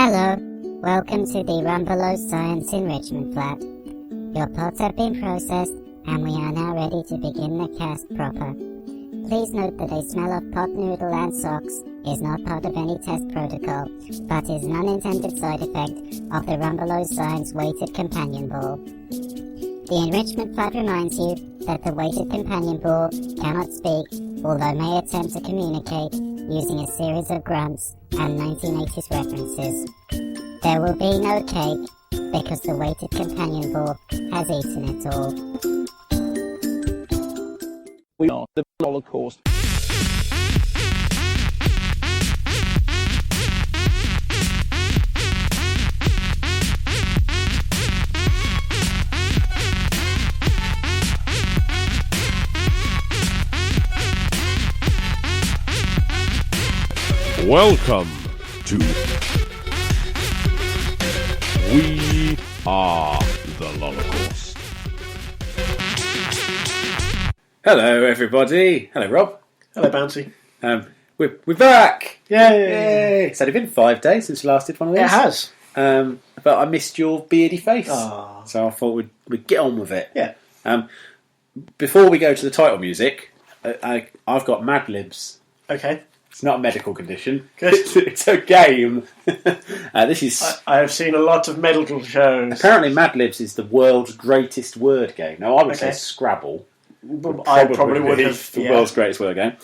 Hello, welcome to the Rumbelow Science Enrichment Flat. Your pods have been processed and we are now ready to begin the cast proper. Please note that a smell of pot noodle and socks is not part of any test protocol, but is an unintended side effect of the Rumbelow Science Weighted Companion Ball. The Enrichment Flat reminds you that the Weighted Companion Ball cannot speak, although may attempt to communicate using a series of grunts and 1980s references. There will be no cake, because the Weighted Companion Ball has eaten it all. We are the Holocaust. Welcome to We Are the Holocaust. Hello, everybody. Hello, Rob. Hello, Bouncy. We're back. Yay! It's only been 5 days since we last did one of these. It has. But I missed your beardy face, Aww. so I thought we'd get on with it. Yeah. Before we go to the title music, I've got Mad Libs. Okay. It's not a medical condition. Good. It's a game. This is. I have seen a lot of medical shows. Apparently, Mad Libs is the world's greatest word game. Now, I would say Scrabble. I probably would have. The world's greatest word game.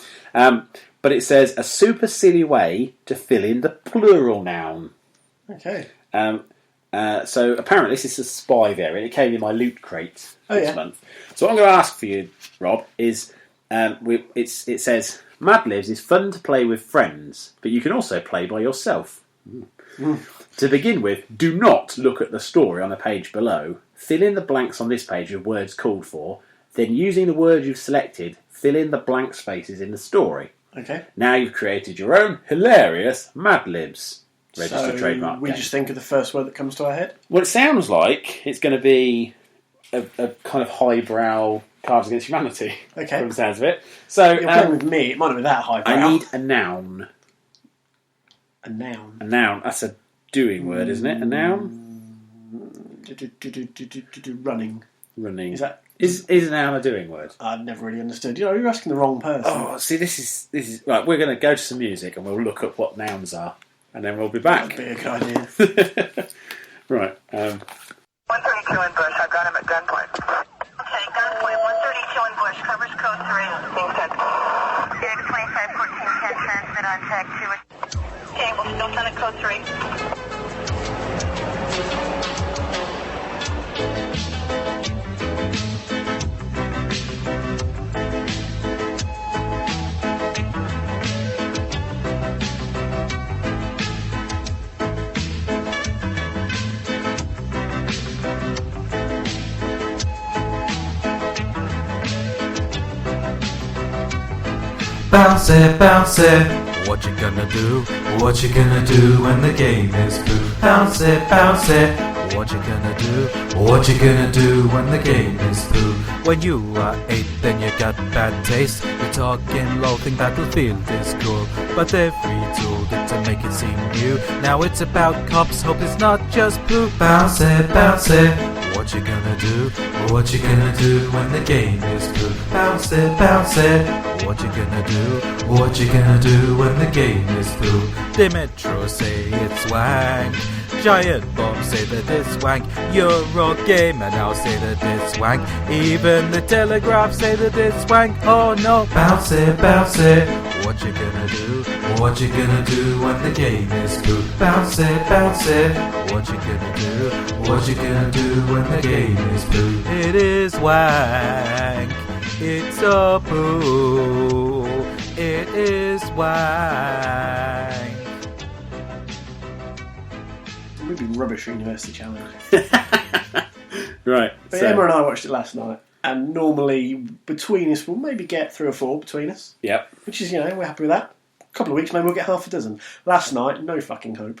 But it says a super silly way to fill in the plural noun. Okay. So apparently this is a spy variant. It came in my loot crate this month. So what I'm going to ask for you, Rob, is it says Mad Libs is fun to play with friends, but you can also play by yourself. To begin with, do not look at the story on the page below. Fill in the blanks on this page with words called for. Then, using the words you've selected, fill in the blank spaces in the story. Okay. Now you've created your own hilarious Mad Libs. Registered trademark. We game. just think of the first word that comes to our head? Well, it sounds like it's going to be a kind of highbrow Cards Against Humanity. Okay. From the sounds of it. So, You're playing with me. It might not be that high. I need a noun. A noun. A noun. That's a doing word, isn't it? A noun? Running. Running. Is a noun a doing word? I've never really understood. You're asking the wrong person. Oh, see, this is right. We're going to go to some music and we'll look up what nouns are, and then we'll be back. That'd be a good idea. Right. 132 in Bush. I've got him at gunpoint. Okay, gunpoint. 132 in Bush. Covers code 3. Being sent. Dig 2514 10 transmit on tag 2. Okay, we'll still send it code 3. Bouncy, bouncy, what you gonna do? What you gonna do when the game is through? Bouncy, bouncy, what you gonna do? What you gonna do when the game is through? When you are 8, then you got bad taste. You're talking low, think battlefield is cool, but they've retooled it to make it seem new. Now it's about cops, hope it's not just blue. Bouncy, bouncy, what you gonna do? What you gonna do when the game is through? Bouncy, bouncy, what you gonna do? What you gonna do when the game is through? The Metro say it's wank. Giant Bomb say that it's wank. Euro Gamer now say that it's wank. Even the Telegraph say that it's wank. Oh no, bouncy, bouncy, what you gonna do? What you gonna do when the game is through? Bouncy, bouncy, what you gonna do? What you gonna do when the game is through? It is wank. It's a poo. It is wank. We've been rubbish for University Challenge. Right. But Emma and I watched it last night, and normally between us we'll maybe get 3 or 4 between us. Yep. Which is, we're happy with that. A couple of weeks, maybe we'll get half a dozen. Last night, no fucking hope.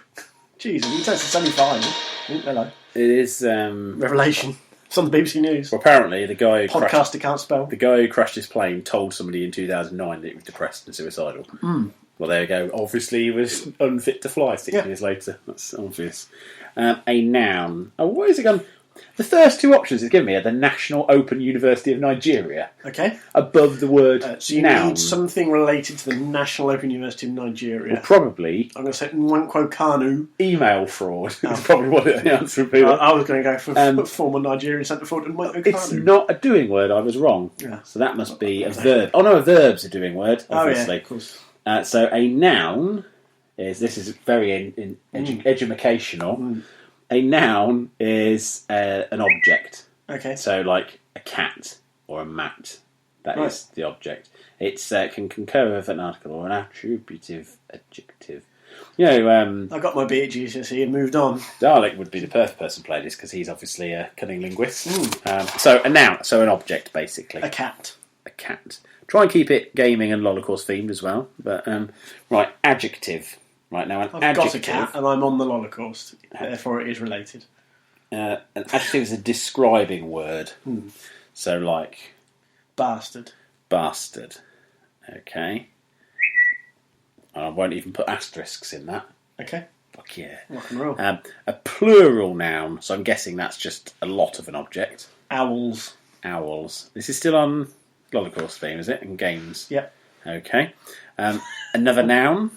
Jesus, we take the semi-final. Hello. It is. Revelation. It's on the BBC News. Well, apparently the guy who Podcaster can't spell. The guy who crashed his plane told somebody in 2009 that he was depressed and suicidal. Well, there you go. Obviously, he was unfit to fly 6 years later. That's obvious. A noun. Oh, what is it gone? The first two options it's given me are the National Open University of Nigeria. Okay. Above the word So you noun. need something related to the National Open University of Nigeria. Well, probably I'm going to say Nwankwo Kanu. email fraud. Is probably what the answer would be. I was going to go for former Nigerian centre forward Nwankwo It's Kanu. not a doing word. I was wrong. Yeah. So that must be a verb. Oh no, a verb's a doing word. Obviously. Oh yeah, of course. So a noun is very educational. A noun is an object. Okay. So like a cat or a mat. That Right. is the object. It can concur with an article or an attributive adjective. You know, I got my B at GCSE and moved on. Dalek would be the perfect person to play this because he's obviously a cunning linguist. So a noun, so an object basically. A cat. A cat. Try and keep it gaming and Lolacourse themed as well. But right, adjective. Right now, an I've adjective. got a cat and I'm on the Holocaust, therefore it is related. An adjective is a describing word. So like Bastard. bastard. Okay. And I won't even put asterisks in that. Okay. Fuck yeah. Rock and roll. A plural noun. So I'm guessing that's just a lot of an object. Owls. Owls. This is still on Lolacourse theme, is it? And games. Yep. Okay. Another noun.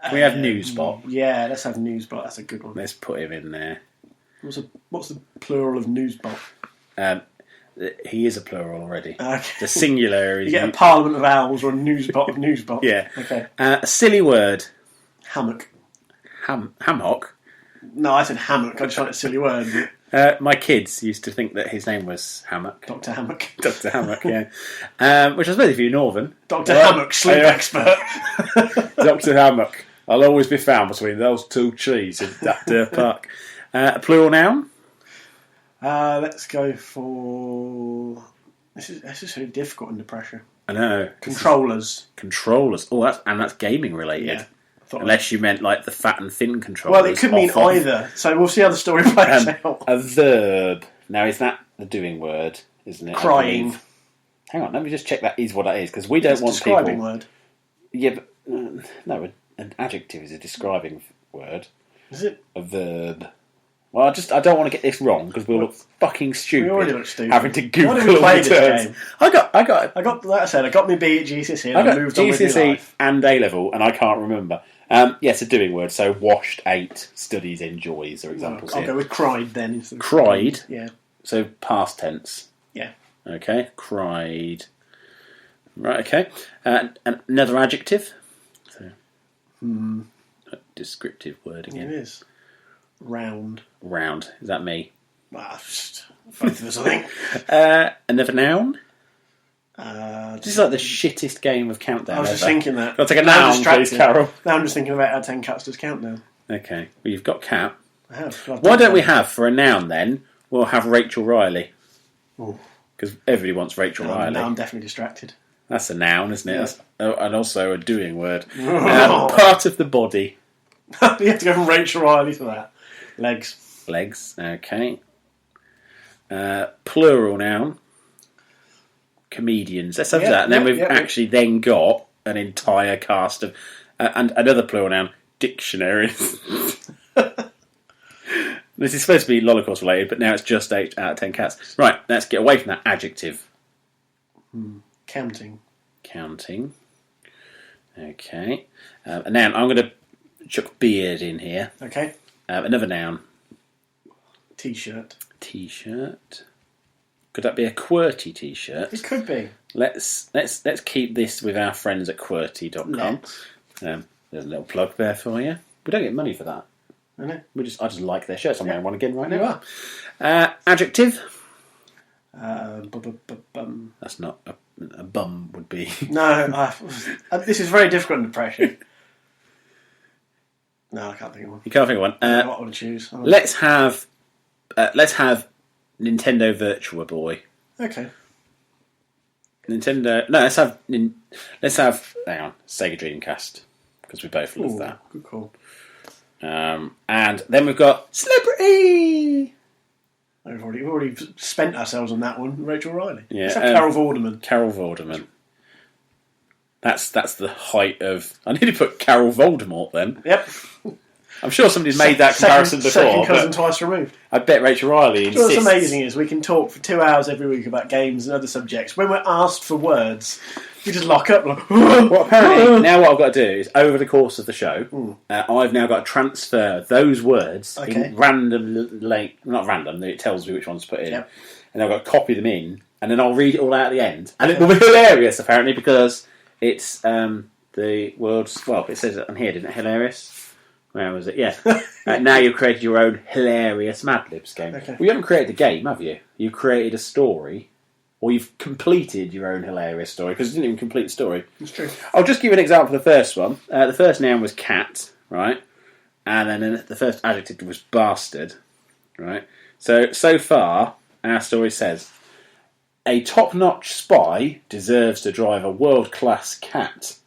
Can we have Newsbot? Yeah, let's have Newsbot. That's a good one. Let's put him in there. What's the plural of Newsbot? He is a plural already. Okay. The singular is... You get a parliament of owls or a Newsbot of Newsbot. Yeah. Okay. A silly word. Hammock. Hammock. No, I said hammock. I just found it a silly word. My kids used to think that his name was Hammock. Dr. Hammock. Dr. Hammock, yeah. Which I suppose if you're Northern... Dr. Hammock, sleep expert. Dr. Hammock. I'll always be found between those two trees in that park. A plural noun? Let's go for... This is really difficult under pressure. I know. Controllers. Controllers. Oh, that's gaming related. Yeah. Unless you meant like the fat and thin controllers. Well, it could mean either. So we'll see how the story plays out. A verb. Now, is that the doing word, isn't it? Crying. Hang on, let me just check that is what that is, because we don't want describing people... word. Yeah, but... no, an adjective is a describing word. Is it? A verb. Well, I don't want to get this wrong, because we'll look fucking stupid. We already look stupid. Having to Google Why did we play all the this terms. game? I got Like I said, I got my B at GCSE and I got moved on with my GCSE life. and A-level, and I can't remember. Yes, a doing word. So washed, ate, studies, enjoys are examples I'll here. go with cried then. Instead of Cried? Yeah. So past tense. Yeah. Okay, cried. Right, okay. Another adjective. So, a descriptive word It again. is. Round. Round. Is that me? Just both of us, I think. Another noun. This is like the Just- shittest game of countdown I was just ever. thinking that. I'll take a Now I'm noun, distracted. please, Carol. Now I'm just thinking about how 10 cats does countdown. Okay. Well, you've got cat. I have. Why don't we have, for a noun then, we'll have Rachel Riley. Because everybody wants Rachel Riley. Now I'm definitely distracted. That's a noun, isn't it? Yeah. That's, and also a doing word. Part of the body. You have to go from Rachel Riley to that. Legs. Legs, okay. Plural noun. Comedians. Let's have that. And then we've actually then got an entire cast of... and another plural noun, dictionaries. This is supposed to be Holocaust related, but now it's just 8 out of 10 cats. Right, let's get away from that adjective. Counting. Counting. Okay. A noun. I'm going to chuck beard in here. Okay. Another noun. T-shirt. T-shirt. Could that be a QWERTY T-shirt? It could be. Let's keep this with our friends at QWERTY.com. There's a little plug there for you. We don't get money for that. I know. I just like their shirts. I'm wearing one again right You now. Adjective. Bum. That's not a bum would be. No, this is very difficult under pressure. No, I can't think of one. You can't think of one. What would I choose? Let's have Nintendo Virtua Boy. Okay. Nintendo. No, let's have. Hang on, Sega Dreamcast, because we both love that. Good call. And then we've got celebrity. We've already spent ourselves on that one. Rachel Riley. Yeah, Let's have Carol Vorderman. Carol Vorderman. That's the height of... I need to put Carol Voldemort then. Yep. I'm sure somebody's made that comparison before. Second cousin but twice removed. I bet Rachel Riley You know insists. what's amazing is we can talk for 2 hours every week about games and other subjects. When we're asked for words, we just lock up. Like, Well, apparently, now what I've got to do is, over the course of the show, I've now got to transfer those words in random, not random, it tells me which ones to put in, and I've got to copy them in, and then I'll read it all out at the end. And it will be hilarious, apparently, because it's the world's... Well, it says it on here, didn't it? Hilarious? Where was it? Yeah. Now you've created your own hilarious Mad Libs game. Okay. Well, you haven't created a game, have you? You've created a story, or you've completed your own hilarious story, because you didn't even complete the story. It's true. I'll just give you an example of the first one. The first noun was cat, right? And then the first adjective was bastard, right? So far, our story says, a top-notch spy deserves to drive a world-class cat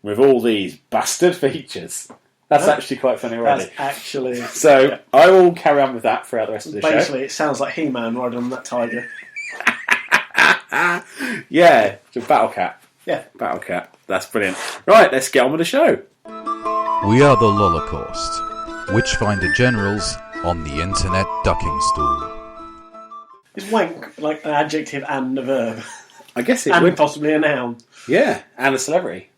with all these bastard features. That's actually quite funny already. That's actually... So I will carry on with that throughout the rest of the show. Basically, it sounds like He-Man riding on that tiger. Yeah, it's a battle cat. Yeah. Battle cat. That's brilliant. Right, let's get on with the show. We are the Holocaust, Witchfinder Generals on the Internet Ducking Stool. Is wank like an adjective and a verb? I guess it And would. possibly a noun. Yeah, and a celebrity.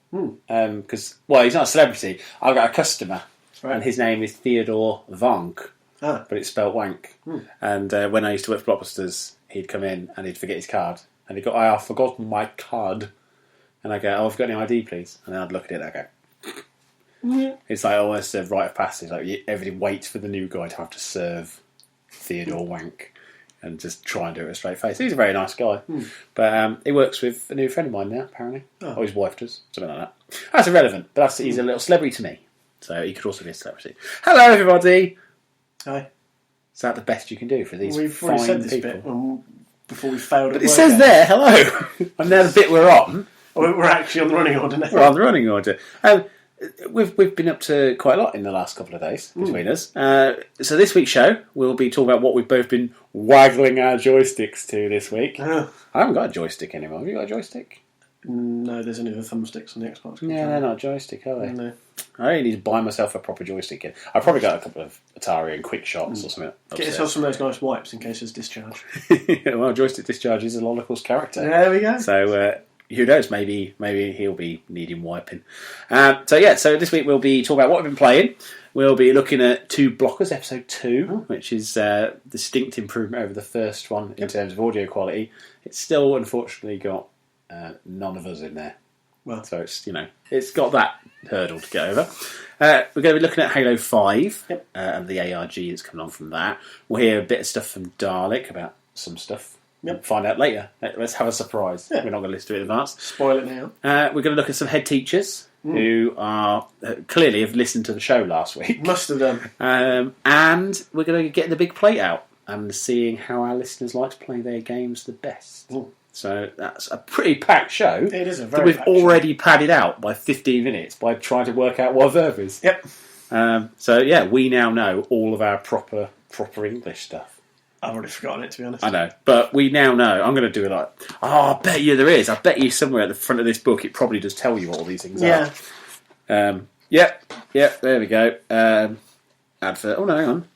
Because, well, he's not a celebrity. I've got a customer, Right. and his name is Theodore Vank, Ah. but it's spelled wank. And when I used to work for Blockbusters, he'd come in and he'd forget his card. And he'd go, I have forgotten my card. And I go, oh, have you got any ID, please? And then I'd look at it and I go... It's like almost a rite of passage. Like everybody waits for the new guy to have to serve Theodore Wank and just try and do it with a straight face. He's a very nice guy. But he works with a new friend of mine now, apparently. Oh. Or his wife does. Something like that. That's irrelevant, but he's a little celebrity to me. So he could also be a celebrity. Hello, everybody. Hi. Is that the best you can do for these We've fine already said this people? bit before we failed at But it work says out. there, hello. And now the bit we're on. We're actually on the running order now. We're on the running order. We've been up to quite a lot in the last couple of days between us. So this week's show, we'll be talking about what we've both been waggling our joysticks to this week. I haven't got a joystick anymore. Have you got a joystick? No, there's only the thumbsticks on the Xbox. Yeah, they're not a joystick, are they? No. I really need to buy myself a proper joystick. I've probably got a couple of Atari and Quick Shots or something. Get upstairs. yourself some of those nice wipes in case there's discharge. Well, joystick discharge is a Holocaust character. There we go. So who knows? Maybe he'll be needing wiping. So this week we'll be talking about what we've been playing. We'll be looking at Tubeblockers episode 2, which is a distinct improvement over the first one in terms of audio quality. It's still unfortunately got none of us in there. Well, So it's got that hurdle to get over. We're going to be looking at Halo 5 and the ARG that's coming on from that. We'll hear a bit of stuff from Dalek about some stuff. We'll find out later. Let's have a surprise. Yeah. We're not going to listen to it in advance. spoil it now. We're going to look at some head teachers who are clearly have listened to the show last week. Must have done. And we're going to get the big plate out and seeing how our listeners like to play their games the best. So that's a pretty packed show. It is a that very we've packed show. already padded out by 15 minutes by trying to work out what verb is. Yep. We now know all of our proper English stuff. I've already forgotten it, to be honest. I know, but we now know. I'm going to do it like, I bet you there is. I bet you somewhere at the front of this book it probably does tell you what all these things Yeah. are. Yep, there we go. Advert. Oh, no, hang on.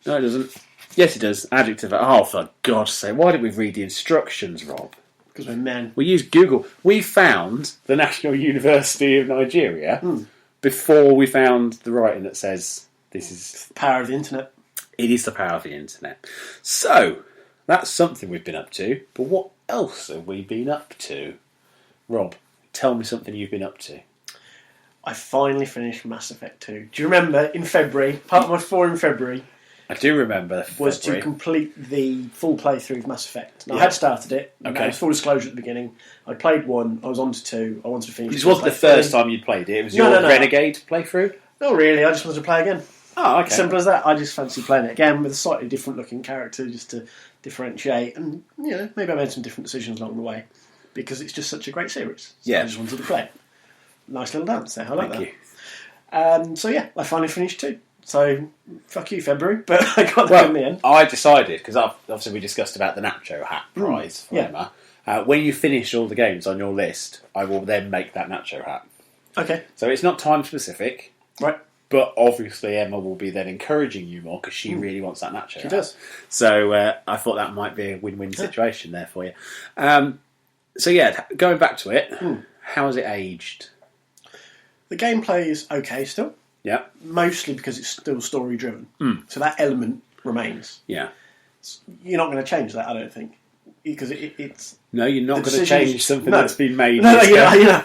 No, it doesn't. Yes, it does. Adjective. Oh, for God's sake. Why didn't we read the instructions, Rob? Because we're men. We used Google. We found the National University of Nigeria before we found the writing that says this is... The power of the internet. It is the power of the internet. So, that's something we've been up to. But what else have we been up to? Rob, tell me something you've been up to. I finally finished Mass Effect 2. Do you remember, in February, part of my 4 in February I do remember was to February. complete the full playthrough of Mass Effect. Now, Yeah. I had started it. Okay. Full disclosure at the beginning. I played 1, I was on to 2, I wanted to finish This 2, wasn't the I played first 3. time you'd played it. It was No, your no. Renegade playthrough. Not really, I just wanted to play again. Oh, okay. Simple as that. I just fancy playing it again with a slightly different looking character just to differentiate. And, maybe I made some different decisions along the way because it's just such a great series. So Yeah. I just wanted to play it. Nice little dance there. I like Thank that. you. I finally finished 2. So, fuck you, February, but I got there in the end. I decided, because obviously we discussed about the Nacho hat prize for yeah. Emma, When you finish all the games on your list, I will then make that nacho hat. Okay. So it's not time specific. Right. But obviously Emma will be then encouraging you more because she really wants that nacho hat. She does. So I thought that might be a win-win situation there for you. So yeah, going back to it, how has it aged? The gameplay is okay still. Yeah. Mostly because it's still story driven. So that element remains. Yeah. You're not going to change that, I don't think. Because it's... No, you're not the going to change something no. that's been made. No, you know.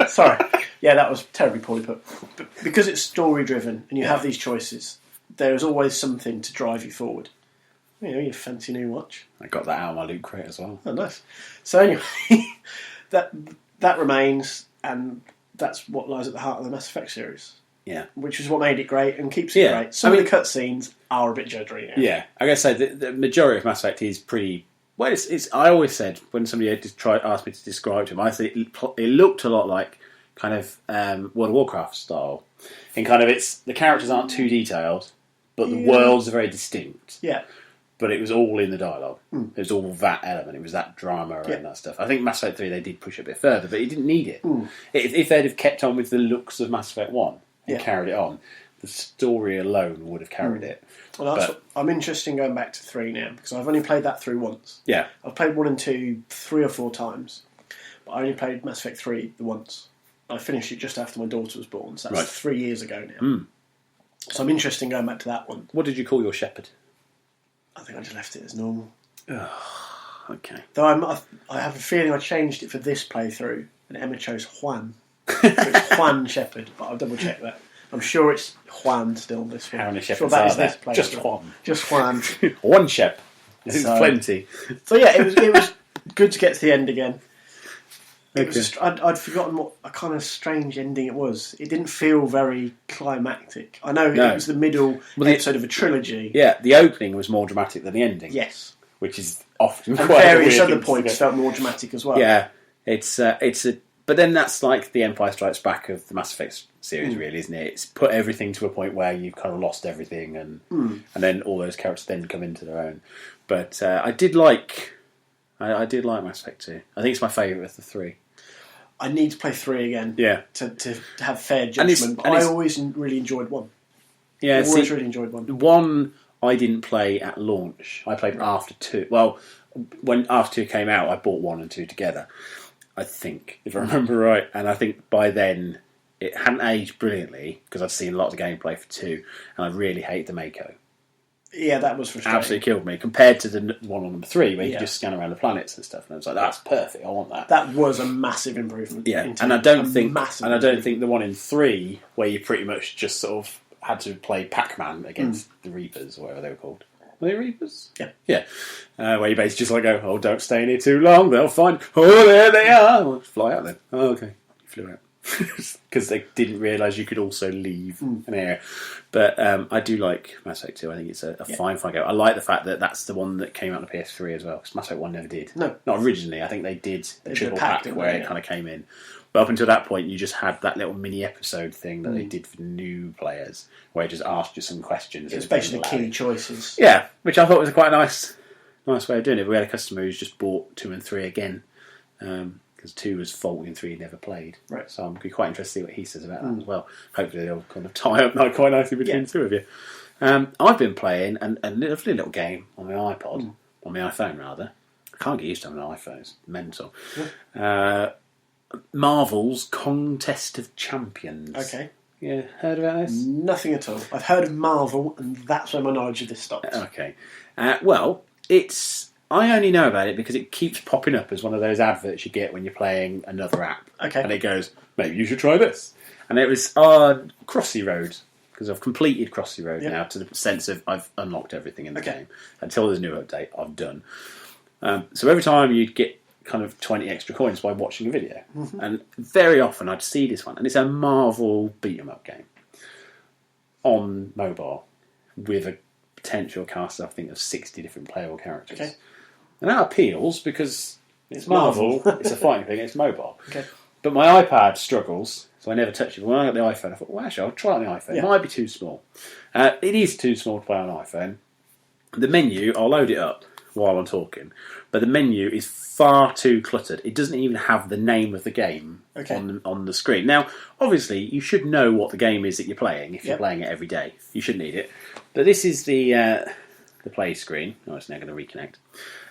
Sorry. Yeah, that was terribly poorly put. But because it's story driven and you have these choices, there is always something to drive you forward. You know, your fancy new watch. I got that out of my loot crate as well. Oh, nice. So anyway, that remains, and that's what lies at the heart of the Mass Effect series. Yeah. Which is what made it great and keeps it great. Some of the cutscenes are a bit juddery. Yeah. I gotta say, the majority of Mass Effect is pretty... Well, it's. I always said, when somebody asked me to describe to him, I said it looked a lot like kind of World of Warcraft style. And kind of the characters aren't too detailed, but the worlds are very distinct. Yeah. But it was all in the dialogue. It was all that element. It was that drama and that stuff. I think Mass Effect 3, they did push it a bit further, but it didn't need it. If they'd have kept on with the looks of Mass Effect 1 and carried it on, the story alone would have carried it. Well, I'm interested in going back to 3 now, because I've only played that through once. Yeah. I've played 1 and 2 3 or 4 times, but I only played Mass Effect 3 the once. I finished it just after my daughter was born, so that's 3 years ago now. So I'm interested in going back to that one. What did you call your shepherd? I think I just left it as normal. Okay. Though I have a feeling I changed it for this playthrough, and Emma chose Juan. So it's Juan Shepherd, but I'll double check that. I'm sure it's Juan still this one. How many Sure shepherds that are is there? this playthrough. Just Juan. Just Juan. One shep. It's So- plenty. So yeah, it was good to get to the end again. It Okay. was I'd forgotten what a kind of strange ending it was. It didn't feel very climactic. I know No. it was the middle episode of a trilogy. Yeah, the opening was more dramatic than the ending. Yes. Which is often And quite various weird other thing to points get. felt more dramatic as well. Yeah, it's a. But then that's like the Empire Strikes Back of the Mass Effect series, really, isn't it? It's put everything to a point where you've kind of lost everything, and then all those characters then come into their own. But I did like Mass Effect 2. I think it's my favourite of the 3. I need to play 3 again. Yeah. To have fair it's- judgment. But and I it's- always really enjoyed 1. Yeah, I always really enjoyed 1. 1 I didn't play at launch. I played after 2. Well, when after 2 came out, I bought 1 and 2 together. I think, if I remember right, and I think by then it hadn't aged brilliantly because I'd seen a lot of gameplay for 2, and I really hated the Mako. Yeah, that was frustrating. Absolutely killed me compared to the one on number 3 where you Yeah. could just scan around the planets and stuff. And I was like, that's perfect. I want that. That was a massive improvement. Yeah, into and I a don't think massive the one in 3 where you pretty much just sort of had to play Pac-Man against the Reapers or whatever they were called. Were they Reapers? Yeah. Yeah. Where you basically just like go, oh, don't stay in here too long. They'll find. Oh, there they are. Well, fly out then. Oh, okay. You flew out. Because they didn't realise you could also leave an area. But I do like Mass Effect 2. I think it's a fine game. I like the fact that that's the one that came out on the PS3 as well. Because Mass Effect 1 never did. No. Not originally. I think they did the They triple did a pack, pack didn't where they? it kind of came in. But up until that point, you just had that little mini episode thing that they did for new players, where it just asked you some questions. It was basically key choices. Yeah, which I thought was quite a nice way of doing it. We had a customer who's just bought 2 and 3 again, because 2 was faulty and 3 he never played. Right. So I'm quite interested to see what he says about that as well. Hopefully they'll kind of tie up quite nicely between the two of you. I've been playing a lovely little game on my iPod, on my iPhone rather. I can't get used to having an iPhone, it's mental. Marvel's Contest of Champions. Okay. Yeah, heard about this? Nothing at all. I've heard of Marvel, and that's where my knowledge of this stops. Okay. Well, I only know about it because it keeps popping up as one of those adverts you get when you're playing another app. Okay. And it goes, maybe you should try this. And it was on Crossy Road, because I've completed Crossy Road now to the sense of I've unlocked everything in the game. Until there's a new update, I've done. So every time you'd get kind of 20 extra coins by watching a video. And very often I'd see this one, and it's a Marvel beat-em-up game on mobile with a potential cast, I think, of 60 different playable characters. Okay. And that appeals because it's Marvel, it's a fighting thing, it's mobile. Okay. But my iPad struggles, so I never touch it. But when I got the iPhone, I thought, well, actually, I'll try it on the iPhone. Yeah. It might be too small. It is too small to play on an iPhone. The menu, I'll load it up while I'm talking. But the menu is far too cluttered. It doesn't even have the name of the game on the screen. Now, obviously, you should know what the game is that you're playing if you're playing it every day. You should need it. But this is the play screen. Oh, it's now going to reconnect.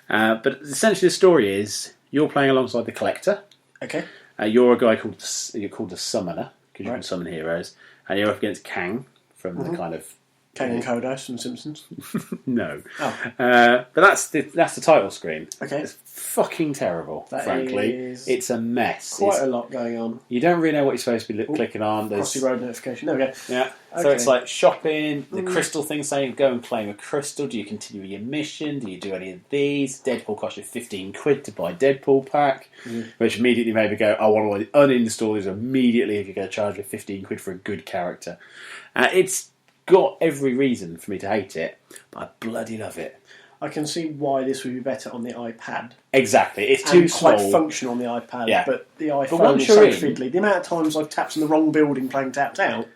But essentially, the story is you're playing alongside the collector. Okay. You're a guy called the summoner because you can summon heroes, and you're up against Kang from the kind of Kang and Kodos from Simpsons. No. But that's the title screen. Okay. It's fucking terrible, frankly. It's a mess. Quite a lot going on. You don't really know what you're supposed to be clicking on. Crossy road notification. There we go. Yeah. So it's like shopping, the crystal thing saying go and claim a crystal. Do you continue your mission? Do you do any of these? Deadpool costs you £15 to buy a Deadpool pack, which immediately made me go, I want to uninstall these immediately if you're going to charge me £15 for a good character. It's got every reason for me to hate it, but I bloody love it. I can see why this would be better on the iPad. Exactly, it's too small. Quite functional on the iPad, but the iPhone is so fiddly. The amount of times I've tapped in the wrong building playing Tapped Out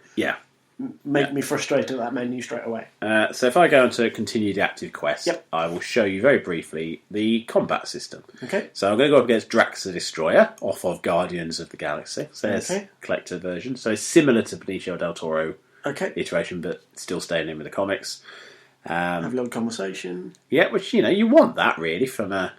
make me frustrated at that menu straight away. So if I go into Continue the Active Quest, I will show you very briefly the combat system. Okay. So I'm going to go up against Drax the Destroyer, off of Guardians of the Galaxy. So there's collector version. So it's similar to Benicio del Toro iteration, but still staying in with the comics. Have a little conversation. Yeah, which you want that really from a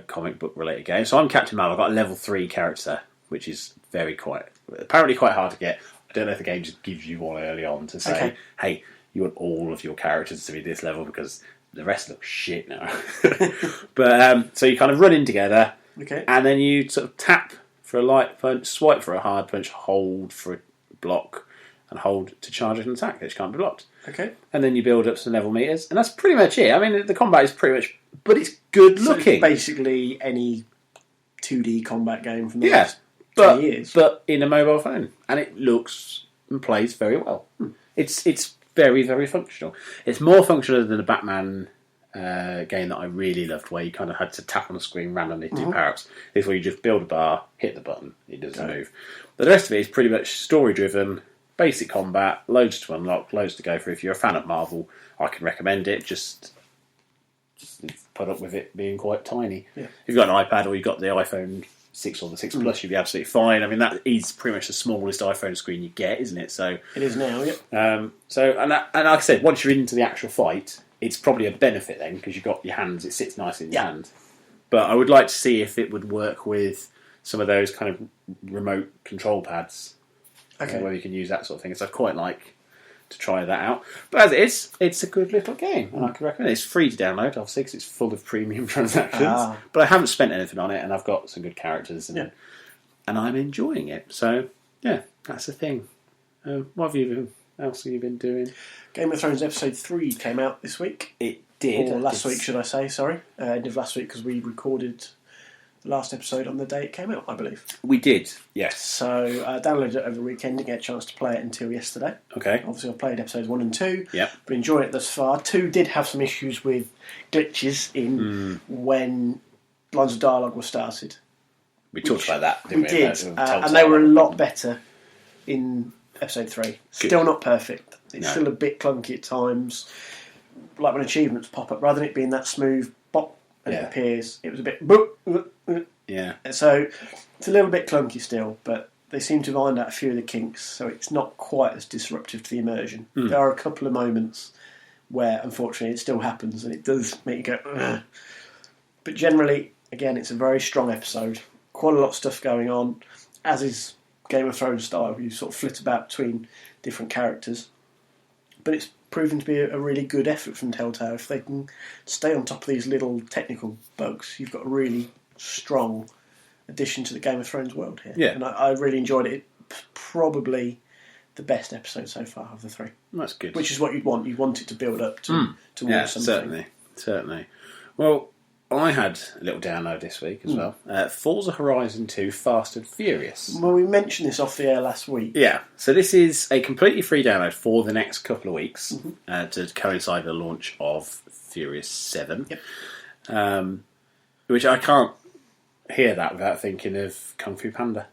comic book related game. So I'm Captain Marvel. I've got a level 3 character, which is apparently quite hard to get. I don't know if the game just gives you one early on to say, hey, you want all of your characters to be this level because the rest look shit now. But so you kind of run in together, and then you sort of tap for a light punch, swipe for a hard punch, hold for a block, and hold to charge an attack which can't be blocked. Okay. And then you build up some level meters, and that's pretty much it. I mean, the combat is pretty much, but it's good looking. So it's basically any 2D combat game from the last 20 years. But in a mobile phone, and it looks and plays very well. It's very, very functional. It's more functional than the Batman game that I really loved, where you kind of had to tap on the screen randomly to do power-ups. This is where you just build a bar, hit the button, it doesn't move. But the rest of it is pretty much story-driven, basic combat, loads to unlock, loads to go through. If you're a fan of Marvel, I can recommend it. Just put up with it being quite tiny. Yeah. If you've got an iPad or you've got the iPhone 6 or the 6 Plus, you'll be absolutely fine. I mean, that is pretty much the smallest iPhone screen you get, isn't it? So it is now, yeah. And like I said, once you're into the actual fight, it's probably a benefit then because you've got your hands, it sits nicely in your hand. But I would like to see if it would work with some of those kind of remote control pads. Where you can use that sort of thing. So I'd quite like to try that out. But as it is, it's a good little game, and I can recommend it. It's free to download, obviously, because it's full of premium transactions. But I haven't spent anything on it, and I've got some good characters, and I'm enjoying it. So, yeah, that's the thing. What else have you been doing? Game of Thrones Episode 3 came out this week. It did. Or last week, should I say, sorry. End of last week, because we recorded the last episode on the day it came out, I believe. We did, yes. So I downloaded it over the weekend, didn't get a chance to play it until yesterday. Okay. Obviously I've played episodes 1 and 2, yep. But enjoying it thus far. 2 did have some issues with glitches in when lines of dialogue were started. We talked about that, didn't we? We did, and they were a lot better in episode 3. Good. Still not perfect. It's still a bit clunky at times. Like when achievements pop up, rather than it being that smooth bop and it appears, it was a bit So it's a little bit clunky still, but they seem to have ironed out a few of the kinks, so it's not quite as disruptive to the immersion. There are a couple of moments where, unfortunately, it still happens, and it does make you go, ugh. But generally, again, it's a very strong episode. Quite a lot of stuff going on, as is Game of Thrones style. You sort of flit about between different characters. But it's proven to be a really good effort from Telltale. If they can stay on top of these little technical bugs, you've got a really strong addition to the Game of Thrones world here. Yeah. And I really enjoyed it. It's probably the best episode so far of the 3. That's good. Which is what you'd want. You'd want it to build up towards something. Certainly. Well, I had a little download this week as well. Forza Horizon 2 Fast and Furious. Well, we mentioned this off the air last week. Yeah. So this is a completely free download for the next couple of weeks to coincide with the launch of Furious 7. Yep. Which I can't hear that without thinking of Kung Fu Panda.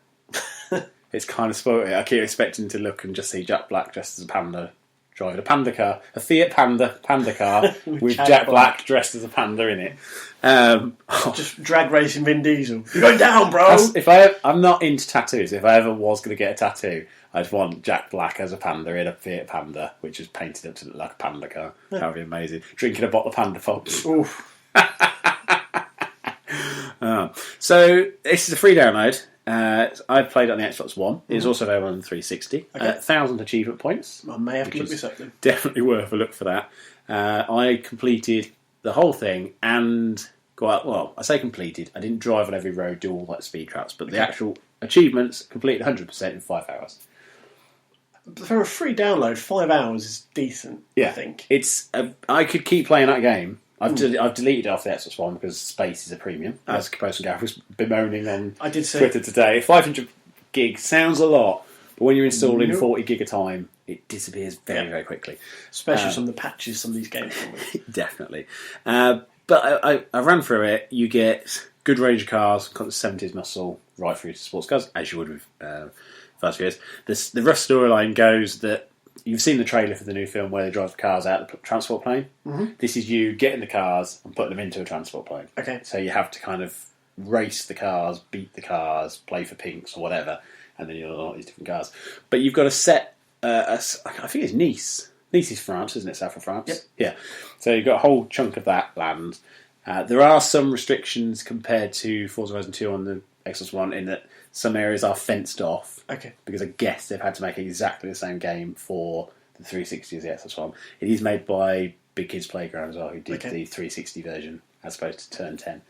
It's kind of spoiled. I keep expecting to look and just see Jack Black dressed as a panda driving a panda car, a Fiat Panda car with Jack Jack Black. Black dressed as a panda in it. Just drag racing Vin Diesel. You're going down, bro! I'm not into tattoos. If I ever was going to get a tattoo, I'd want Jack Black as a panda in a Fiat Panda, which is painted up to look like a panda car. That would be amazing. Drinking a bottle of Panda Fox. Oof. So this is a free download. I've played it on the Xbox One. It's also available on the 360. 1,000 achievement points. I may have to look this up then. Definitely worth a look for that. I completed the whole thing and... Well, I say completed. I didn't drive on every road, do all like speed traps, but the actual achievements completed 100% in 5 hours. For a free download, 5 hours is decent, Yeah, I think. it's. I could keep playing that game. I've deleted it off the Xbox One because space is a premium, as Composer Gareth was bemoaning on I did say- Twitter today. 500 gig sounds a lot, but when you're installing 40 gig a time, it disappears very, very quickly. Especially some of the patches some of these games come with. Definitely. But I ran through it. You get good range of cars, got the 70s muscle right through to sports cars, as you would with Fast and Furious. The rough storyline goes that you've seen the trailer for the new film where they drive the cars out of the transport plane. Mm-hmm. This is you getting the cars and putting them into a transport plane. Okay. So you have to kind of race the cars, beat the cars, play for pinks or whatever, and then you'll all these different cars. But you've got to set, I think it's Nice. Nice is France, isn't it? South of France? Yep. Yeah. So you've got a whole chunk of that land. There are some restrictions compared to Forza Horizon 2 on the Xbox One in that some areas are fenced off. Okay. Because I guess they've had to make exactly the same game for the 360 as the Xbox One. It is made by Big Kids Playground as well, who did the 360 version as opposed to Turn 10.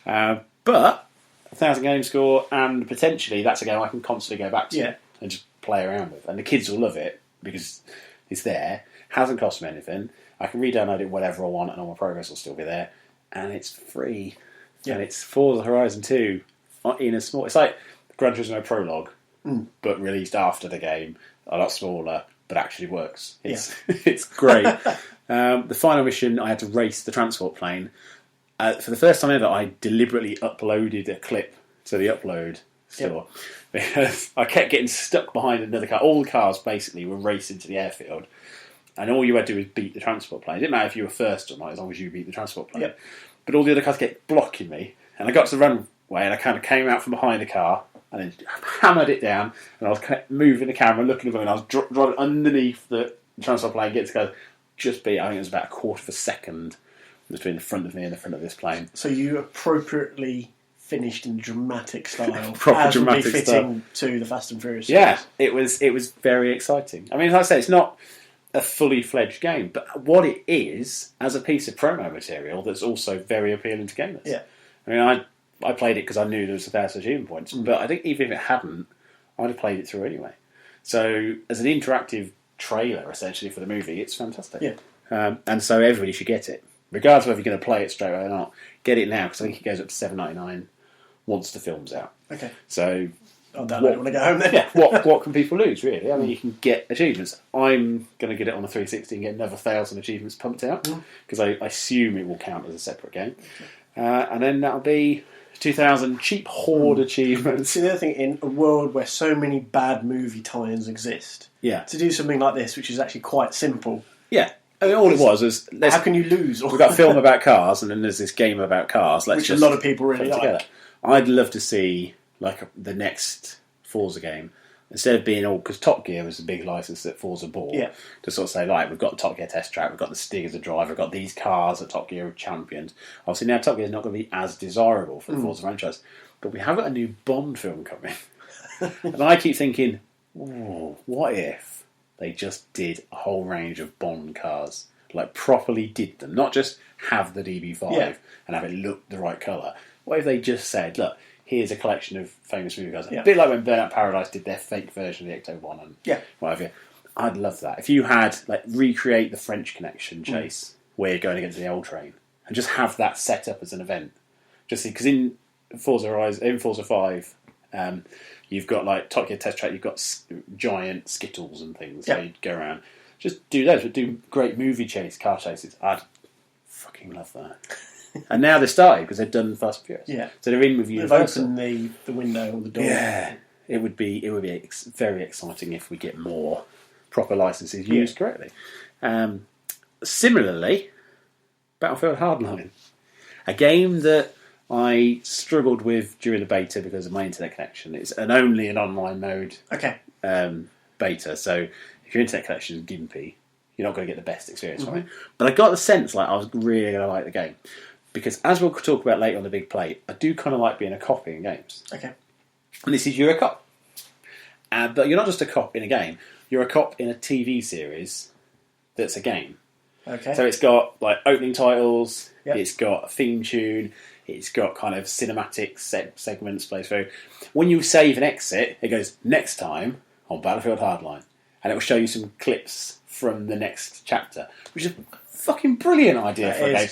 But 1,000 game score, and potentially that's a game I can constantly go back to and just play around with. And the kids will love it because it's there, hasn't cost me anything. I can re-download it whenever I want, and all my progress will still be there. And it's free. Yeah. And it's Forza Horizon 2 in a small... It's like Gran Turismo Prologue, but released after the game, a lot smaller, but actually works. It's great. The final mission, I had to race the transport plane. For the first time ever, I deliberately uploaded a clip to the upload store. Because I kept getting stuck behind another car. All the cars basically were racing to the airfield. And all you had to do was beat the transport plane. It didn't matter if you were first or not, as long as you beat the transport plane. Yep. But all the other cars kept blocking me. And I got to the runway and I kind of came out from behind the car and then hammered it down. And I was kind of moving the camera, looking at them, and I was driving underneath the transport plane, get to go, just beat, I think it was about a quarter of a second between the front of me and the front of this plane. So you appropriately finished in dramatic style, proper dramatic fitting to the Fast and Furious series. Yeah, it was very exciting. I mean, as I say, it's not a fully fledged game, but what it is as a piece of promo material that's also very appealing to gamers. Yeah, I mean, I played it because I knew there was 1,000 achievement points, but I think even if it hadn't, I'd have played it through anyway. So as an interactive trailer, essentially for the movie, it's fantastic. Yeah, and so everybody should get it, regardless of whether you're going to play it straight away or not. Get it now because I think it goes up to $7.99 once the film's out. Okay, so. I'll download it when I get home then. Yeah, what can people lose, really? I mean, you can get achievements. I'm going to get it on the 360 and get another 1,000 achievements pumped out, because I assume it will count as a separate game. And then that'll be 2,000 cheap horde achievements. See, the other thing, in a world where so many bad movie tie-ins exist, to do something like this, which is actually quite simple. Yeah. I mean, all it was how can you lose? We've got a film about cars, and then there's this game about cars. Which a lot of people really like. Together. I'd love to see the next Forza game, instead of being all, because Top Gear was a big license that Forza bought, to sort of say, we've got the Top Gear test track, we've got the Stig as a driver, we've got these cars that Top Gear have championed. Obviously now Top Gear is not going to be as desirable for the Forza franchise, but we have got a new Bond film coming. And I keep thinking, what if they just did a whole range of Bond cars, properly did them, not just have the DB5 and have it look the right colour. What if they just said, look, here's a collection of famous movie cars. A bit like when Burnout Paradise did their fake version of the Ecto-1 and whatever. I'd love that. If you had, recreate the French Connection chase where you're going against the L train and just have that set up as an event. Just because in Forza 5, you've got, Top Gear Test Track, you've got giant Skittles and things that you go around. Just do those, but do great movie car chases. I'd fucking love that. And now they're starting because they've done Fast and Furious. Yeah, so they're in with Universal. They've opened the window or the door. Yeah, it would be very exciting if we get more proper licenses used correctly. Similarly, Battlefield Hardline, a game that I struggled with during the beta because of my internet connection. It's only an online mode beta, so if your internet connection is gimpy, you're not going to get the best experience from it. But I got the sense like I was really going to like the game. Because as we'll talk about later on the big plate, I do kind of like being a cop in games. Okay. And this is you're a cop. But you're not just a cop in a game, you're a cop in a TV series that's a game. Okay. So it's got like opening titles, it's got a theme tune, it's got kind of cinematic segments plays through. When you save and exit, it goes next time on Battlefield Hardline. And it will show you some clips from the next chapter, which is a fucking brilliant idea for a game.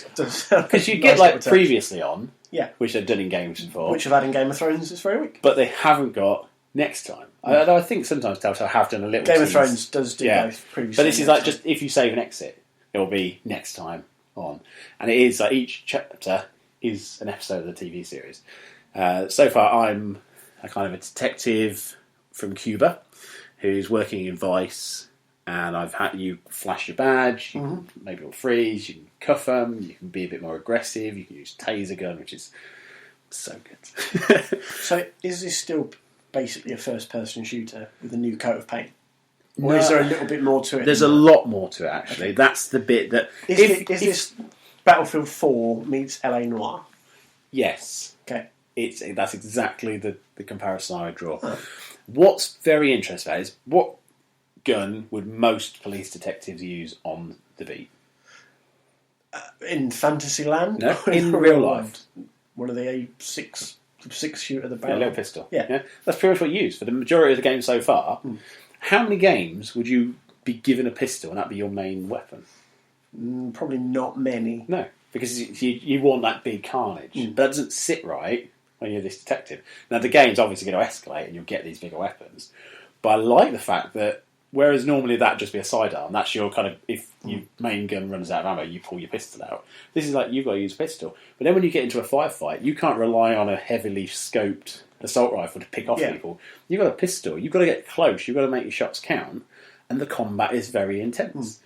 Because you get like previously on, which they've done in games before. Which have had in Game of Thrones this very week. But they haven't got next time. Although I think sometimes Telltale have done a little Game of Thrones does do both previously. But this is like just if you save and exit, it will be next time on. And it is like each chapter is an episode of the TV series. So far I'm a kind of a detective from Cuba who's working in Vice, and I've had you flash your badge, you can, maybe it'll freeze, you can cuff them, you can be a bit more aggressive, you can use taser gun, which is so good. So is this still basically a first-person shooter with a new coat of paint? Or is there a little bit more to it? There's a lot more to it, actually. Okay. That's the bit that... Is this Battlefield 4 meets LA Noire? Yes. Okay. That's exactly the comparison I would draw. Oh. What's very interesting about it is what gun would most police detectives use on the beat? In Fantasyland? No, in real life. One of the A6 shooter, the barrel. Yeah, a little pistol. Yeah. That's pretty much what you use for the majority of the game so far. How many games would you be given a pistol and that be your main weapon? Probably not many. No, because you want that big carnage. But that doesn't sit right when you're this detective. Now, the game's obviously going to escalate and you'll get these bigger weapons. But I like the fact that whereas normally that'd just be a sidearm, that's your kind of, if your main gun runs out of ammo, you pull your pistol out. This is like, you've got to use a pistol. But then when you get into a firefight, you can't rely on a heavily scoped assault rifle to pick off people. You've got a pistol, you've got to get close, you've got to make your shots count, and the combat is very intense.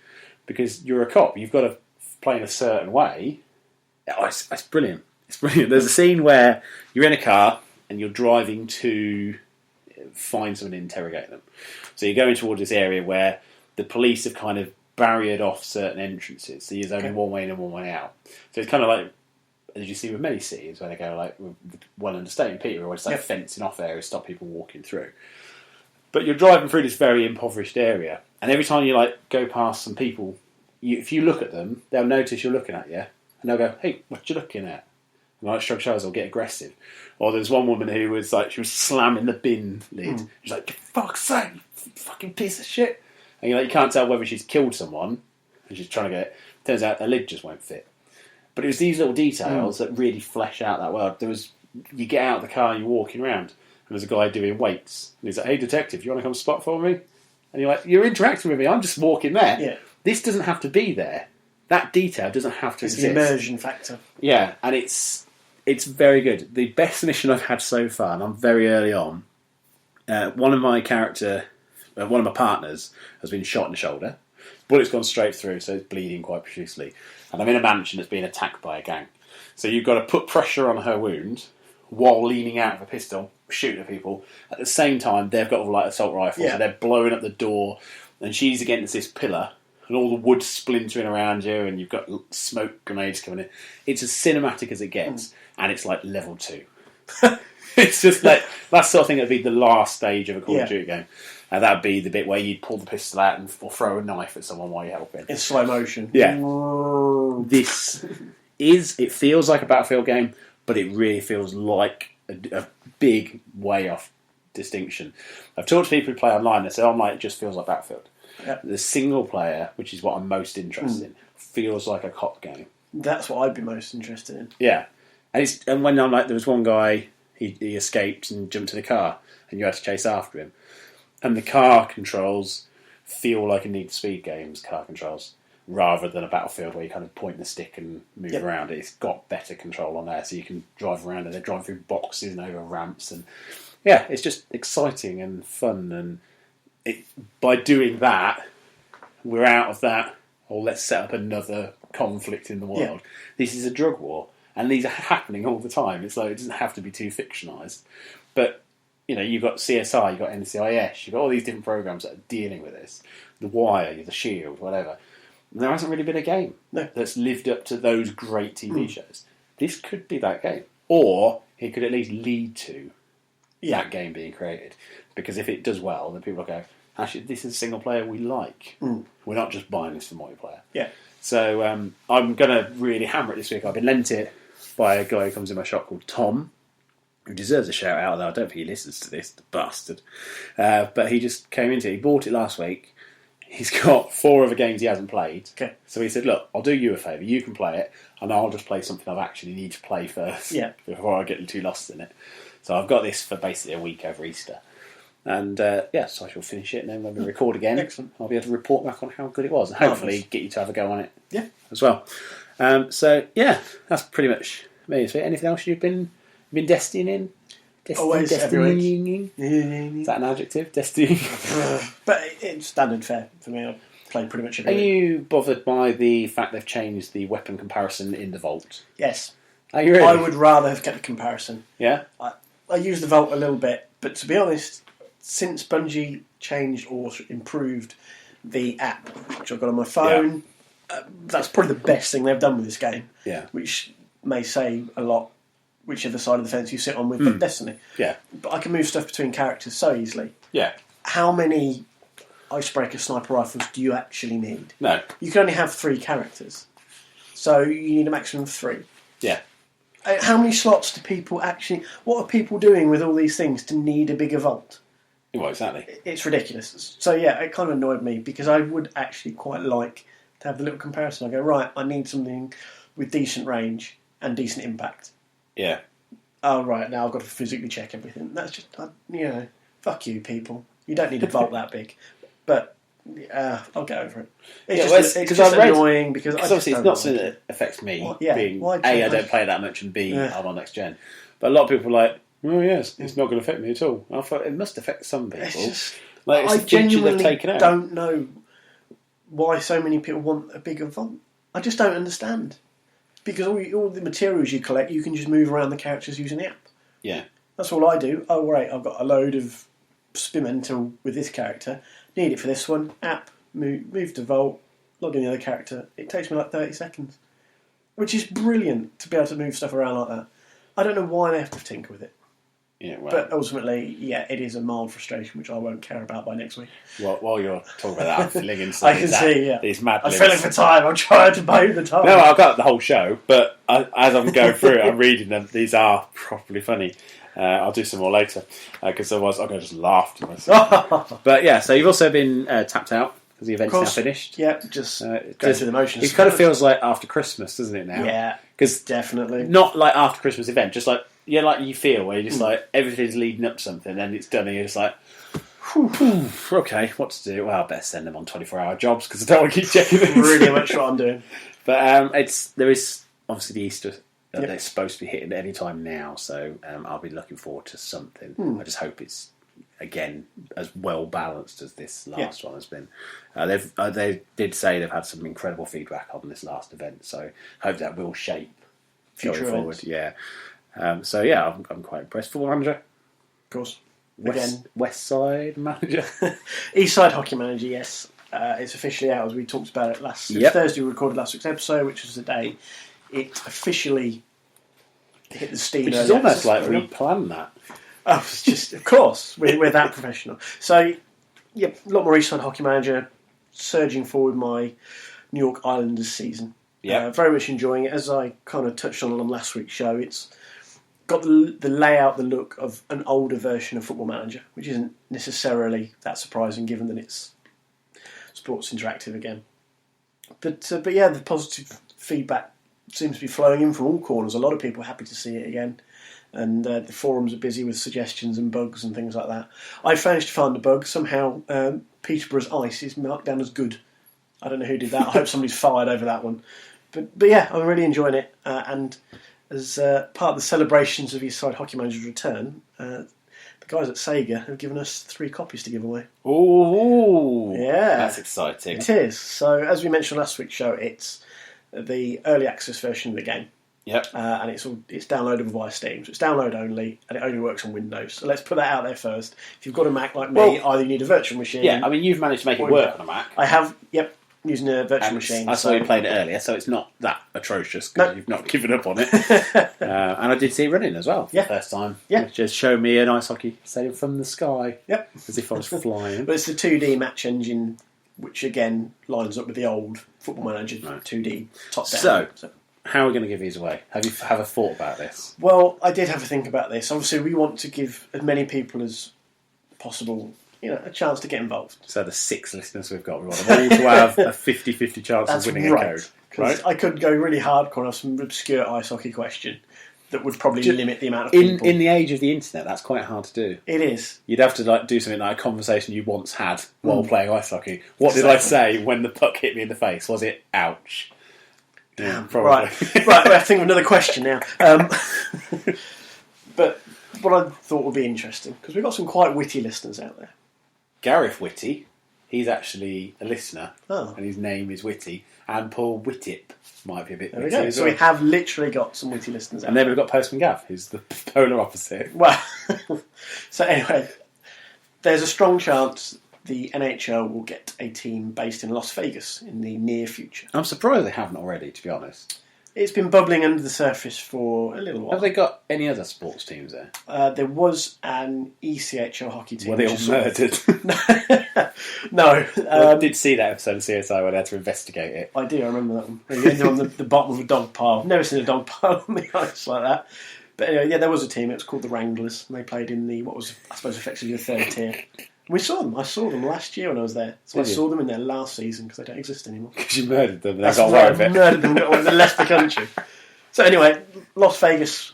Because you're a cop, you've got to play in a certain way. Oh, it's brilliant. It's brilliant. There's a scene where you're in a car and you're driving to find someone and interrogate them. So you're going towards this area where the police have kind of barriered off certain entrances. So there's only one way in and one way out. So it's kind of like, as you see with many cities, where they go like, well understated, Peter, always like fencing off areas, stop people walking through. But you're driving through this very impoverished area, and every time you like go past some people, if you look at them, they'll notice you're looking at you, and they'll go, "Hey, what you looking at?" And like shrug shoulders or get aggressive. Or there's one woman who was like, she was slamming the bin lid. She's like, "For fuck's sake, you fucking piece of shit!" And you can't tell whether she's killed someone, and she's trying to get it. Turns out her lid just won't fit. But it was these little details that really flesh out that world. You get out of the car and you're walking around, and there's a guy doing weights. And he's like, "Hey, detective, you want to come spot for me?" And you're like, "You're interacting with me, I'm just walking there." Yeah. This doesn't have to be there. That detail doesn't have to exist. It's the immersion factor. Yeah, and it's very good. The best mission I've had so far, and I'm very early on, one of my partners has been shot in the shoulder. Bullet's gone straight through, so it's bleeding quite profusely. And I'm in a mansion that's being attacked by a gang. So you've got to put pressure on her wound while leaning out of a pistol, shooting at people. At the same time, they've got like assault rifles, so they're blowing up the door, and she's against this pillar, and all the wood splintering around you, and you've got smoke grenades coming in. It's as cinematic as it gets, and it's like level 2. It's just like, that sort of thing that would be the last stage of a Call of Duty game. And that would be the bit where you'd pull the pistol out or throw a knife at someone while you're helping. In slow motion. Yeah. It feels like a Battlefield game, but it really feels like a big way off distinction. I've talked to people who play online, and they say online it just feels like Battlefield. Yep. The single player, which is what I'm most interested in, feels like a cop game. That's what I'd be most interested in. Yeah. And when I'm like, there was one guy, he escaped and jumped to the car, and you had to chase after him. And the car controls feel like a Need for Speed game's car controls, rather than a Battlefield where you kind of point the stick and move around. It's got better control on there, so you can drive around, and they're driving through boxes and over ramps, and it's just exciting and fun, and by doing that, we're out of that. Or let's set up another conflict in the world. Yeah. This is a drug war, and these are happening all the time. It's like it doesn't have to be too fictionalised, but you've got CSI, you've got NCIS, you've got all these different programs that are dealing with this. The Wire, The Shield, whatever. And there hasn't really been a game that's lived up to those great TV shows. This could be that game, or it could at least lead to that game being created. Because if it does well, then people will go, actually, this is a single player we like. We're not just buying this for multiplayer. Yeah. So I'm going to really hammer it this week. I've been lent it by a guy who comes in my shop called Tom, who deserves a shout out, although I don't think he listens to this, the bastard. But he just came into it. He bought it last week. He's got 4 other games he hasn't played. Okay. So he said, look, I'll do you a favour. You can play it, and I'll just play something I actually need to play first before I get too lost in it. So I've got this for basically a week over Easter. And so I shall finish it, and then when we record again, I'll be able to report back on how good it was, and hopefully get you to have a go on it as well. So, that's pretty much me. Is there anything else you've been destinying? Always, every week. Is that an adjective? Destinying? But it's standard fare for me. I play pretty much every week. Are you bothered by the fact they've changed the weapon comparison in the Vault? Yes. Are you really? I would rather have kept the comparison. Yeah? I use the Vault a little bit, but to be honest, since Bungie changed or improved the app, which I've got on my phone, that's probably the best thing they've done with this game. Yeah. Which may say a lot, whichever side of the fence you sit on with Destiny. Yeah. But I can move stuff between characters so easily. Yeah. How many icebreaker sniper rifles do you actually need? No. You can only have 3 characters. So you need a maximum of 3. Yeah. How many slots do people actually... What are people doing with all these things to need a bigger vault? Well, exactly. It's ridiculous. So yeah, it kind of annoyed me because I would actually quite like to have the little comparison. I go, right, I need something with decent range and decent impact. Yeah. Oh, right, now I've got to physically check everything. That's just, fuck you, people. You don't need a vault that big. But I'll get over it. It's just annoying because obviously it's not something that affects me. Being A, I don't play that much, and B, I'm on next gen. But a lot of people are like, oh yes, it's not going to affect me at all. I thought it must affect some people. It's I genuinely don't know why so many people want a bigger vault. I just don't understand. Because all the materials you collect, you can just move around the characters using the app. Yeah. That's all I do. Oh, right, I've got a load of Spimental with this character. Need it for this one. App, move to Vault, log in the other character. It takes me like 30 seconds. Which is brilliant to be able to move stuff around like that. I don't know why they have to tinker with it. Yeah, well, but ultimately, it is a mild frustration, which I won't care about by next week. Well, while you're talking about that, I'm filling in I can see, these mad I'm filling for time. I'm trying to buy the time. No, I've got the whole show, but as I'm going through it, I'm reading them. These are properly funny. I'll do some more later, because otherwise I'm going to just laugh to myself. But yeah, so you've also been tapped out, because the event's now finished. Yeah, just go through the motions. It kind of feels like after Christmas, doesn't it now? Yeah, because definitely. Not like after Christmas event, just like, like you feel where you're just like, everything's leading up to something, and it's done, and you're just like, okay, what to do? Well, I better send them on 24-hour jobs, because I don't want to keep checking them. Really much what I'm doing. But there is obviously the Easter that's supposed to be hitting any time now, so I'll be looking forward to something. I just hope it's, again, as well balanced as this last one has been. They did say they've had some incredible feedback on this last event, so hope that will shape future going forward. Yeah. So yeah, I'm quite impressed. Football manager, of course. West Side manager, East Side hockey manager. Yes, it's officially out, as we talked about it last Thursday. We recorded last week's episode, which was the day it officially hit the Steam. Which is almost like we planned that. Oh, it's just, of course, we're that professional. So, yeah, a lot more East Side hockey manager, surging forward my New York Islanders season. Yeah, very much enjoying it. As I kind of touched on last week's show, it's got the layout, the look of an older version of Football Manager, which isn't necessarily that surprising given that it's Sports Interactive again. But yeah, the positive feedback seems to be flowing in from all corners. A lot of people are happy to see it again. And the forums are busy with suggestions and bugs and things like that. I managed to find a bug. Somehow Peterborough's ice is marked down as good. I don't know who did that. I hope somebody's fired over that one. But yeah, I'm really enjoying it. And as part of the celebrations of East Side Hockey Manager's return, the the guys at Sega have given us 3 copies to give away. Ooh, Yeah. that's exciting. It is. So, as we mentioned last week's show, it's the early access version of the game. Yep. And it's downloadable via Steam. So it's download only, and it only works on Windows. So let's put that out there first. If you've got a Mac like me, either you need a virtual machine. Yeah, I mean, you've managed to make it work on a Mac. I have, using a virtual machine. I saw you played it earlier, so it's not that atrocious because you've not given up on it. And I did see it running as well for the first time. Yeah. Which just showed me an ice hockey stadium from the sky. Yep. As if I was flying. But it's the 2D match engine, which again lines up with the old Football Manager 2D top down. So, how are we going to give these away? Have you a thought about this? Well, I did have a think about this. Obviously, we want to give as many people as possible, a chance to get involved. So the 6 listeners we've got, we want them all to have a 50-50 chance of winning a code. Right. I could go really hardcore and have some obscure ice hockey question that would probably limit the amount of people. In the age of the internet, that's quite hard to do. It is. You'd have to do something like a conversation you once had while playing ice hockey. What did I say when the puck hit me in the face? Was it ouch? Yeah, probably. Right, we have to think of another question now. But what I thought would be interesting, because we've got some quite witty listeners out there. Gareth Whitty, he's actually a listener, Oh. and his name is Whitty. And Paul Whittip might be a bit There we witty go. as So well. we have literally got some witty listeners out And then we've got Postman Gav, who's the polar opposite. Well, so anyway, there's a strong chance the NHL will get a team based in Las Vegas in the near future. I'm surprised they haven't already, to be honest. It's been bubbling under the surface for a little while. Have they got any other sports teams there? There was an ECHL hockey team. Were they all murdered? No. I did see that episode of CSI where they had to investigate it. I do, I remember that one. They ended on the bottom of a dog pile. Never seen a dog pile on the ice like that. But anyway, yeah, there was a team. It was called the Wranglers. And they played in what was, I suppose, effectively the 3rd tier. We saw them. I saw them last year when I was there. So I saw them in their last season because they don't exist anymore. Because you murdered them. They That's got right, away with it. murdered them when they left the country. So anyway, Las Vegas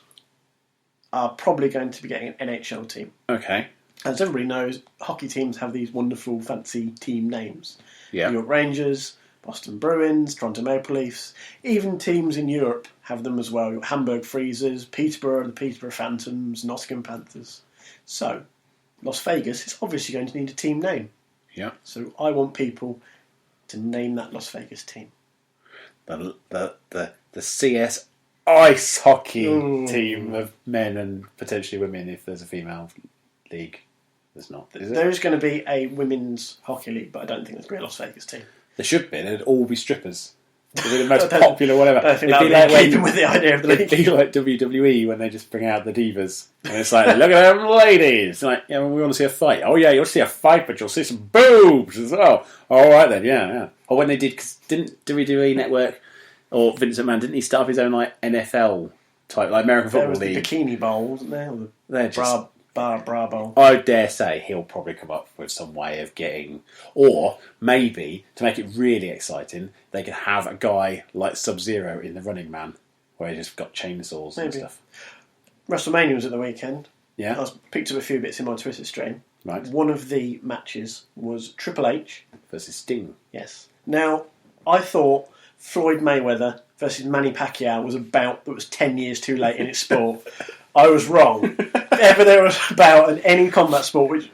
are probably going to be getting an NHL team. Okay. As everybody knows, hockey teams have these wonderful, fancy team names. Yeah. New York Rangers, Boston Bruins, Toronto Maple Leafs. Even teams in Europe have them as well. You've got Hamburg Freezers, Peterborough, the Peterborough Phantoms, Nottingham Panthers. So, Las Vegas is obviously going to need a team name. Yeah. So I want people to name that Las Vegas team. The CS ice hockey team of men and potentially women if there's a female league. There's not, is it? There is going to be a women's hockey league, but I don't think there's going to be a Las Vegas team. There should be. They'd all be strippers. They'd be the most popular whatever. I don't think It'd that would be when- keeping with the idea of the It'd league. be like WWE when they just bring out the divas. And it's like, look at them ladies. Like, yeah, we want to see a fight. Oh, yeah, you'll see a fight, but you'll see some boobs as well. All right, then, yeah. Or when they did, because didn't WWE Network or Vince McMahon, didn't he start up his own, like, NFL type, like American There Football was the League? Bikini Bowl, wasn't there? Or the They're just... Bra Bowl. I dare say he'll probably come up with some way of getting... Or maybe, to make it really exciting, they could have a guy like Sub-Zero in The Running Man, where he just got chainsaws and stuff. WrestleMania was at the weekend. Yeah. I picked up a few bits in my Twitter stream. Right. One of the matches was Triple H. Versus Sting. Yes. Now, I thought Floyd Mayweather versus Manny Pacquiao was a bout that was 10 years too late in its sport. I was wrong. If ever there was a bout in any combat sport, which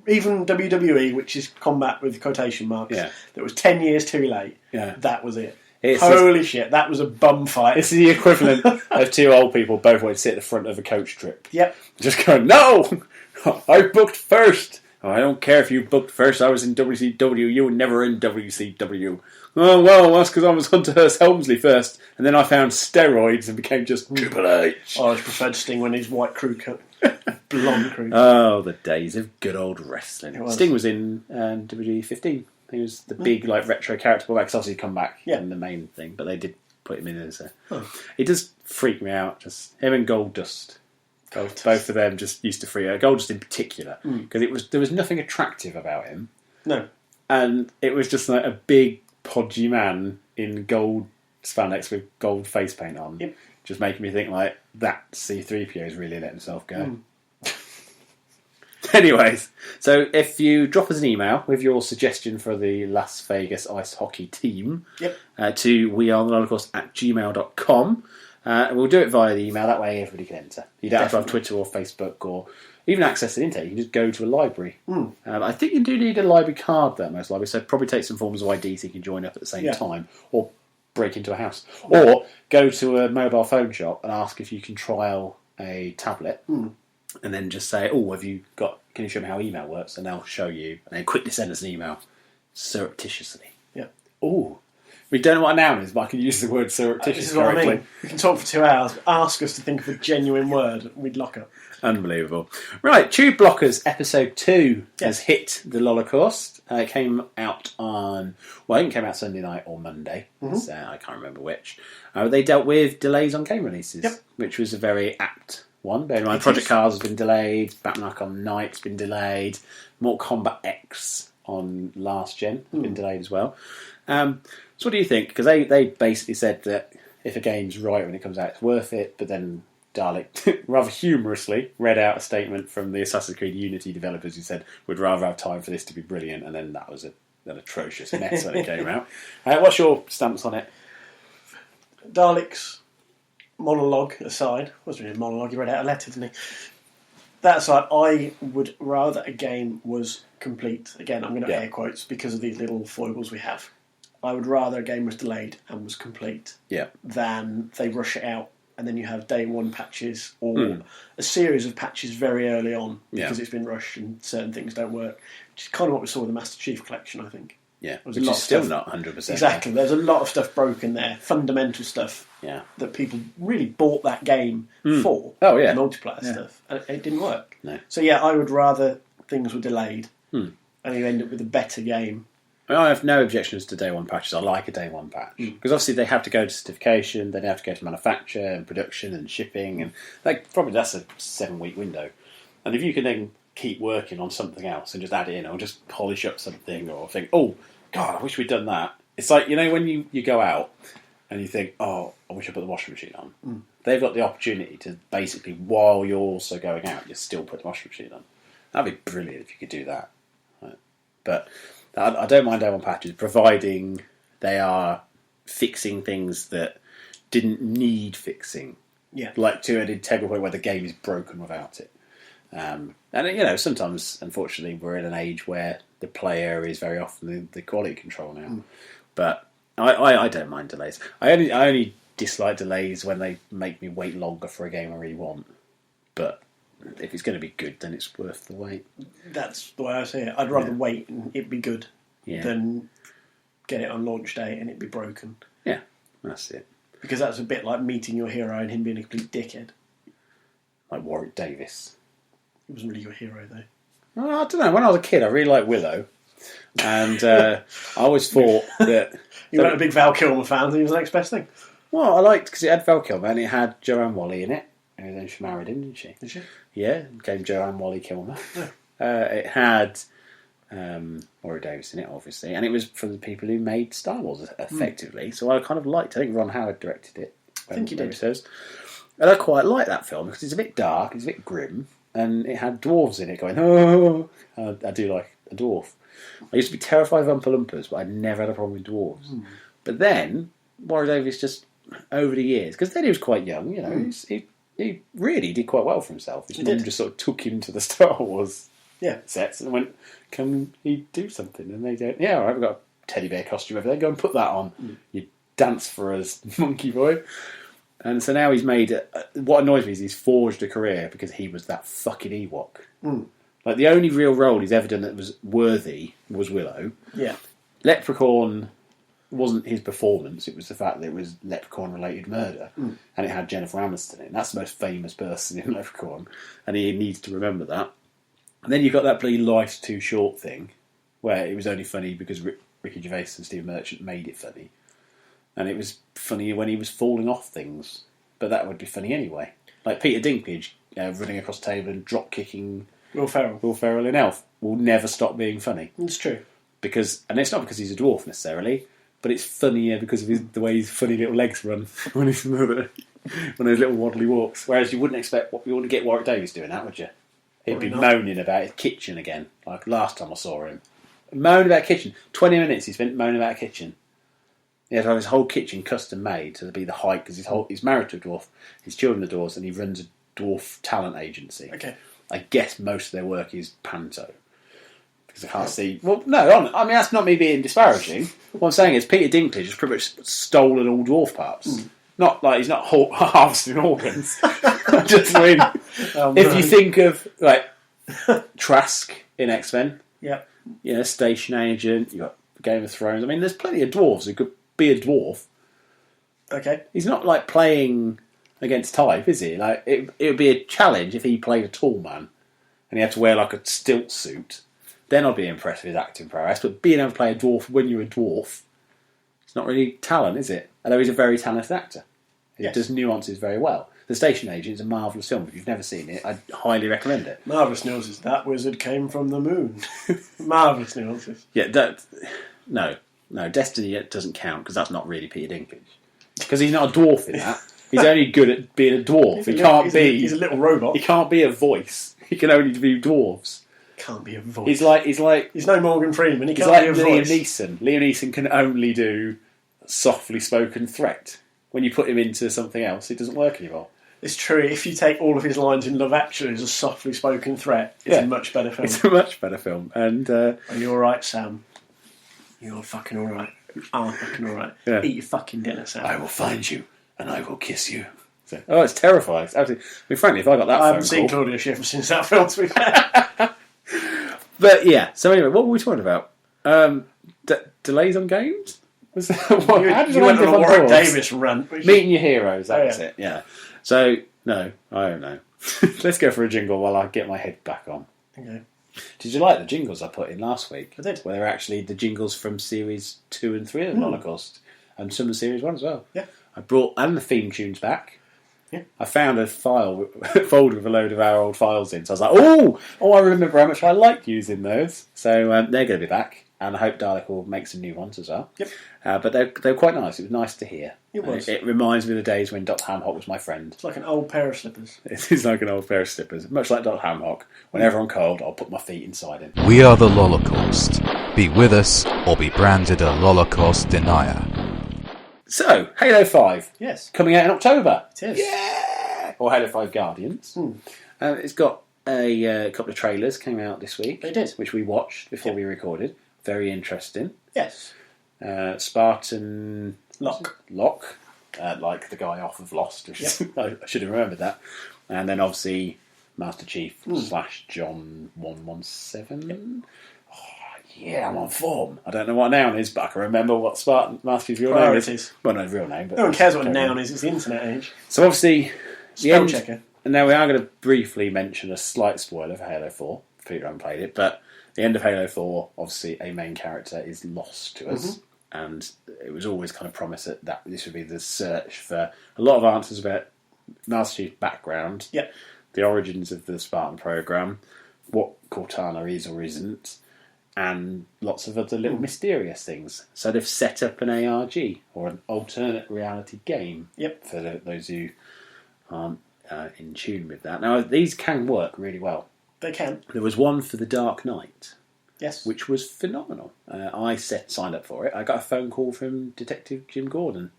even WWE, which is combat with quotation marks, that was 10 years too late, that was it. Holy shit, that was a bum fight. It's the equivalent of two old people both wanting to sit at the front of a coach trip. Yep. Just going, no! I booked first! Oh, I don't care if you booked first. I was in WCW. You were never in WCW. Oh, well, that's because I was Hunter Hearst Helmsley first. And then I found steroids and became just Triple H. I preferred Sting when his white crew cut. Blonde crew. Oh, the days of good old wrestling. Was. Sting was in WD15. He was the big retro character. Well, because obviously he'd come back in the main thing. But they did put him in as a... It does freak me out. Just him and Goldust. Both of them just used to freak out. Goldust in particular. Because there was nothing attractive about him. No. And it was just like a big, podgy man in gold spandex with gold face paint on. Yep. Just making me think like, that C-3PO's really let himself go. Anyways, so if you drop us an email with your suggestion for the Las Vegas ice hockey team to wearethelollicourse@gmail.com, we'll do it via the email. That way everybody can enter. You don't have to have Twitter or Facebook or even access the internet. You can just go to a library. I think you do need a library card though, most libraries, so probably take some forms of ID so you can join up at the same time, or break into a house, or go to a mobile phone shop and ask if you can trial a tablet, and then just say, can you show me how email works? And they'll show you, and then quickly send us an email surreptitiously. Yeah. Oh, we don't know what a noun is, but I can use the word surreptitious This is what correctly. I mean. We can talk for 2 hours. Ask us to think of a genuine word, and we'd lock up. Unbelievable. Right, Tubeblockers episode 2 has hit the Holocaust. It came out I think it came out Sunday night or Monday. So I can't remember which. They dealt with delays on game releases, which was a very apt one. Bear in mind, Project Cars has been delayed, Batman Arkham Knight's been delayed, Mortal Kombat X on last gen has been delayed as well. So what do you think? Because they basically said that if a game's right when it comes out, it's worth it, but then Dalek, rather humorously, read out a statement from the Assassin's Creed Unity developers who said, we'd rather have time for this to be brilliant, and then that was an atrocious mess when it came out. What's your stance on it? Dalek's monologue aside, wasn't really a monologue, he read out a letter, didn't he? That aside, I would rather a game was complete. Again, I'm going to air quotes because of these little foibles we have. I would rather a game was delayed and was complete than they rush it out and then you have day one patches or a series of patches very early on because it's been rushed and certain things don't work. Which is kind of what we saw with the Master Chief Collection, I think. Yeah, which is still not 100%. Exactly. There's a lot of stuff broken there, fundamental stuff that people really bought that game for. Oh, yeah. Multiplayer stuff. And it didn't work. No. So, I would rather things were delayed and you end up with a better game. I have no objections to day one patches. I like a day one patch. Because obviously they have to go to certification, then they have to go to manufacture and production and shipping, and that's a 7-week window. And if you can then keep working on something else and just add it in, or just polish up something, or think, oh, God, I wish we'd done that. It's like, when you go out and you think, oh, I wish I put the washing machine on. They've got the opportunity to basically, while you're also going out, you still put the washing machine on. That'd be brilliant if you could do that. Right? But I don't mind day one patches, providing they are fixing things that didn't need fixing. Yeah. Like to an integral point where the game is broken without it. And sometimes, unfortunately, we're in an age where the play area is very often the quality control now. But I don't mind delays. I only dislike delays when they make me wait longer for a game I really want. But if it's going to be good, then it's worth the wait. That's the way I see it. I'd rather wait and it be good than get it on launch day and it be broken. Yeah, that's it. Because that's a bit like meeting your hero and him being a complete dickhead. Like Warwick Davis. He wasn't really your hero, though. Well, I don't know. When I was a kid, I really liked Willow. And I always thought that... You weren't a big Val Kilmer fan, so he was the next best thing. Well, I liked because it had Val Kilmer and it had Joanne Whalley in it. And then she married him, didn't she? Did she? Yeah, it became Joanne Whalley Kilmer. It had Warwick Davis in it, obviously. And it was from the people who made Star Wars, effectively. So I kind of liked it. I think Ron Howard directed it. I think he did. And I quite like that film because it's a bit dark, it's a bit grim. And it had dwarves in it going, oh! I do like a dwarf. I used to be terrified of Oompa Loompas, but I never had a problem with dwarves. But then, Warwick Davis just, over the years, because then he was quite young, he really did quite well for himself. His mum just sort of took him to the Star Wars sets and went, can he do something? And they go, yeah, all right, we've got a teddy bear costume over there, go and put that on. You dance for us, monkey boy. And so now he's made... what annoys me is he's forged a career because he was that fucking Ewok. Like, the only real role he's ever done that was worthy was Willow. Yeah. Leprechaun wasn't his performance, it was the fact that it was Leprechaun-related murder. And it had Jennifer Aniston in it. That's the most famous person in Leprechaun. And he needs to remember that. And then you've got that bloody Life's Too Short thing, where it was only funny because Ricky Gervais and Steve Merchant made it funny. And it was funny when he was falling off things. But that would be funny anyway. Like Peter Dinklage running across the table and drop-kicking Will Ferrell in Elf will never stop being funny. It's true. And it's not because he's a dwarf necessarily, but it's funnier because of the way his funny little legs run when he's one of those little waddly walks. Whereas you wouldn't get Warwick Davis doing that, would you? He'd be moaning about his kitchen again, like last time I saw him. Moaning about kitchen. 20 minutes he spent moaning about a kitchen. He had to have his whole kitchen custom made to be the height because he's married to a dwarf. His children are dwarves and he runs a dwarf talent agency. Okay. I guess most of their work is panto. Because I can't see... Well, no, I mean, that's not me being disparaging. What I'm saying is Peter Dinklage has pretty much stolen all dwarf parts. Not like he's not harvesting organs. Just mean, if you think of like Trask in X-Men, Station Agent, you've got Game of Thrones. I mean, there's plenty of dwarves who could be a dwarf. Okay. He's not like playing against type, is he? Like it would be a challenge if he played a tall man and he had to wear like a stilt suit. Then I'd be impressed with his acting prowess. But being able to play a dwarf when you're a dwarf, it's not really talent, is it? Although he's a very talented actor. He does nuances very well. The Station Agent is a marvellous film. If you've never seen it, I highly recommend it. Marvellous nuances. That wizard came from the moon. Marvellous nuances. Yeah, no, Destiny doesn't count because that's not really Peter Dinklage. Because he's not a dwarf in that. He's only good at being a dwarf. He's a little robot. He can't be a voice. He can only do dwarves. Can't be a voice. He's like he's no Morgan Freeman. He can't like be a Liam voice. Neeson. Liam Neeson can only do softly spoken threat. When you put him into something else, it doesn't work anymore. It's true. If you take all of his lines in Love Actually as a softly spoken threat, it's a much better film. It's a much better film. And are you all right, Sam? You're fucking all right. You are fucking all right. Yeah. Eat your fucking dinner, Sam. I will find you and I will kiss you. So, it's terrifying. It's absolutely. I mean, frankly, if I got that, I haven't seen Claudia Schiffer since that film. To be fair. But yeah. So anyway, what were we talking about? Delays on games. Was that, you went on a Warwick Davis rant. Meeting your heroes. That was it. Yeah. So no, I don't know. Let's go for a jingle while I get my head back on. Okay. Did you like the jingles I put in last week? I did. Where they're actually the jingles from series 2 and 3 of the Holocaust, and some of series 1 as well. Yeah. I brought the theme tunes back. Yeah. I found a folder with a load of our old files in. So I was like, oh, I remember how much I liked using those. So they're going to be back, and I hope Dalek will make some new ones as well. Yep. But they're quite nice. It was nice to hear. It was. It reminds me of the days when Dr. Hamhock was my friend. It's like an old pair of slippers. It is like an old pair of slippers. Much like Dr. Hamhock. Whenever I'm cold, I'll put my feet inside him. We are the Holocaust. Be with us or be branded a Holocaust denier. So, Halo 5. Yes. Coming out in October. It is. Yeah! Or Halo 5 Guardians. It's got a couple of trailers came out this week. They did. Which we watched before we recorded. Very interesting. Yes. Spartan... Locke. Like the guy off of Lost. Which is, I should have remembered that. And then obviously Master Chief / John 117. Oh, yeah, I'm on form. I don't know what a noun is, but I can remember what Spartan Master Chief's real name is. Well, no, real name. But no one cares what a noun is. It's the internet age. So obviously... Spell checker. And now we are going to briefly mention a slight spoiler for Halo 4, for people who haven't played it, but the end of Halo 4, obviously a main character is lost to us, and it was always kind of promised that this would be the search for a lot of answers about Master Chief's background, the origins of the Spartan program, what Cortana is or isn't, and lots of other little mysterious things. So they've set up an ARG, or an alternate reality game, for those who aren't in tune with that. Now, these can work really well. They can. There was one for the Dark Knight, yes, which was phenomenal. I signed up for it. I got a phone call from Detective Jim Gordon,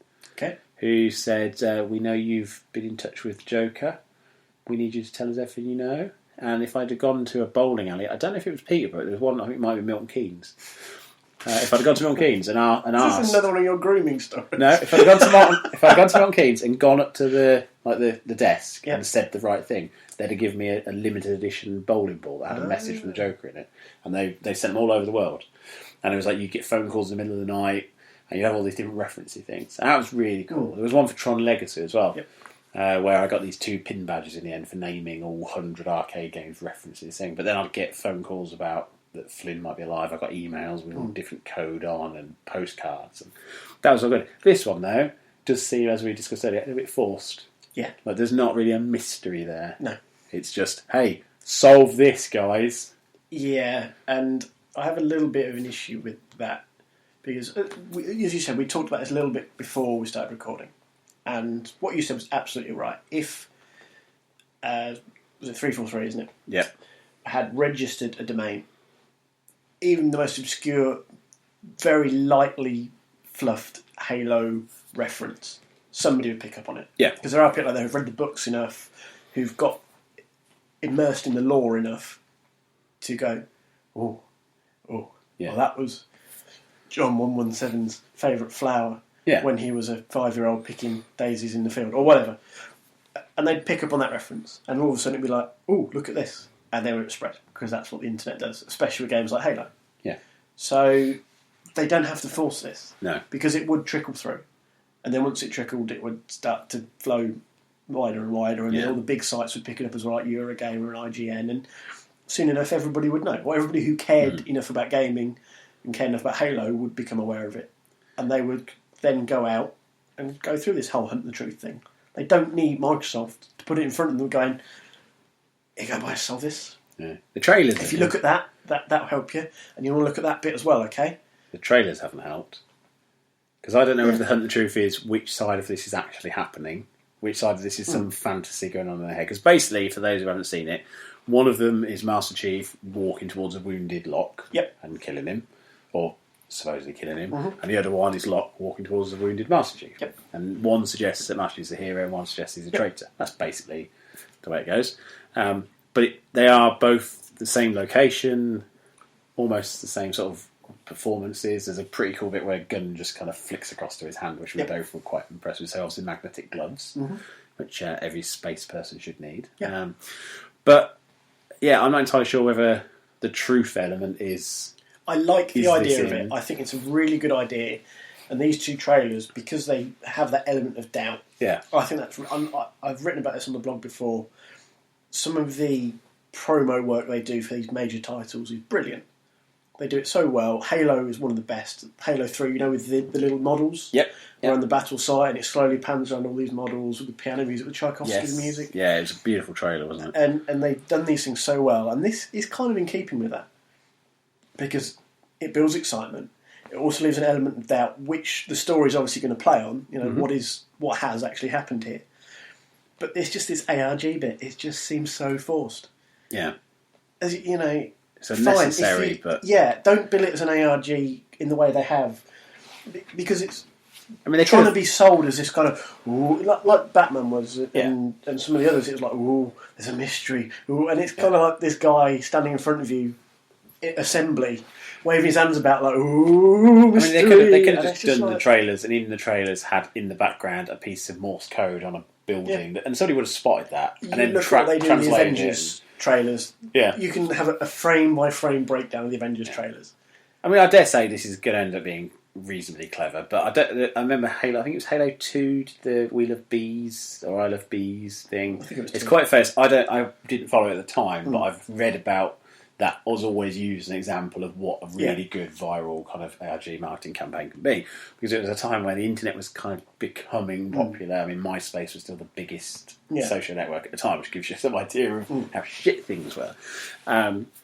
who said, "We know you've been in touch with Joker. We need you to tell us everything you know." And if I'd have gone to a bowling alley, I don't know if it was Peterborough. There was one. I think it might be Milton Keynes. If I'd gone to Milton Keynes and asked, this is another one of your grooming stories. No, if I'd gone to Milton Keynes and gone up to the desk and said the right thing, they'd have given me a limited edition bowling ball that had a message from the Joker in it, and they sent them all over the world. And it was like you get phone calls in the middle of the night, and you have all these different referencey things. And that was really cool. There was one for Tron Legacy as well, where I got these 2 pin badges in the end for naming all 100 arcade games referencing this thing. But then I'd get phone calls about that Flynn might be alive. I got emails with all different code on and postcards, and that was all good. This one though does seem, as we discussed earlier, a bit forced. Yeah, like there's not really a mystery there. No, it's just, hey, solve this, guys. Yeah, and I have a little bit of an issue with that because, as you said, we talked about this a little bit before we started recording, and what you said was absolutely right. If was it 343, isn't it? Yeah, had registered a domain, even the most obscure, very lightly fluffed Halo reference, somebody would pick up on it. Yeah. Because there are people out there who've read the books enough, who've got immersed in the lore enough to go, Yeah. well, that was John 117's favourite flower when he was a 5-year-old picking daisies in the field, or whatever. And they'd pick up on that reference, and all of a sudden it'd be like, oh, look at this. And then it would spread, because that's what the internet does, especially with games like Halo. Yeah. So they don't have to force this. No. Because it would trickle through. And then once it trickled, it would start to flow wider and wider, and then all the big sites would pick it up as well, like Eurogamer and IGN, and soon enough everybody would know. Well, everybody who cared enough about gaming and cared enough about Halo would become aware of it. And they would then go out and go through this whole hunt the truth thing. They don't need Microsoft to put it in front of them going, here you go, boys, solve this. Yeah. The trailers. If you look at that'll help you. And you want to look at that bit as well, okay? The trailers haven't helped. Because I don't know if the hunt the truth is which side of this is actually happening, which side of this is some fantasy going on in their head. Because basically, for those who haven't seen it, one of them is Master Chief walking towards a wounded Locke and killing him, or supposedly killing him, and the other one is Locke walking towards the wounded Master Chief. Yep. And one suggests that Master Chief's a hero, and one suggests he's a traitor. That's basically the way it goes. But they are both the same location, almost the same sort of performances. There's a pretty cool bit where a gun just kind of flicks across to his hand, which we both were quite impressed with. So obviously magnetic gloves, which every space person should need. Yeah. But yeah, I'm not entirely sure whether the truth element is... I like the Is idea this of it. in? I think it's a really good idea. And these two trailers, because they have that element of doubt, I think that's... I've written about this on the blog before. Some of the promo work they do for these major titles is brilliant. They do it so well. Halo is one of the best. Halo 3, you know, with the little models around the battle site, and it slowly pans around all these models with the piano music, with Tchaikovsky's music. Yeah, it was a beautiful trailer, wasn't it? And they've done these things so well, and this is kind of in keeping with that. Because it builds excitement. It also leaves an element of doubt, which the story is obviously going to play on. You know, what has actually happened here. But it's just this ARG bit. It just seems so forced. Yeah. As you know, it's unnecessary, but don't bill it as an ARG in the way they have, because it's. I mean, they're trying to be sold as this kind of like Batman was, and some of the others. It was like, ooh, there's a mystery, ooh, and it's kind of like this guy standing in front of you, at assembly, waving his hands about like, ooh, mystery. I mean, they could have just done like, the trailers, and in the trailers had in the background a piece of Morse code on a building, and somebody would have spotted that, and then look what they do in the translated Avengers trailers. Yeah, you can have a frame by frame breakdown of the Avengers trailers. I mean, I dare say this is going to end up being reasonably clever, but I remember Halo. I think it was Halo 2, the We Love Bees or I Love Bees thing. I think it was it's 2. quite famous. I didn't follow it at the time, but I've read about that. Was always used as an example of what a really good viral kind of ARG marketing campaign can be, because it was a time when the internet was kind of becoming popular. I mean, MySpace was still the biggest social network at the time, which gives you some idea of how shit things were.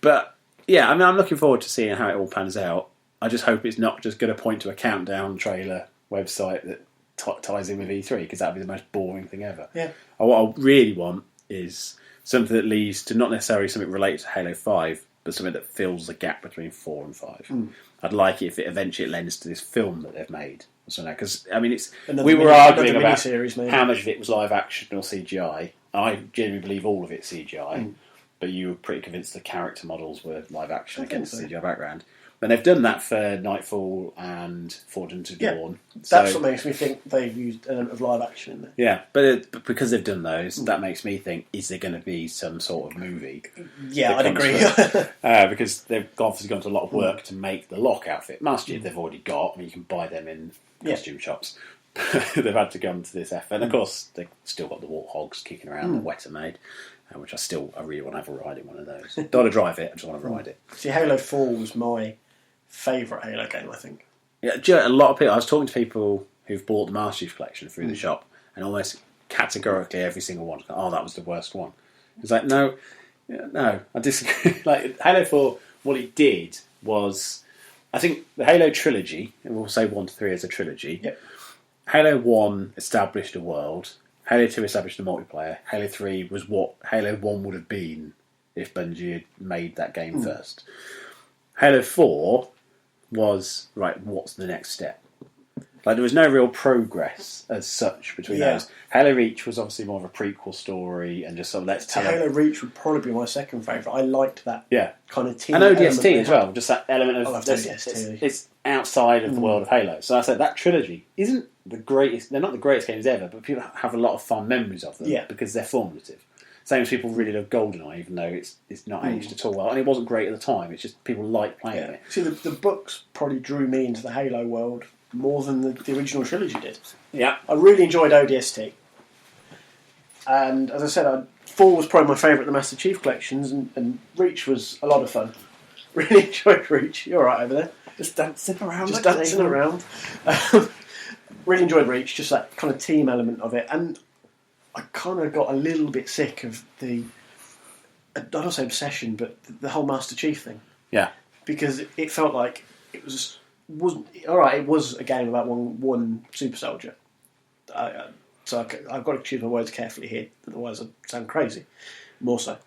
But yeah, I mean, I'm looking forward to seeing how it all pans out. I just hope it's not just going to point to a countdown trailer website that ties in with E3, because that would be the most boring thing ever. Yeah. What I really want is something that leads to not necessarily something related to Halo 5, but something that fills the gap between 4 and 5. I'd like it if it eventually lends to this film that they've made. Because I mean, we were arguing about how much of it was live action or CGI. I genuinely believe all of it's CGI, but you were pretty convinced the character models were live action against the CGI background. And they've done that for Nightfall and Forward into Dawn. That's what makes me think they've used an element of live action in there. Yeah, but because they've done those, that makes me think, is there going to be some sort of movie? Yeah, I'd agree. Because they've obviously gone to a lot of work to make the Locke outfit. Master Chief they've already got. I mean, you can buy them in costume shops. They've had to go into this effort. And of course, they've still got the Warthogs kicking around that Weta made, which I really want to have a ride in one of those. Don't want to drive it, I just want to ride it. See, Halo 4 was my favourite Halo game, I think. Yeah, a lot of people. I was talking to people who've bought the Master Chief collection through the shop, and almost categorically every single one, oh, that was the worst one. It's like, no, I disagree. Like Halo 4, what it did was, I think the Halo trilogy, and we'll say 1 to 3 as a trilogy. Yep. Halo 1 established a world. Halo 2 established a multiplayer. Halo 3 was what Halo 1 would have been if Bungie had made that game first. Halo 4 was, right, what's the next step? Like there was no real progress as such between those. Halo Reach was obviously more of a prequel story and just sort of let's tell. Halo Reach would probably be my second favourite. I liked that kind of team and ODST as well. Just that element of ODST. It's outside of the world of Halo. So I said that trilogy isn't the greatest. They're not the greatest games ever, but people have a lot of fond memories of them because they're formative. Same as people really love GoldenEye, even though it's not aged at all well, and it wasn't great at the time. It's just people like playing it. See, the books probably drew me into the Halo world more than the original trilogy did. Yeah, I really enjoyed ODST, and as I said, 4 was probably my favourite of the Master Chief collections, and Reach was a lot of fun. Really enjoyed Reach. You're all right over there, just dancing around. Really enjoyed Reach, just that kind of team element of it, and I kind of got a little bit sick of I don't say obsession, but the whole Master Chief thing. Yeah. Because it felt like it wasn't all right. It was a game about one super soldier. So I've got to choose my words carefully here, otherwise I sound crazy. More so.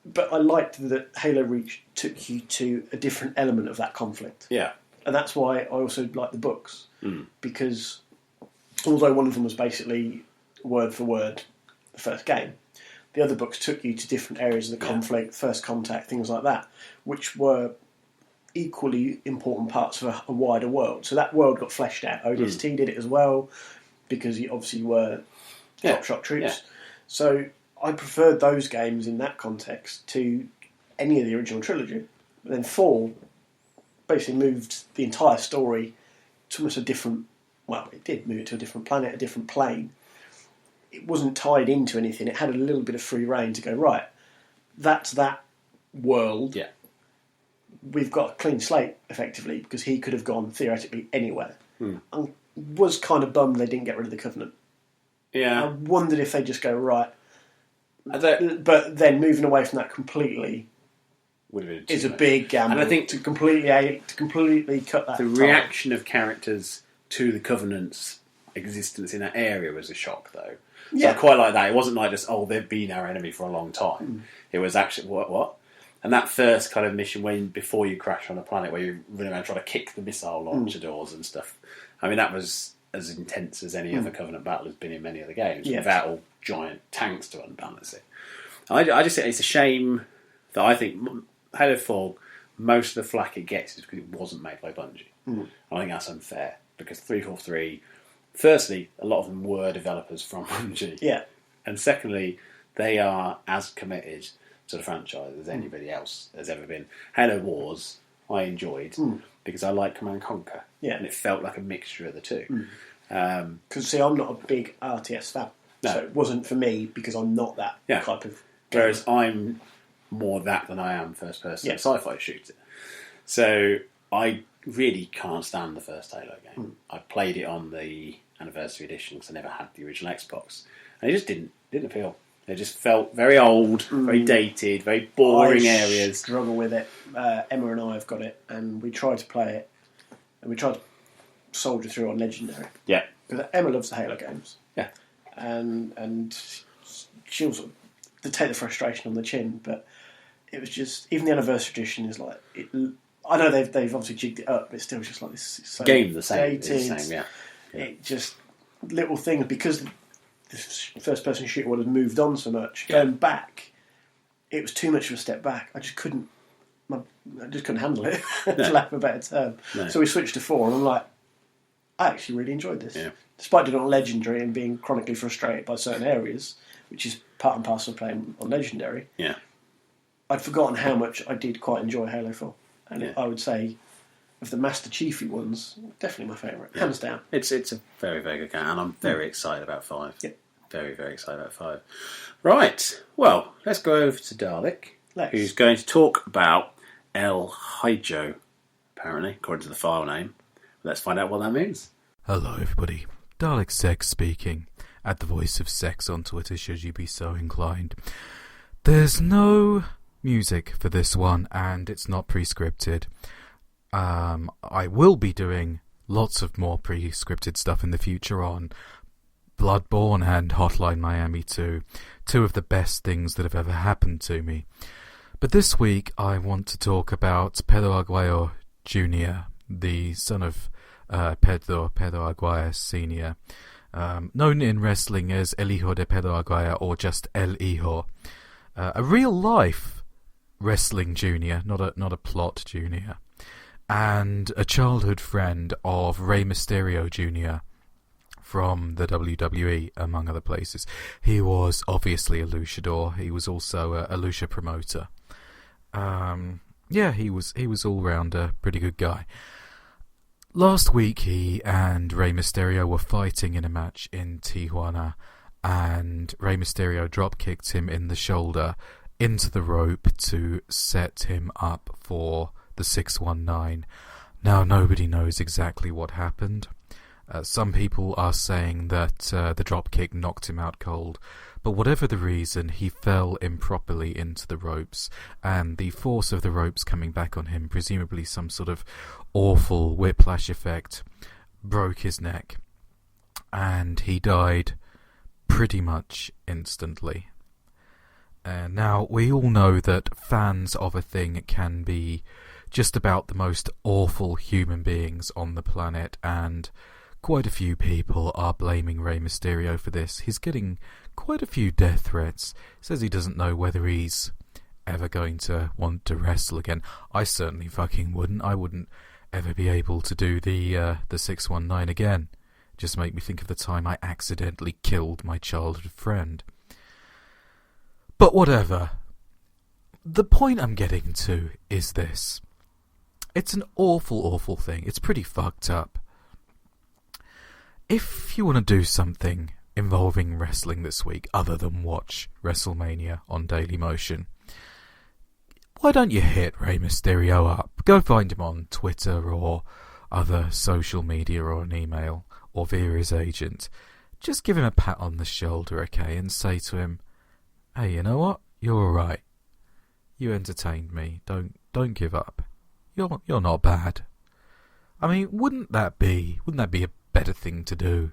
But I liked that Halo Reach took you to a different element of that conflict. Yeah. And that's why I also like the books. Because although one of them was basically word for word the first game, the other books took you to different areas of the conflict, first contact, things like that, which were equally important parts of a wider world. So that world got fleshed out. ODST did it as well, because you obviously were top shot troops. Yeah. So I preferred those games in that context to any of the original trilogy. But then 4 basically moved the entire story to almost a different... Well, it did move it to a different planet, a different plane. It wasn't tied into anything. It had a little bit of free reign to go, right, that's that world. Yeah. We've got a clean slate, effectively, because he could have gone, theoretically, anywhere. And was kind of bummed they didn't get rid of the Covenant. Yeah. I wondered if they just go, right... But then moving away from that completely is a big gamble. And I think to completely cut that. The reaction of characters to the Covenant's existence in that area was a shock, though. So I quite like that. It wasn't like just, they've been our enemy for a long time. It was actually, what? And that first kind of mission before you crash on a planet where you're running around trying to kick the missile launcher doors and stuff. I mean, that was as intense as any other Covenant battle has been in many other games, without all giant tanks to unbalance it. I just think it's a shame that I think Halo 4, most of the flack it gets is because it wasn't made by Bungie. I think that's unfair, because 343... Firstly, a lot of them were developers from Bungie. Yeah. And secondly, they are as committed to the franchise as anybody else has ever been. Halo Wars, I enjoyed, because I like Command & Conquer. Yeah. And it felt like a mixture of the two. Because, see, I'm not a big RTS fan. No. So it wasn't for me, because I'm not that type of... Whereas I'm more that than I am first-person sci-fi shooter. So I really can't stand the first Halo game. I played it on the Anniversary Edition because I never had the original Xbox, and it just didn't appeal. It just felt very old, very dated, very boring areas. Struggle with it. Emma and I have got it, and we tried to play it, and we tried to soldier through on Legendary. Yeah, because Emma loves the Halo games. Yeah, and she'll sort of take the frustration on the chin, but it was just, even the Anniversary Edition is like it. I know they've obviously jigged it up, but it's still just like this. So game the same. It's the same, yeah. It just little things, because the first person shooter would have moved on so much. Going back, it was too much of a step back. I just couldn't handle it, for lack of a better term. No. So we switched to 4, and I'm like, I actually really enjoyed this. Yeah. Despite doing it on Legendary and being chronically frustrated by certain areas, which is part and parcel of playing on Legendary. Yeah. I'd forgotten how much I did quite enjoy Halo 4. And I would say, of the Master Chiefy ones, definitely my favourite, hands down. It's a very, very good game, and I'm very excited about 5. Yeah. Very, very excited about 5. Right, well, let's go over to Dalek, who's going to talk about El Hijo, apparently, according to the file name. Let's find out what that means. Hello, everybody. Dalek Sex speaking, at the Voice of Sex on Twitter, should you be so inclined. There's no music for this one, and it's not pre-scripted. I will be doing lots of more pre-scripted stuff in the future on Bloodborne and Hotline Miami 2, two of the best things that have ever happened to me. But this week I want to talk about Pedro Aguayo Jr., the son of Pedro Aguirre Sr., known in wrestling as El Hijo de Pedro Aguirre or just El Hijo. A real-life wrestling junior, not a plot junior, and a childhood friend of Rey Mysterio Jr. from the WWE, among other places. He was obviously a luchador. He was also a lucha promoter. He was all round a pretty good guy. Last week, he and Rey Mysterio were fighting in a match in Tijuana, and Rey Mysterio drop-kicked him in the shoulder into the rope to set him up for the 619. Now, nobody knows exactly what happened. Some people are saying that the dropkick knocked him out cold, but whatever the reason, he fell improperly into the ropes, and the force of the ropes coming back on him, presumably some sort of awful whiplash effect, broke his neck, and he died pretty much instantly. Now, we all know that fans of a thing can be just about the most awful human beings on the planet, and quite a few people are blaming Rey Mysterio for this. He's getting quite a few death threats. Says he doesn't know whether he's ever going to want to wrestle again. I certainly fucking wouldn't. I wouldn't ever be able to do the 619 again. Just make me think of the time I accidentally killed my childhood friend. But whatever. The point I'm getting to is this. It's an awful, awful thing. It's pretty fucked up. If you want to do something involving wrestling this week other than watch WrestleMania on Daily Motion, why don't you hit Rey Mysterio up? Go find him on Twitter or other social media or an email or via his agent. Just give him a pat on the shoulder, okay, and say to him, "Hey, you know what? You're alright. You entertained me. Don't give up. You're not bad." I mean, wouldn't that be a better thing to do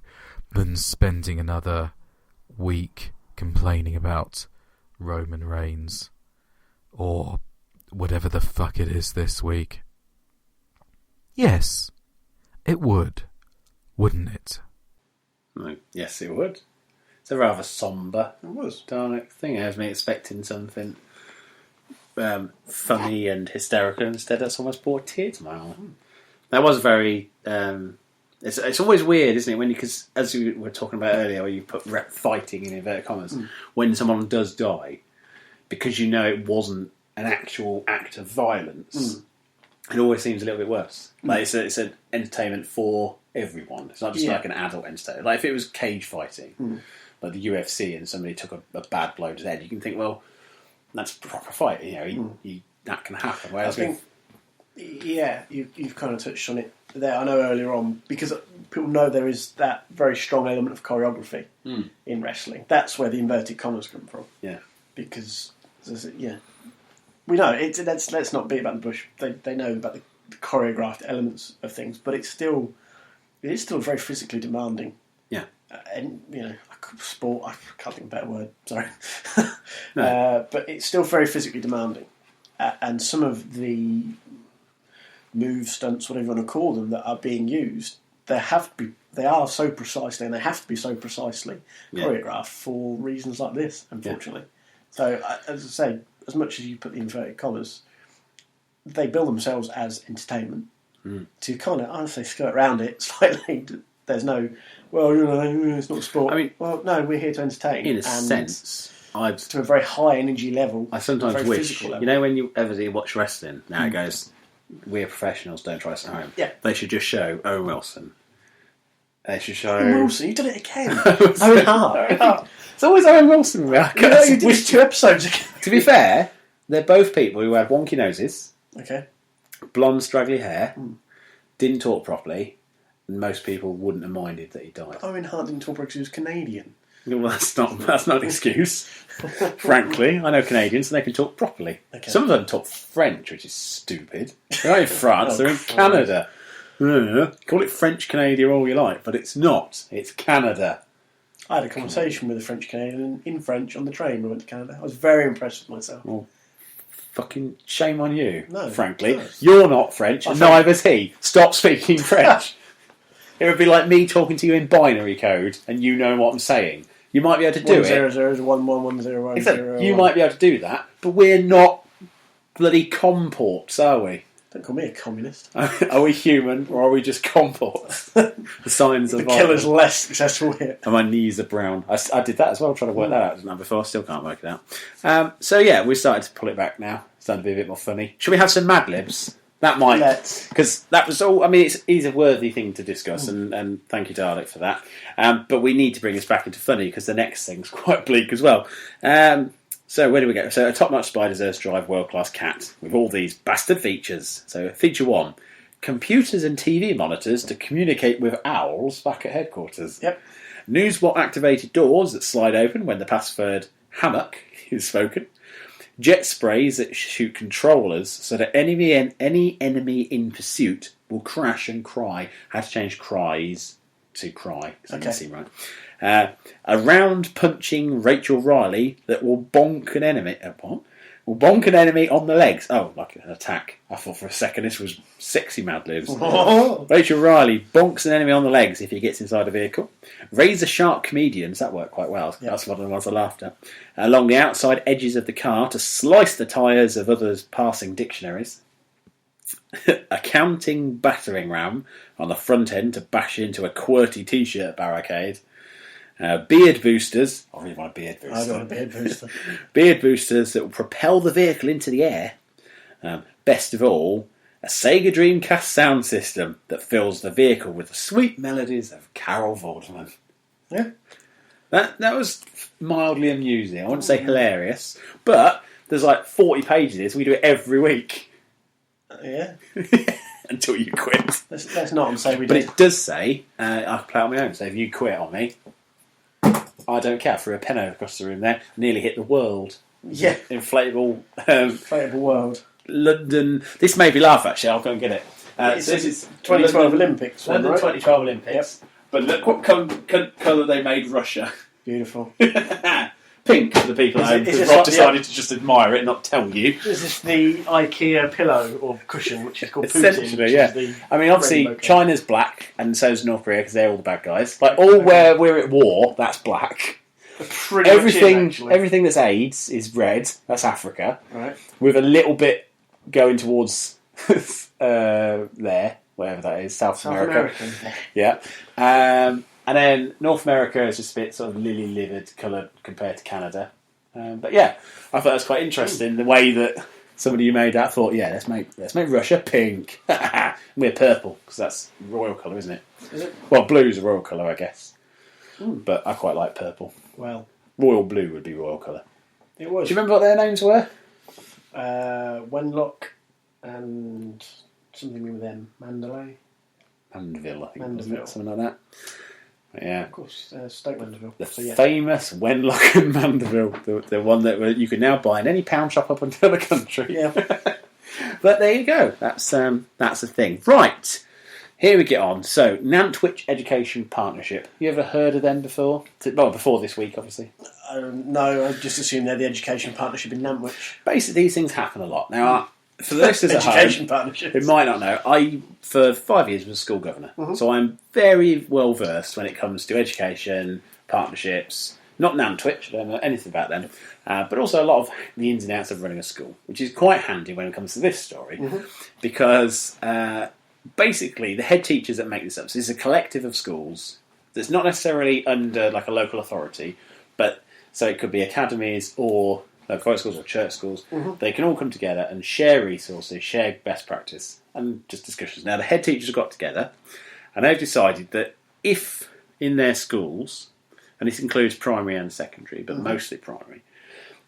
than spending another week complaining about Roman Reigns or whatever the fuck it is this week? Yes, it would, wouldn't it? Yes, it would. It's a rather sombre Dalek thing. It has me expecting something funny and hysterical. Instead, that's almost brought a tear to my eye. That was very... It's always weird, isn't it? Because as we were talking about earlier, where you put fighting in inverted commas, when someone does die, because you know it wasn't an actual act of violence, it always seems a little bit worse. Like it's an entertainment for everyone. It's not just like an adult entertainment. Like if it was cage fighting, like the UFC, and somebody took a bad blow to the head, you can think, well, that's a proper fight. You know, that can happen. Whereas you've kind of touched on it there. I know earlier on, because people know there is that very strong element of choreography in wrestling. That's where the inverted commas come from. Yeah, because we know it. Let's not beat about the bush. They know about the choreographed elements of things, but it is still very physically demanding. Yeah, and sport. I can't think of a better word. Sorry, but it's still very physically demanding, and some of the moves, stunts, whatever you want to call them, that are being used, they are so precisely, and they have to be so precisely choreographed for reasons like this, unfortunately. So, as I say, as much as you put the inverted commas, they bill themselves as entertainment. To kind of, honestly, skirt around it slightly. There's no, it's not sport. I mean, well, no, we're here to entertain. In a sense, to a very high energy level. I sometimes wish, when you ever watch wrestling, now it goes, we're professionals, don't try us at home. Yeah. They should just show Owen Wilson. They should show... Owen Wilson, you've done it again. Owen Hart. It's always Owen Wilson. You did it 2 episodes ago. To be fair, they're both people who had wonky noses, blonde, straggly hair, didn't talk properly, and most people wouldn't have minded that he died. Owen Hart didn't talk properly because he was Canadian. Well, that's not an excuse. Frankly, I know Canadians and they can talk properly. Some of them talk French, which is stupid. They're not in France; they're in Canada. Call it French Canada all you like, but it's not. It's Canada. I had a conversation with a French Canadian in French on the train when I went to Canada. I was very impressed with myself. Well, fucking shame on you. No, frankly, you're not French, and neither's he. Stop speaking French. It would be like me talking to you in binary code and you know what I'm saying. You might be able to do 10011011010. Except you might be able to do that, but we're not bloody comports, are we? Don't call me a communist. Are we human or are we just comports? The signs of The killer's less successful here. And my knees are brown. I did that as well, trying to work that out just now before. I still can't work it out. So yeah, we started to pull it back now. It's starting to be a bit more funny. Should we have some Mad Libs? That might, because that was all. I mean, it's a worthy thing to discuss, and thank you, Dalek, for that. But we need to bring us back into funny because the next thing's quite bleak as well. So where do we go? So a top-notch spy deserves to drive world-class cat with all these bastard features. So feature 1: computers and TV monitors to communicate with owls back at headquarters. Yep. Newsbot-activated doors that slide open when the password hammock is spoken. Jet sprays that shoot controllers so that any enemy in pursuit will crash and cry. I had to change cries to cry because it didn't seem right. A round punching Rachel Riley that will bonk an enemy. What? Will bonk an enemy on the legs. Oh, like an attack. I thought for a second this was sexy Mad Libs. Rachel Riley bonks an enemy on the legs if he gets inside a vehicle. Razor sharp comedians, that worked quite well. Yep. That's one of the ones I laughed at. Along the outside edges of the car to slice the tyres of others passing dictionaries. A counting battering ram on the front end to bash into a QWERTY t-shirt barricade. Beard boosters. I really want a beard booster. I got a beard booster. Beard boosters that will propel the vehicle into the air. Best of all, a Sega Dreamcast sound system that fills the vehicle with the sweet melodies of Carol Vorderman. Yeah. That was mildly amusing. I wouldn't say hilarious, but there's like 40 pages of this. We do it every week. Yeah. Until you quit. That's not say we do. But it does say, I can play on my own, so if you quit on me, I don't care. I threw a pen across the room there, nearly hit the world. Yeah. Inflatable. Inflatable world. London. This made me laugh, actually. I'll go and get it. So this is 2012 Olympics. London 2012 Olympics. Yep. But look what colour they made Russia. Beautiful. Pink for the people at home, because Rob decided to just admire it and not tell you. Is this the IKEA pillow or cushion, which is called Essentially, Putin? I mean, obviously, China's black, and so is North Korea, because they're all the bad guys. Like, all where we're at war, that's black. Everything that's AIDS is red, that's Africa. Right. With a little bit going towards there, wherever that is, South America. Yeah. And then North America is just a bit sort of lily-livered colour compared to Canada. But yeah, I thought that was quite interesting, the way that somebody who made that thought, yeah, let's make Russia pink. We're purple, because that's royal colour, isn't it? Is it? Well, blue's a royal colour, I guess. But I quite like purple. Well, royal blue would be royal colour. It was. Do you remember what their names were? Wenlock and something with them. Mandalay? Mandeville, I think. Mandeville. Something like that. Yeah. Of course, Stoke Mandeville. The famous Wenlock and Mandeville. The one that you can now buy in any pound shop up until the country. Yeah. But there you go. That's a thing. Right. Here we get on. So, Nantwich Education Partnership. You ever heard of them before? Well, before this week, obviously. No, I just assume they're the Education Partnership in Nantwich. Basically, these things happen a lot. Now, for the listeners at Education home Partnerships. who might not know, I, for 5 years, was a school governor. Mm-hmm. So I'm very well versed when it comes to education, partnerships. Not Nantwich, I don't know anything about them. But also a lot of the ins and outs of running a school, which is quite handy when it comes to this story. Because... basically, the head teachers that make this up, so this is a collective of schools that's not necessarily under like a local authority, but so it could be academies or local schools or church schools. They can all come together and share resources, share best practice, and just discussions. Now, the head teachers have got together and they've decided that if in their schools, and this includes primary and secondary, but mostly primary,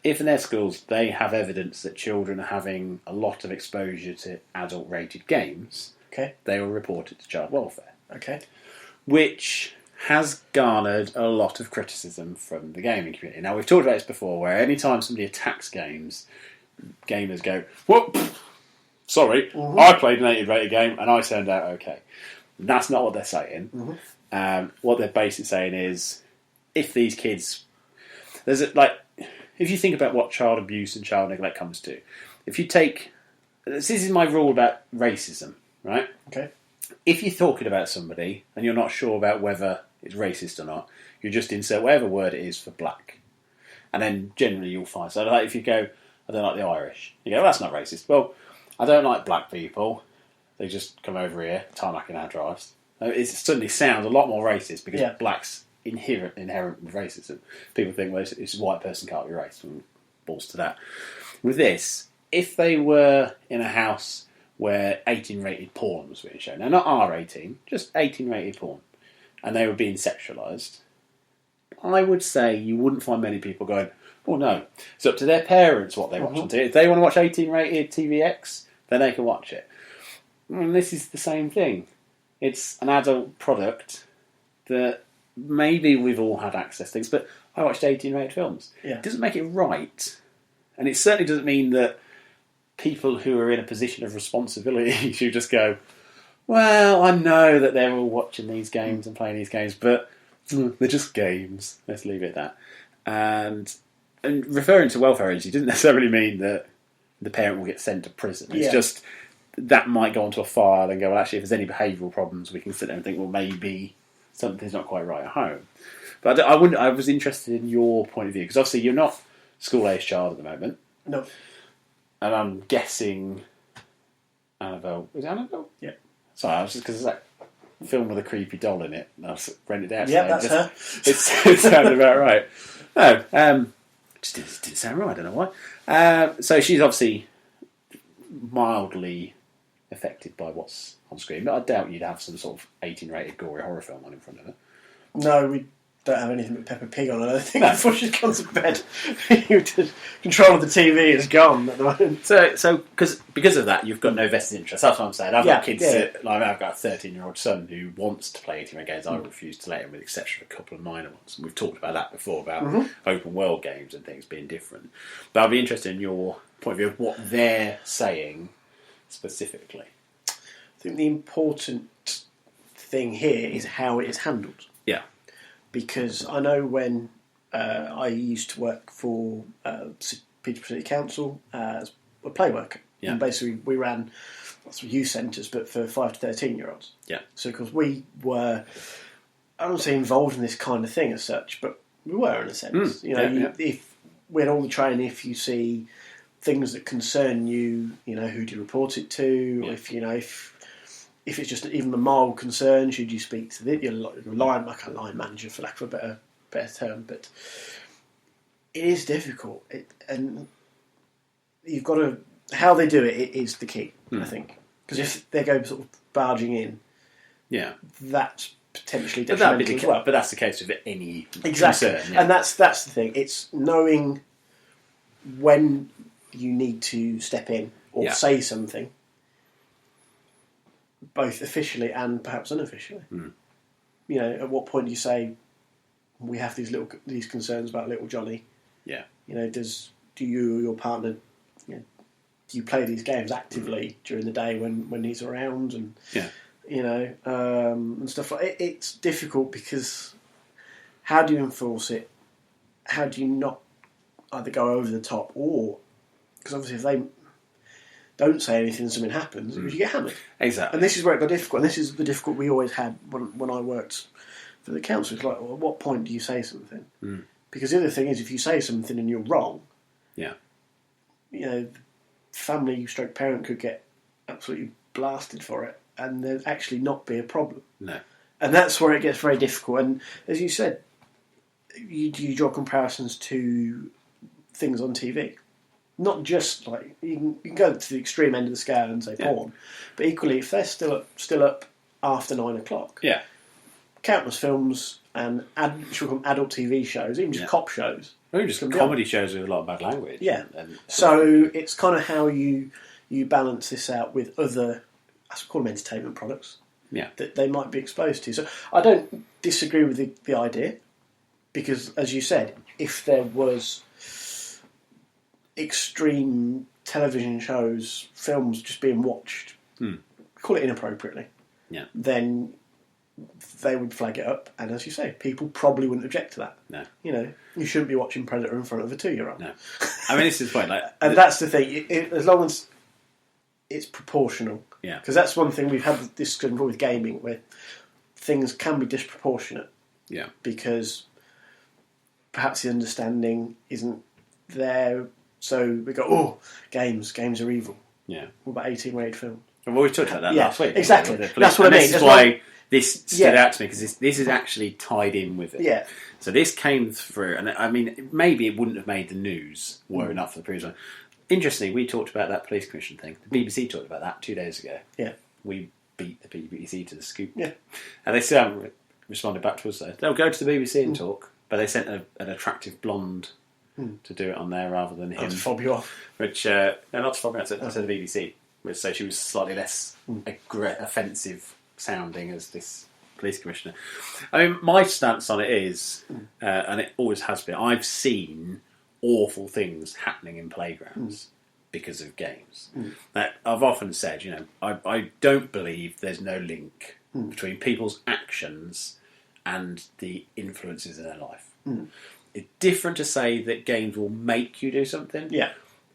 if in their schools they have evidence that children are having a lot of exposure to adult-rated games, they will report it to child welfare. Which has garnered a lot of criticism from the gaming community. Now, we've talked about this before, where any time somebody attacks games, gamers go, whoop, sorry, I played an 80-rated game and I turned out okay. That's not what they're saying. What they're basically saying is, if these kids... if you think about what child abuse and child neglect comes to, if you take... This is my rule about racism. Right? if you're talking about somebody and you're not sure about whether it's racist or not, you just insert whatever word it is for black. And then generally you'll find... So like if you go, I don't like the Irish, you go, well, that's not racist. Well, I don't like black people. They just come over here, tarmacking our drives. It suddenly sounds a lot more racist because black's inherent with racism. People think, well, it's a white person can't be racist. And balls to that. With this, if they were in a house where 18-rated porn was being shown, now not R18, just 18-rated porn, and they were being sexualised, I would say you wouldn't find many people going, oh no, it's up to their parents what they watch on TV. If they want to watch 18-rated TVX, then they can watch it. And this is the same thing. It's an adult product that maybe we've all had access to things, but I watched 18-rated films. Yeah. It doesn't make it right. And it certainly doesn't mean that people who are in a position of responsibility should just go, well, I know that they're all watching these games and playing these games, but they're just games. Let's leave it at that. And referring to welfare agency doesn't necessarily mean that the parent will get sent to prison. It's just that might go onto a file and go, well, actually, if there's any behavioural problems, we can sit there and think, well, maybe something's not quite right at home. But I was interested in your point of view, because obviously you're not a school-aged child at the moment. No. And I'm guessing Annabelle... Was it Annabelle? Yeah. Sorry, I was just... Because it's that film with a creepy doll in it. And I rented it out. Yeah, that's her. It sounded about right. No, just didn't sound right. I don't know why. So she's obviously mildly affected by what's on screen, but I doubt you'd have some sort of 18-rated gory horror film on in front of her. No, we don't have anything but Peppa Pig on, I don't think, before she's gone to bed. Control of the TV is gone at the moment. So because of that, you've got no vested interest. That's what I'm saying. I've got kids like I've got a 13-year-old son who wants to play 18-rated games. I refuse to let him, with the exception of a couple of minor ones. And we've talked about that before, about open world games and things being different. But I'd be interested in your point of view of what they're saying specifically. I think the important thing here is how it is handled. Yeah. Because I know when I used to work for Peterborough City Council as a play worker. Yeah. And basically we ran lots of youth centres, but for 5 to 13-year-olds. Yeah. So because we were, I don't say involved in this kind of thing as such, but we were in a sense. If we had all the training, if you see things that concern you, who do you report it to? Yeah. If it's just even a mild concern, should you speak to your line manager, for lack of a better term? But it is difficult, and you've got to. How they do it is the key, I think, because if they go sort of barging in, that's potentially detrimental as well. But that's the case with any exactly, concern, and that's the thing. It's knowing when you need to step in or say something, both officially and perhaps unofficially. At what point do you say we have these concerns about little Johnny? Yeah. Do you or your partner, do you play these games actively during the day when he's around and and stuff like it? It's difficult because how do you enforce it? How do you not either go over the top or, because obviously if they don't say anything and something happens, you get hammered. Exactly. And this is where it got difficult. And this is the difficult we always had when I worked for the council. It's like, well, at what point do you say something? Because the other thing is, if you say something and you're wrong, the family stroke parent could get absolutely blasted for it, and there'd actually not be a problem. No. And that's where it gets very difficult. And as you said, you draw comparisons to things on TV. Not just like you can go to the extreme end of the scale and say porn, but equally if they're still up after 9 o'clock, countless films and adult TV shows, even just cop shows, or even just comedy shows with a lot of bad language. Yeah, so it's kind of how you balance this out with other, I call them entertainment products, that they might be exposed to. So I don't disagree with the idea, because as you said, if there was extreme television shows, films just being watched, call it inappropriately, then they would flag it up, and as you say, people probably wouldn't object to that. No. You shouldn't be watching Predator in front of a 2-year-old. No. I mean, this is the point. And that's the thing, as long as it's proportional, Yeah. Because that's one thing we've had this discussion with gaming, where things can be disproportionate. Yeah. Because perhaps the understanding isn't there. So we go, oh, games are evil. Yeah. What about 18-rated films? Well, we talked about that Yeah, last week. exactly. With the That's what I mean. This is That's why why- this stood out to me, because this is actually tied in with it. Yeah. So this came through, and I mean, maybe it wouldn't have made the news were it not for the previous one. Interestingly, we talked about that police commission thing. The BBC talked about that 2 days ago. Yeah. We beat the BBC to the scoop. Yeah. And they still haven't responded back to us, though. They'll go to the BBC and talk, but they sent an attractive blonde to do it on there rather than him. To fob you off. Which, no, not to fob me off, I said the BBC. So she was slightly less offensive sounding as this police commissioner. I mean, my stance on it is, and it always has been, I've seen awful things happening in playgrounds because of games. Now, I've often said, I don't believe there's no link between people's actions and the influences in their life. It's different to say that games will make you do something,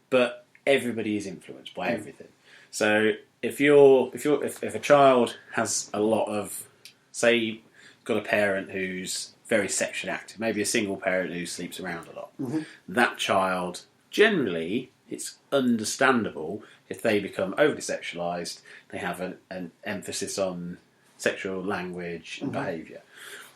but everybody is influenced by everything. So if a child has a lot of, say, got a parent who's very sexually active, maybe a single parent who sleeps around a lot, that child, generally, it's understandable if they become overly sexualised, they have an emphasis on sexual language and behaviour.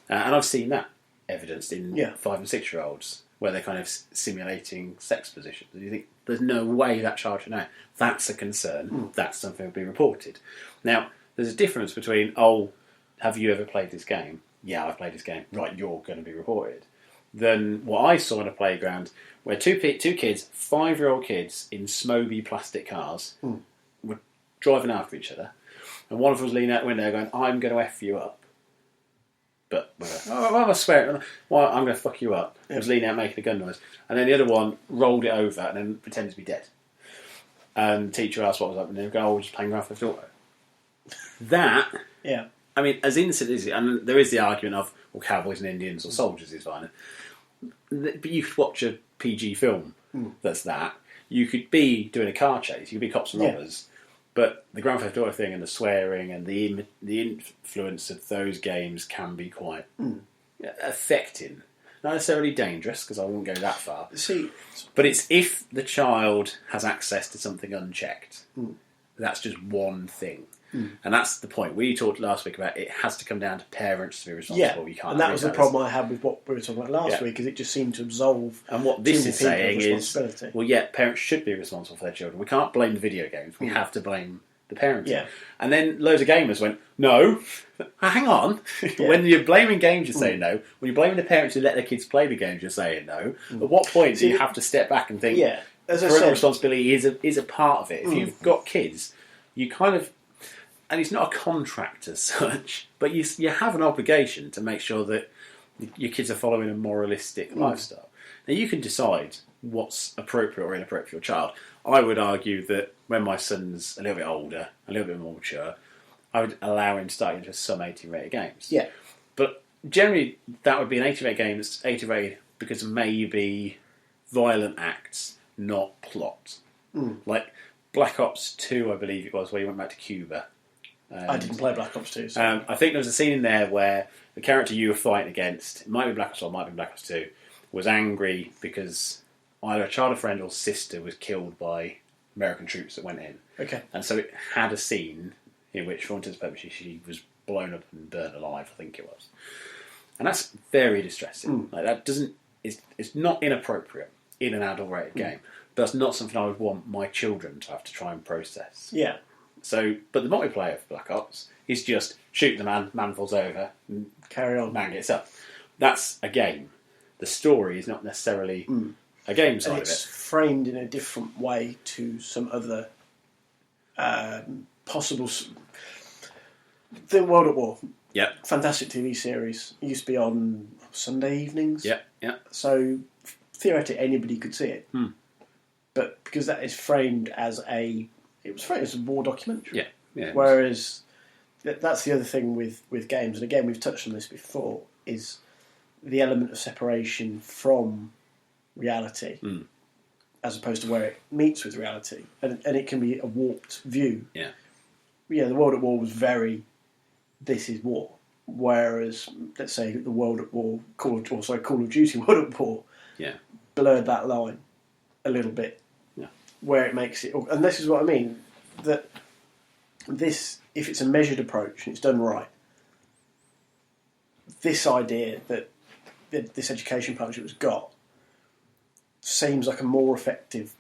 And I've seen that evidenced in 5 and 6 year olds, where they're kind of simulating sex positions. And you think, there's no way that child should know. That's a concern. That's something that will be reported. Now, there's a difference between, have you ever played this game? Yeah, I've played this game. Right, you're going to be reported. Than what I saw in a playground where two kids, 5-year-old kids in smoby plastic cars, were driving after each other. And one of them was leaning out the window going, I'm going to F you up. But, I swear, well, I'm going to fuck you up. He was leaning out making a gun noise. And then the other one rolled it over and then pretended to be dead. And the teacher asked what was up, and they go, we're just playing Grand Theft Auto. That, I mean, as innocent as it, and there is the argument of, well, cowboys and Indians or soldiers is fine. But you could watch a PG film that's that. You could be doing a car chase, you could be cops and robbers. But the Grand Theft Auto thing and the swearing and the influence of those games can be quite affecting. Not necessarily dangerous, because I won't go that far. But it's if the child has access to something unchecked. That's just one thing. And that's the point. We talked last week about it has to come down to parents to be responsible. You can't, and that was the problem I had with what we were talking about last week, is it just seemed to absolve. And what this is saying is, well, parents should be responsible for their children. We can't blame the video games. We have to blame the parents. Yeah. And then loads of gamers went, no, hang on. When you're blaming games, you're saying no. When you're blaming the parents who let their kids play the games, you're saying no. At what point do you have to step back and think, parental responsibility is a part of it? If you've got kids, you kind of, and it's not a contract as such, but you have an obligation to make sure that your kids are following a moralistic lifestyle. Now, you can decide what's appropriate or inappropriate for your child. I would argue that when my son's a little bit older, a little bit more mature, I would allow him to start into some 18-rated games. Yeah. But generally, that would be an 18-rated game that's 18-rated because maybe violent acts, not plot. Like Black Ops 2, I believe it was, where you went back to Cuba. I didn't play Black Ops 2. So. I think there was a scene in there where the character you were fighting against, it might be Black Ops 1, might be Black Ops 2, was angry because either a child or friend or sister was killed by American troops that went in. Okay. And so it had a scene in which, for all intents and purposes, she was blown up and burnt alive, I think it was. And that's very distressing. Like, that doesn't... It's not inappropriate in an adult-rated game. But that's not something I would want my children to have to try and process. Yeah. So, but the multiplayer of Black Ops is just shoot the man falls over, and carry on, man gets up. That's a game. The story is not necessarily a game side of it. It's framed in a different way to some other possible. The World at War. Yep. Fantastic TV series. It used to be on Sunday evenings. Yep. Yep. So theoretically, anybody could see it. But because that is framed as a war documentary. Yeah. Yeah. Whereas that's the other thing with games, and again we've touched on this before, is the element of separation from reality, as opposed to where it meets with reality, and it can be a warped view. Yeah. the World at War was very, this is war. Whereas, let's say, the World at War, Call of Duty World at War, blurred that line a little bit. Yeah. Where it makes it, and this is what I mean, that this, if it's a measured approach and it's done right, this idea that this education partnership has got seems like a more effective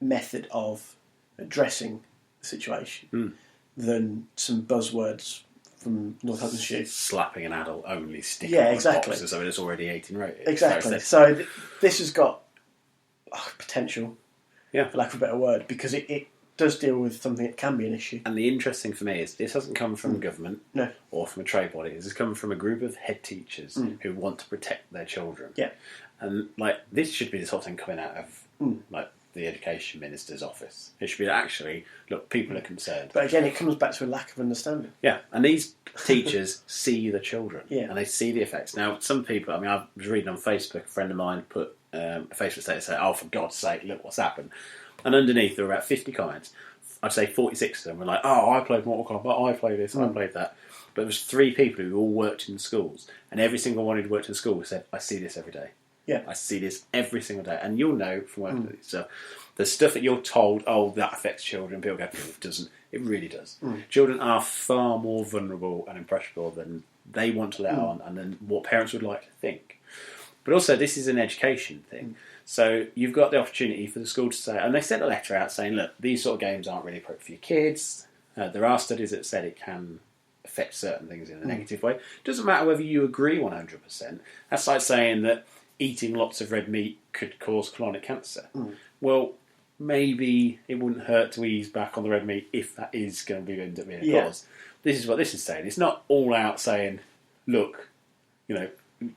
method of addressing the situation than some buzzwords from Northamptonshire. Slapping an adult only sticker Yeah, on exactly. boxes so it's already 18 rated. Exactly. So this has got potential, Yeah. for lack of a better word, because it does deal with something that can be an issue. And the interesting for me is this hasn't come from government No. or from a trade body. This has come from a group of head teachers who want to protect their children. Yeah. And like this should be the sort of thing coming out of like the education minister's office. It should be actually, look, people are concerned. But again, it comes back to a lack of understanding. Yeah, and these teachers see the children, Yeah. and they see the effects. Now, some people, I mean, I was reading on Facebook, a friend of mine put a Facebook status saying, "Oh, for God's sake, look what's happened," and underneath there were about 50 comments. I'd say 46 of them were like, "Oh, I played Mortal Kombat, I played this, I played that." But there was 3 people who all worked in schools, and every single one who'd worked in school said, "I see this every day." Yeah. I see this every single day. And you'll know from working with it. So the stuff that you're told, oh, that affects children, people go, it doesn't. It really does. Children are far more vulnerable and impressionable than they want to let on and than what parents would like to think. But also, this is an education thing. So you've got the opportunity for the school to say, and they sent a letter out saying, look, these sort of games aren't really appropriate for your kids. There are studies that said it can affect certain things in a negative way. It doesn't matter whether you agree 100%. That's like saying that eating lots of red meat could cause colonic cancer. Well, maybe it wouldn't hurt to ease back on the red meat if that is going to end up being a cause. This is what this is saying. It's not all out saying, look,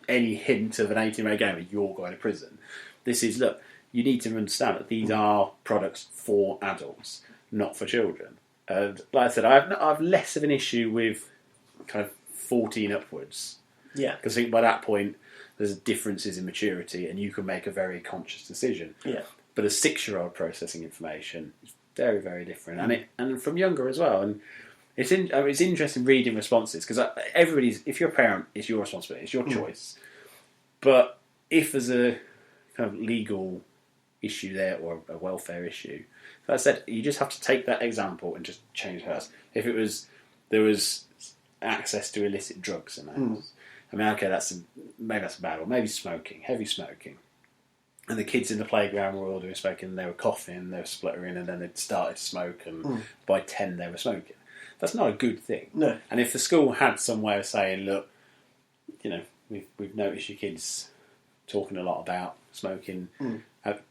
any hint of an 18-year-old gamer, you're going to prison. This is, look, you need to understand that these are products for adults, not for children. And like I said, I have less of an issue with kind of 14 upwards. Yeah. Because I think by that point, there's differences in maturity and you can make a very conscious decision. Yeah. But a 6-year-old processing information is very, very different. And from younger as well. And it's interesting reading responses because if you're a parent, it's your responsibility, it's your choice. But if there's a kind of legal issue there or a welfare issue, like I said, you just have to take that example and just change hers. If there was access to illicit drugs in the house, I mean, okay, maybe that's bad, or maybe smoking, heavy smoking. And the kids in the playground were all doing smoking, and they were coughing, they were spluttering, and then they'd started to smoke, and by 10 they were smoking. That's not a good thing. No. And if the school had some way of saying, look, we've noticed your kids talking a lot about smoking,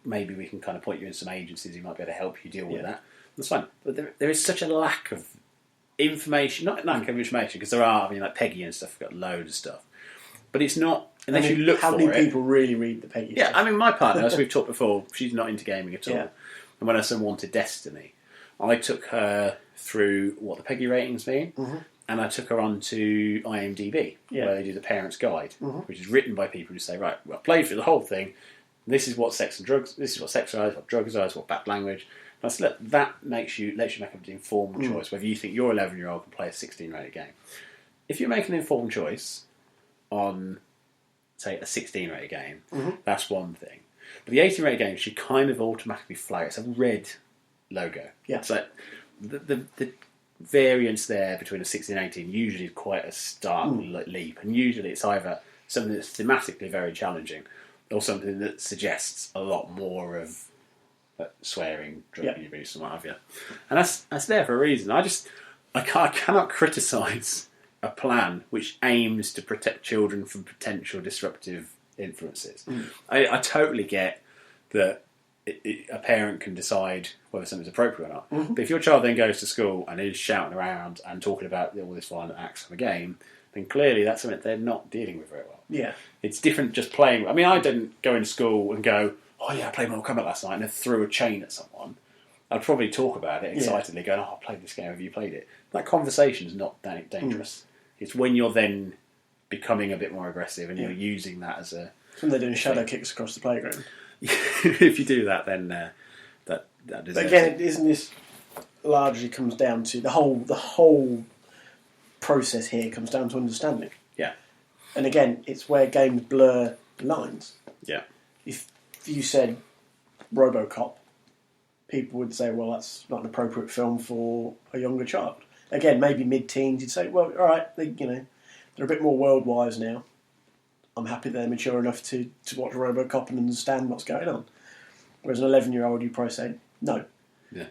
maybe we can kind of point you in some agencies who might be able to help you deal with that. That's fine. But there is such a lack of information, not lack of information, because there are, like Peggy and stuff, got loads of stuff. But it's not, unless you look for it. How many people really read the Peggy stuff? Yeah, I mean, my partner, as we've talked before, she's not into gaming at all. Yeah. And when her son wanted Destiny, I took her through what the Peggy ratings mean, and I took her on to IMDb, where they do the Parents' Guide, which is written by people who say, right, well, I played through the whole thing, this is what sex and drugs, this is what sex is, what drugs are, what bad language. And I said, look, that lets you make an informed choice, whether you think your 11-year-old can play a 16-rated game. If you make an informed choice on, say, a 16-rated game, that's one thing. But the 18-rated game should kind of automatically flag. It's a red logo. Yeah. It's like the variance there between a 16 and 18 usually is quite a stark leap, and usually it's either something that's thematically very challenging or something that suggests a lot more of swearing, drug abuse, and what have you. And that's there for a reason. I cannot criticise a plan which aims to protect children from potential disruptive influences. I totally get that a parent can decide whether something's appropriate or not. But if your child then goes to school and is shouting around and talking about all this violent acts from a game, then clearly that's something they're not dealing with very well. Yeah. It's different just playing. I mean, I didn't go into school and go, oh yeah, I played Mortal Kombat last night, and then threw a chain at someone. I'd probably talk about it excitedly, going, oh, I played this game, have you played it? That conversation is not that dangerous. It's when you're then becoming a bit more aggressive and you're using that as a... When they're doing shadow kicks across the playground. If you do that, then that But again, isn't this largely comes down to the whole process here comes down to understanding. Yeah. And again, it's where games blur the lines. Yeah. If you said RoboCop, people would say, well, that's not an appropriate film for a younger child. Again, maybe mid-teens, you'd say, well, all right, they're a bit more world-wise now. I'm happy they're mature enough to watch RoboCop and understand what's going on. Whereas an 11-year-old, you probably say, no. Yeah.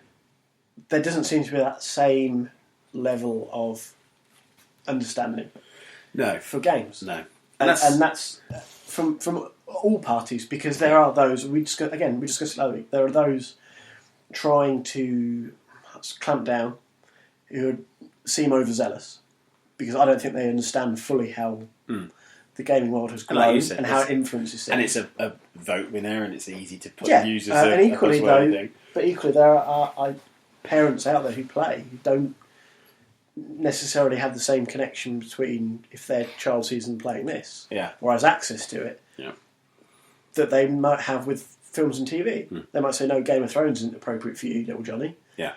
There doesn't seem to be that same level of understanding. No. For games. No. And that's from all parties, because there are those, we discussed it last week, there are those trying to clamp down who seem overzealous, because I don't think they understand fully how the gaming world has grown and how it influences things. And it's a vote winner, and it's easy to put use as and equally though, thing. But equally there are parents out there who play who don't necessarily have the same connection between if their child sees them playing this, or has access to it, that they might have with films and TV. They might say, no, Game of Thrones isn't appropriate for you, little Johnny. Yeah.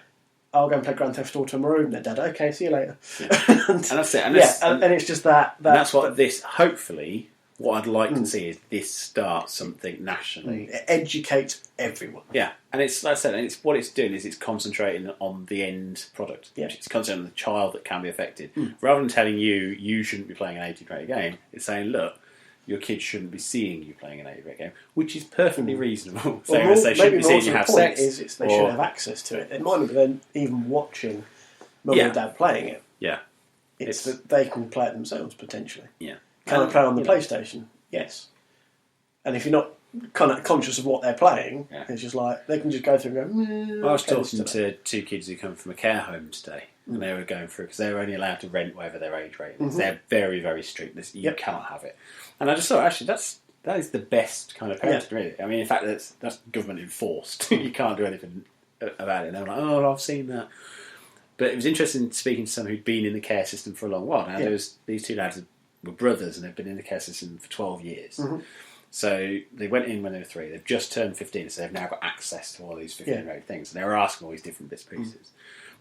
I'll go and play Grand Theft Auto Maroon. Their dad, okay, see you later. Yeah. and that's it. And it's just that that's what this, hopefully, what I'd like to see is this start something nationally. It educates everyone. Yeah, and it's, like I said, and it's what it's doing is it's concentrating on the end product. Yeah. It's concentrating on the child that can be affected. Rather than telling you shouldn't be playing an 18-rated game, it's saying, look, your kids shouldn't be seeing you playing an 18-rated game, which is perfectly reasonable. Same as they shouldn't be seeing you have sex. They should have access to it. It might be then even watching mum and dad playing it. Yeah. It's that they can play it themselves, potentially. Yeah. Can they play on the PlayStation? Yes. And if you're not kind of conscious of what they're playing, it's just like, they can just go through and go, I was talking to two kids who come from a care home today, and they were going through, because they were only allowed to rent whatever their age rating is. They're very, very strict. You cannot have it. And I just thought, actually, that is the best kind of parenting, really. I mean, in fact, that's government enforced. You can't do anything about it. And they were like, oh, I've seen that. But it was interesting speaking to someone who'd been in the care system for a long while. Now, these two lads were brothers, and they've been in the care system for 12 years. So they went in when they were 3. They've just turned 15, so they've now got access to all these 15-year-old things. And they were asking all these different bits and pieces.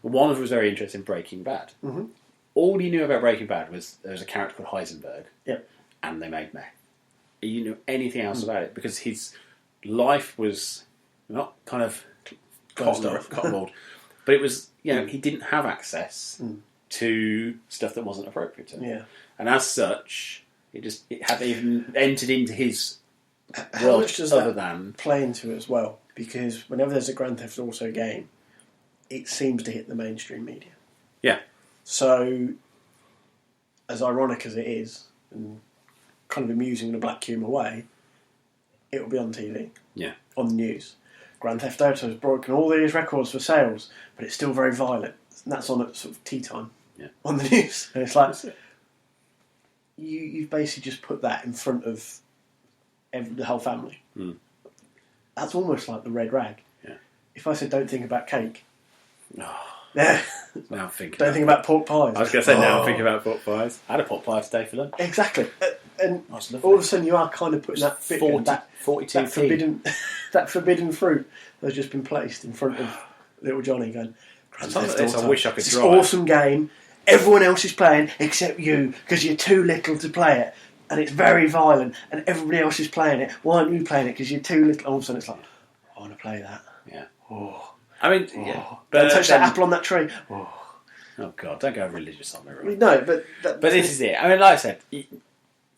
But one of them was very interested in Breaking Bad. All he knew about Breaking Bad was there was a character called Heisenberg, and they made meth. He knew anything else about it, because his life was not kind of cottonwood, but it was, he didn't have access to stuff that wasn't appropriate to him. Yeah. And as such, it hadn't even entered into his How world much does other that than play into it as well? Because whenever there's a Grand Theft Auto game, it seems to hit the mainstream media. Yeah. So, as ironic as it is, and kind of amusing in a black humour way, it will be on TV. Yeah. On the news. Grand Theft Auto has broken all these records for sales, but it's still very violent. And that's on at sort of tea time on the news. And it's like, you've basically just put that in front of the whole family. That's almost like the red rag. Yeah. If I said, don't think about cake. Now I'm thinking. Don't think about pork pies. I was going to say, now I'm thinking about pork pies. I had a pork pie today for lunch. Exactly. And all of a sudden you are kind of putting that bit in, that 42p. that forbidden fruit has just been placed in front of little Johnny going, Grand Theft Auto. I wish I could It's drive. an awesome game. Everyone else is playing except you, because you're too little to play it. And it's very violent, and everybody else is playing it. Why aren't you playing it? Because you're too little. All of a sudden it's like, I want to play that. Yeah. Oh. I mean, But don't touch that apple on that tree. Oh God, don't go religious on me, right? No, but this is it. I mean, like I said,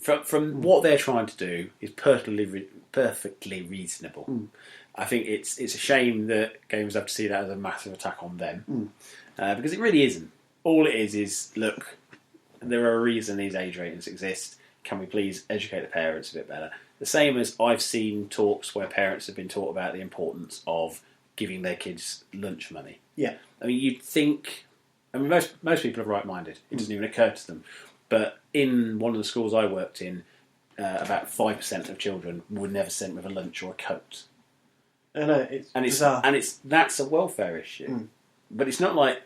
from what they're trying to do is perfectly reasonable. I think it's a shame that gamers have to see that as a massive attack on them, because it really isn't. All it is look, there are a reason these age ratings exist. Can we please educate the parents a bit better? The same as I've seen talks where parents have been taught about the importance of giving their kids lunch money. Yeah. I mean, you'd think... I mean, most people are right-minded. It doesn't even occur to them. But in one of the schools I worked in, about 5% of children were never sent with a lunch or a coat. I know, it's bizarre. That's a welfare issue. But it's not like...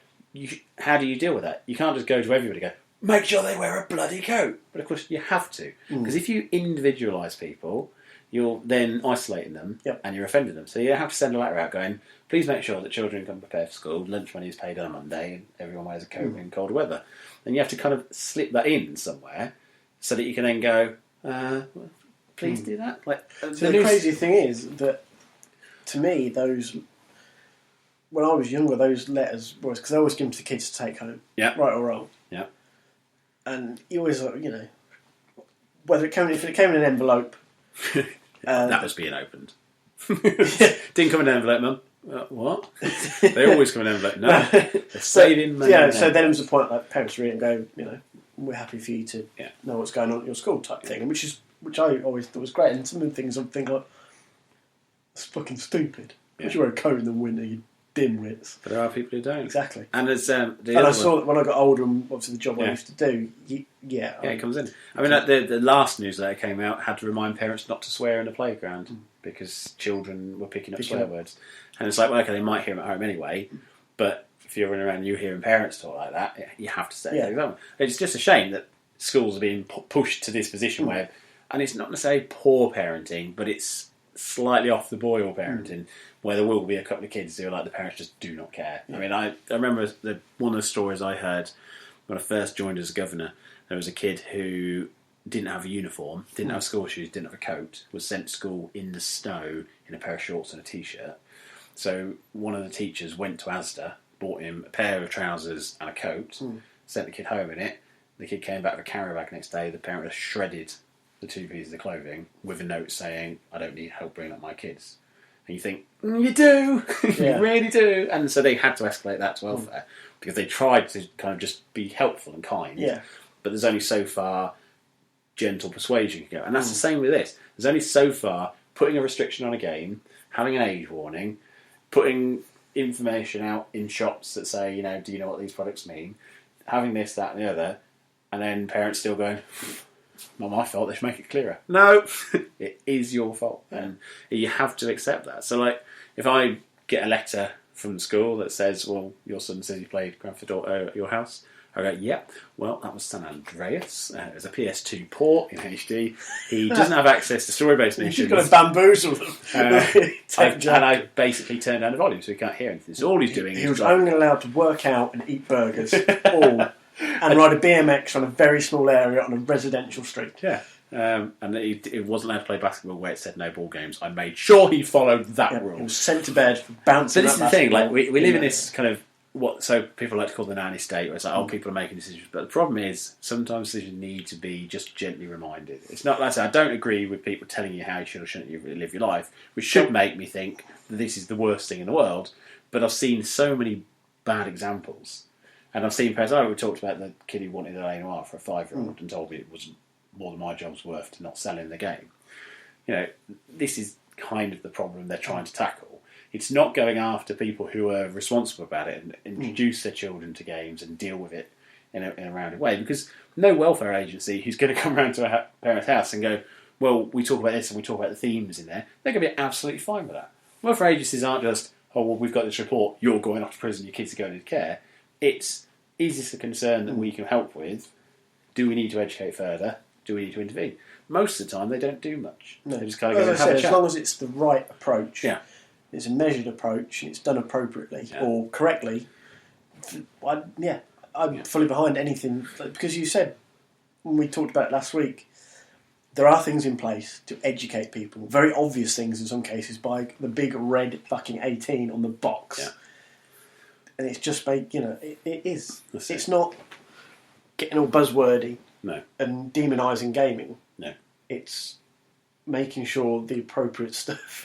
how do you deal with that? You can't just go to everybody and go, make sure they wear a bloody coat. But of course, you have to. Because if you individualise people... you're then isolating them and you're offending them. So you have to send a letter out going, please make sure that children come prepared for school, lunch money is paid on a Monday, and everyone wears a coat in cold weather. And you have to kind of slip that in somewhere so that you can then go, please do that. Like, so the crazy thing is that, to me, when I was younger, those letters was because I always give them to the kids to take home, right or wrong. Yeah. And you always, whether if it came in an envelope, that was being opened. Didn't come in an envelope, Mum. What? They always come in an envelope. No, they're saving money. Yeah. So then it was a point like parents read it and go, we're happy for you to know what's going on at your school type thing, and which I always thought was great. And some of the things I'm thinking like, it's fucking stupid. Yeah. You wear a coat in the winter, you dimwits. But there are people who don't. Exactly. And as I saw that when I got older, and obviously the job I used to do, it comes in. I mean, the last newsletter came out had to remind parents not to swear in the playground because children were picking up swear words. And it's like, well, okay, they might hear them at home anyway, but if you're running around and you're hearing parents talk like that, you have to set an example. It's just a shame that schools are being pushed to this position where, and it's not necessarily poor parenting, but it's slightly off the boil parenting, where there will be a couple of kids who are like, the parents just do not care. I mean, I remember one of the stories I heard when I first joined as governor. There was a kid who didn't have a uniform, didn't have school shoes, didn't have a coat, was sent to school in the snow in a pair of shorts and a t-shirt. So one of the teachers went to Asda, bought him a pair of trousers and a coat, sent the kid home in it. The kid came back with a carry bag next day. The parent had shredded the 2 pieces of clothing with a note saying, I don't need help bringing up my kids. And you think, you do, you really do. And so they had to escalate that to welfare because they tried to kind of just be helpful and kind. Yeah. But there's only so far gentle persuasion can go. And that's the same with this. There's only so far putting a restriction on a game, having an age warning, putting information out in shops that say, do you know what these products mean? Having this, that, and the other, and then parents still going, not my fault, they should make it clearer. No, it is your fault. And you have to accept that. So, like, if I get a letter from school that says, well, your son says he played Grand Theft Auto at your house, I go, yep, well, that was San Andreas. There's a PS2 port in HD. He doesn't have access to story-based missions. You've got to bamboozle them. And I basically turned down the volume so he can't hear anything. So all he's doing is... He was only allowed to work out and eat burgers, and ride a BMX on a very small area on a residential street. Yeah. And he wasn't allowed to play basketball where it said no ball games. I made sure he followed that rule. He was sent to bed for bouncing. So this is the thing, like we live in this kind of so people like to call the nanny state, where it's like, people are making decisions. But the problem is sometimes decisions need to be just gently reminded. It's not like I say, I don't agree with people telling you how you should or shouldn't live your life, which should make me think that this is the worst thing in the world. But I've seen so many bad examples. And I've seen parents, we talked about the kid who wanted a Noir for a 5-year-old and told me it was more than my job's worth to not sell in the game. This is kind of the problem they're trying to tackle. It's not going after people who are responsible about it and introduce their children to games and deal with it in a rounded way, because no welfare agency who's going to come around to a parent's house and go, well, we talk about this and we talk about the themes in there, they're going to be absolutely fine with that. Welfare agencies aren't just, we've got this report, you're going off to prison, your kids are going into care. It's, is this a concern that we can help with? Do we need to educate further? Do we need to intervene? Most of the time, they don't do much. No. They just kind of go, as long as it's the right approach, it's a measured approach, and it's done appropriately or correctly, I'm fully behind anything. Because you said, when we talked about it last week, there are things in place to educate people. Very obvious things in some cases by the big red fucking 18 on the box. Yeah. And it's just it is. It's not getting all buzzwordy and demonising gaming. No. It's making sure the appropriate stuff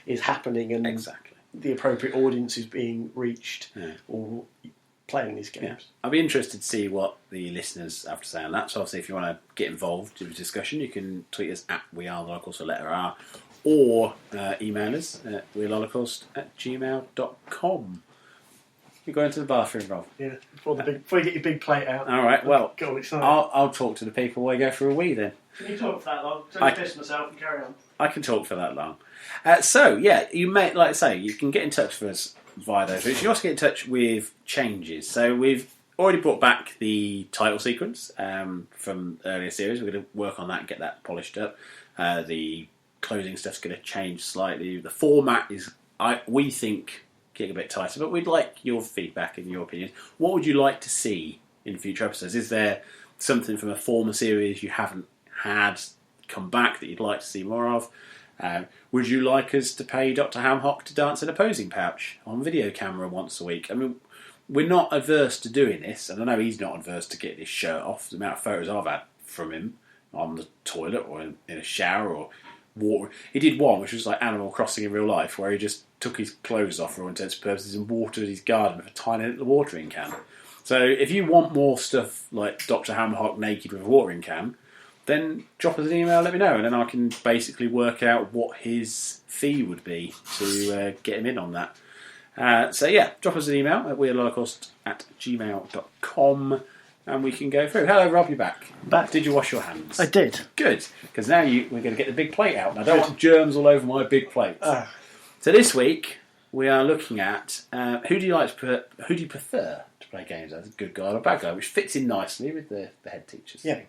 is happening and the appropriate audience is being reached or playing these games. Yeah. I'll be interested to see what the listeners have to say on that. So obviously if you want to get involved in the discussion, you can tweet us at wearetheholocaust, the letter R, or email us at wearetheholocaust@gmail.com. You're going to the bathroom, Rob? Yeah, before you get your big plate out. All right, well, God, I'll talk to the people while you go for a wee then. Can you talk for that long? I'll piss myself and carry on. I can talk for that long. You may, like I say, you can get in touch with us via those routes. You can also get in touch with changes. So we've already brought back the title sequence from earlier series. We're going to work on that and get that polished up. The closing stuff's going to change slightly. The format is, we think, getting a bit tighter, but we'd like your feedback and your opinions. What would you like to see in future episodes? Is there something from a former series you haven't had come back that you'd like to see more of? Would you like us to pay Dr. Hamhock to dance in a posing pouch on video camera once a week? I mean, we're not averse to doing this, and I know he's not averse to getting his shirt off. The amount of photos I've had from him on the toilet or in a shower or water. He did one which was like Animal Crossing in real life, where he just took his clothes off for all intents and purposes and watered his garden with a tiny little watering can. So if you want more stuff like Dr. Hamhock naked with a watering can, then drop us an email, let me know, and then I can basically work out what his fee would be to get him in on that. So yeah, drop us an email at weirdlollicast@gmail.com and we can go through. Hello Rob, you're back. Back. Did you wash your hands? I did. Good, because now we're going to get the big plate out. And I don't want germs all over my big plate. So this week we are looking at who do you prefer to play games as, a good guy or a bad guy, which fits in nicely with the head teachers thing.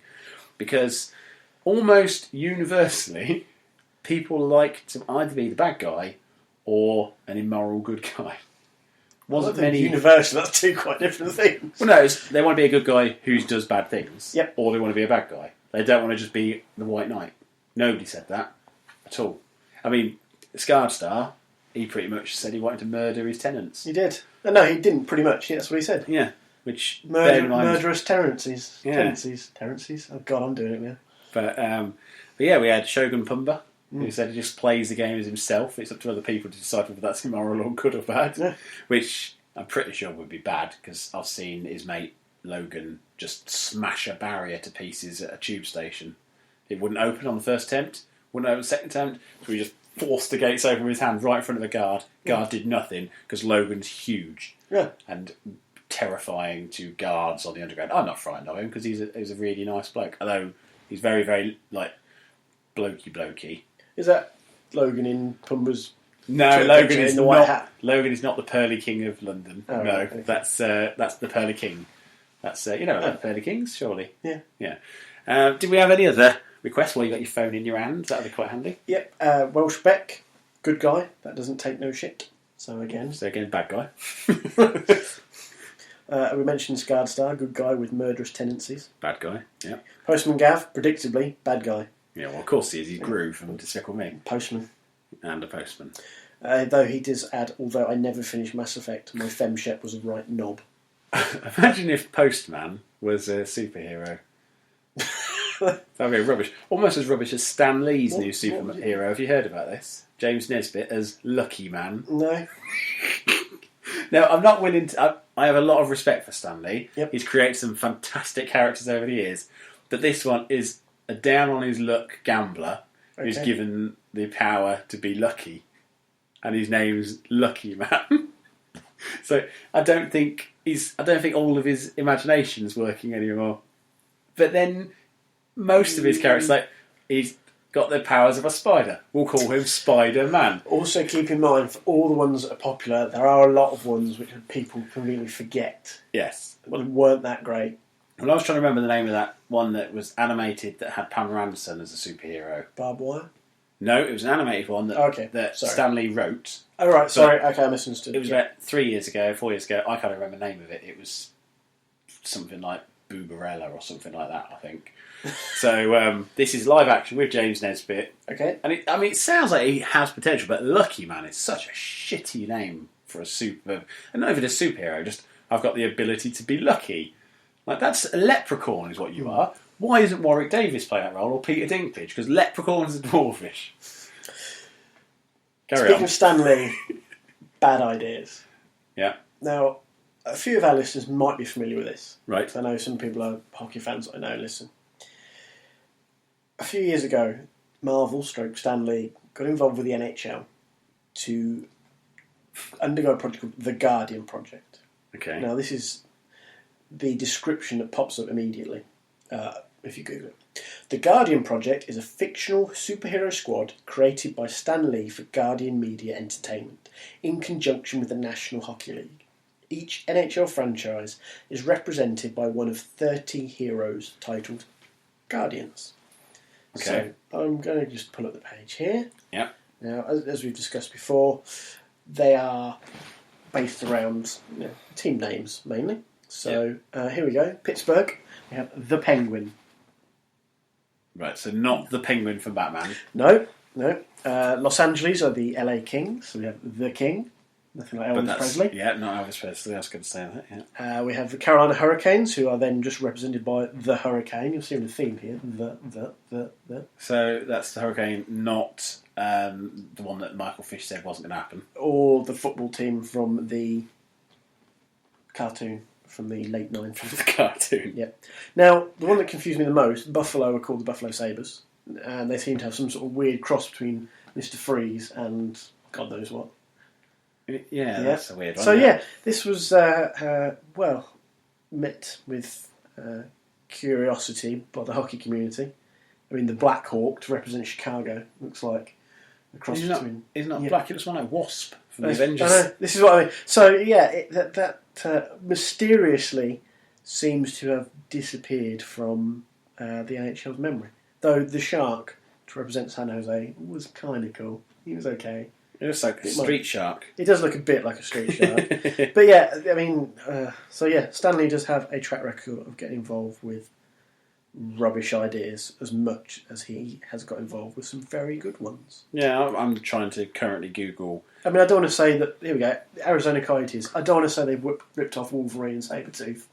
Because almost universally people like to either be the bad guy or an immoral good guy. Wasn't many universal. That's two quite different things. Well, no, they want to be a good guy who does bad things. Yep. Or they want to be a bad guy. They don't want to just be the White Knight. Nobody said that at all. I mean, Scarred Star, he pretty much said he wanted to murder his tenants. He did. No, he didn't. Pretty much. Yeah, that's what he said. Yeah. Which murderous tenancies. Yeah. Tenancies. Oh God, I'm doing it now. But yeah, we had Shogun Pumba, who said he just plays the game as himself. It's up to other people to decide whether that's immoral or good or bad. Yeah. Which I'm pretty sure would be bad, because I've seen his mate Logan just smash a barrier to pieces at a tube station. It wouldn't open on the first attempt, wouldn't open the second attempt, so he just forced the gates open with his hand right in front of the guard. Guard did nothing, because Logan's huge. Yeah. And terrifying to guards on the underground. I'm not frightened of him, because he's a really nice bloke. Although he's very, very, like, blokey. Is that Logan in Pumba's? No, Logan is in the white hat. Logan is not the Pearly King of London. Oh, no, okay. that's the Pearly King. That's the Pearly Kings, surely. Yeah. Yeah. Did we have any other requests while you got your phone in your hand? That would be quite handy. Yep. Welsh Beck, good guy. That doesn't take no shit. So again, bad guy. We mentioned Scarred Star, good guy with murderous tendencies. Bad guy. Yeah. Postman Gav, predictably bad guy. Yeah. Well, of course he is. He's Gru from Despicable Me. Postman. And a postman. Though he does add, although I never finished Mass Effect, my femshep was a right knob. Imagine if Postman was a superhero. That'd be rubbish. Almost as rubbish as Stan Lee's new superhero. Have you heard about this? James Nesbitt as Lucky Man. No. No, I'm not willing to... I have a lot of respect for Stan Lee. Yep. He's created some fantastic characters over the years. But this one is a down-on-his-luck gambler who's given the power to be lucky. And his name's Lucky Man. So I don't think all of his imagination's working anymore. But then most of his characters, like, he's got the powers of a spider. We'll call him Spider-Man. Also keep in mind, for all the ones that are popular, there are a lot of ones which people completely forget. Yes. Well, weren't that great. Well, I was trying to remember the name of that one that was animated that had Pamela Anderson as a superhero. Barbed Wire? No, it was an animated one that Stan Lee wrote. Oh, right, sorry. Okay, I misunderstood. It was about 4 years ago. I can't remember the name of it. It was something like Boobarella or something like that, I think. So this is live action with James Nesbitt. Okay. And it sounds like he has potential, but Lucky Man is such a shitty name for a and not even a superhero, just I've got the ability to be lucky. Like, that's a leprechaun is what you are. Why isn't Warwick Davis playing that role, or Peter Dinklage? Because leprechauns are dwarfish. Speaking of Stan Lee, bad ideas. Yeah. Now, a few of our listeners might be familiar with this. Right. I know some people are hockey fans that I know listen. A few years ago, Marvel / Stan Lee got involved with the NHL to undergo a project called The Guardian Project. Okay. Now, this is the description that pops up immediately if you Google it. The Guardian Project is a fictional superhero squad created by Stan Lee for Guardian Media Entertainment in conjunction with the National Hockey League. Each NHL franchise is represented by one of 30 heroes titled Guardians. Okay. So I'm going to just pull up the page here. Yep. Now, as we've discussed before, they are based around team names mainly. So here we go. Pittsburgh, we have the Penguin. Right, so not the Penguin from Batman. No. Los Angeles are the LA Kings. So we have the King. Nothing like Elvis Presley. Yeah, not Elvis Presley. I was going to say that. Yeah. We have the Carolina Hurricanes, who are then just represented by the Hurricane. You'll see the theme here. The. So that's the Hurricane, not the one that Michael Fish said wasn't going to happen. Or the football team from the cartoon from the late 90s. The cartoon. Yeah. Now, the one that confused me the most, Buffalo are called the Buffalo Sabres. And they seem to have some sort of weird cross between Mr. Freeze and God knows what. Yeah, that's a weird one. So, this was, met with curiosity by the hockey community. I mean, the Black Hawk to represent Chicago looks like a cross between... He's not black, it looks more like Wasp from the Avengers. I know, this is what I mean. So, that mysteriously seems to have disappeared from the NHL's memory. Though the Shark, to represent San Jose, was kind of cool. He was okay. It looks like a street shark. It does look a bit like a street shark. But yeah, I mean, Stanley does have a track record of getting involved with rubbish ideas as much as he has got involved with some very good ones. Yeah, I'm trying to currently Google... I mean, I don't want to say that... Here we go. Arizona Coyotes. I don't want to say they've ripped off Wolverine and Sabretooth,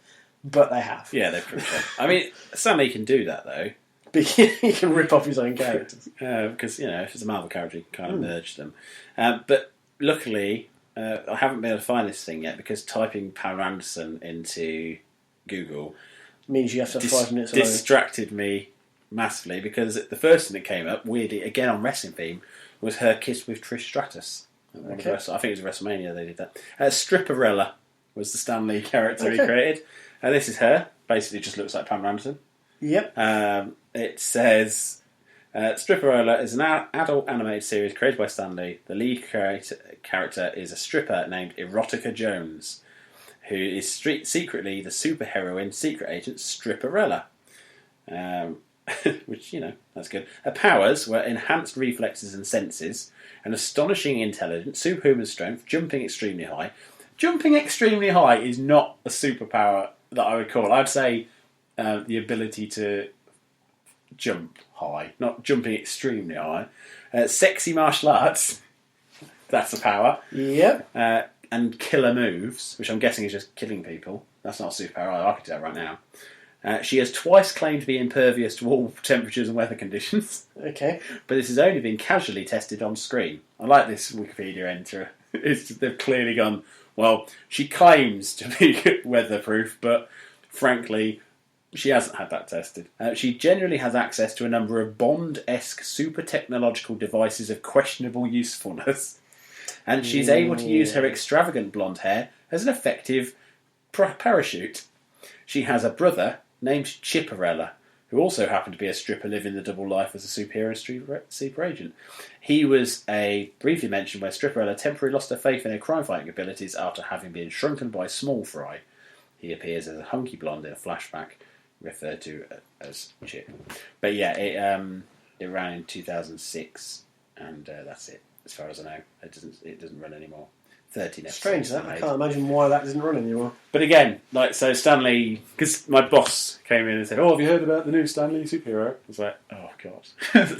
but they have. Yeah, they've ripped off. I mean, Stanley can do that, though. But he can rip off his own characters. Because, if it's a Marvel character, you can kind of merge them. But luckily, I haven't been able to find this thing yet, because typing Pamela Anderson into Google... means you have to have 5 minutes alone. Distracted me massively, because the first thing that came up, weirdly, again on wrestling theme, was her kiss with Trish Stratus. Okay. I think it was WrestleMania they did that. Stripperella was the Stan Lee character he created. This is her. Basically just looks like Pamela Anderson. Yep. It says... Stripperella is an adult animated series created by Stan Lee. The lead character is a stripper named Erotica Jones, who is secretly the superheroine secret agent Stripperella. Which, that's good. Her powers were enhanced reflexes and senses, an astonishing intelligence, superhuman strength, jumping extremely high. Jumping extremely high is not a superpower that I would call. I'd say the ability to jump high, not jumping extremely high. Sexy martial arts, that's a power. Yep. And killer moves, which I'm guessing is just killing people. That's not a superpower either. I could do that right now. She has twice claimed to be impervious to all temperatures and weather conditions. Okay. But this has only been casually tested on screen. I like this Wikipedia entry. They've clearly gone, well, she claims to be weatherproof, but frankly, she hasn't had that tested. She generally has access to a number of Bond-esque super technological devices of questionable usefulness. And she's able to use her extravagant blonde hair as an effective parachute. She has a brother named Chipperella, who also happened to be a stripper living the double life as a superhero super agent. He was briefly mentioned where Stripperella temporarily lost her faith in her crime-fighting abilities after having been shrunken by Small Fry. He appears as a hunky blonde in a flashback, referred to as Chip. But yeah, it ran in 2006, and that's it, as far as I know. It doesn't run anymore. 13 episodes. Strange that. I can't imagine why that doesn't run anymore. But again, so Stanley, because my boss came in and said, "Oh, have you heard about the new Stanley superhero?" I was like, "Oh God!"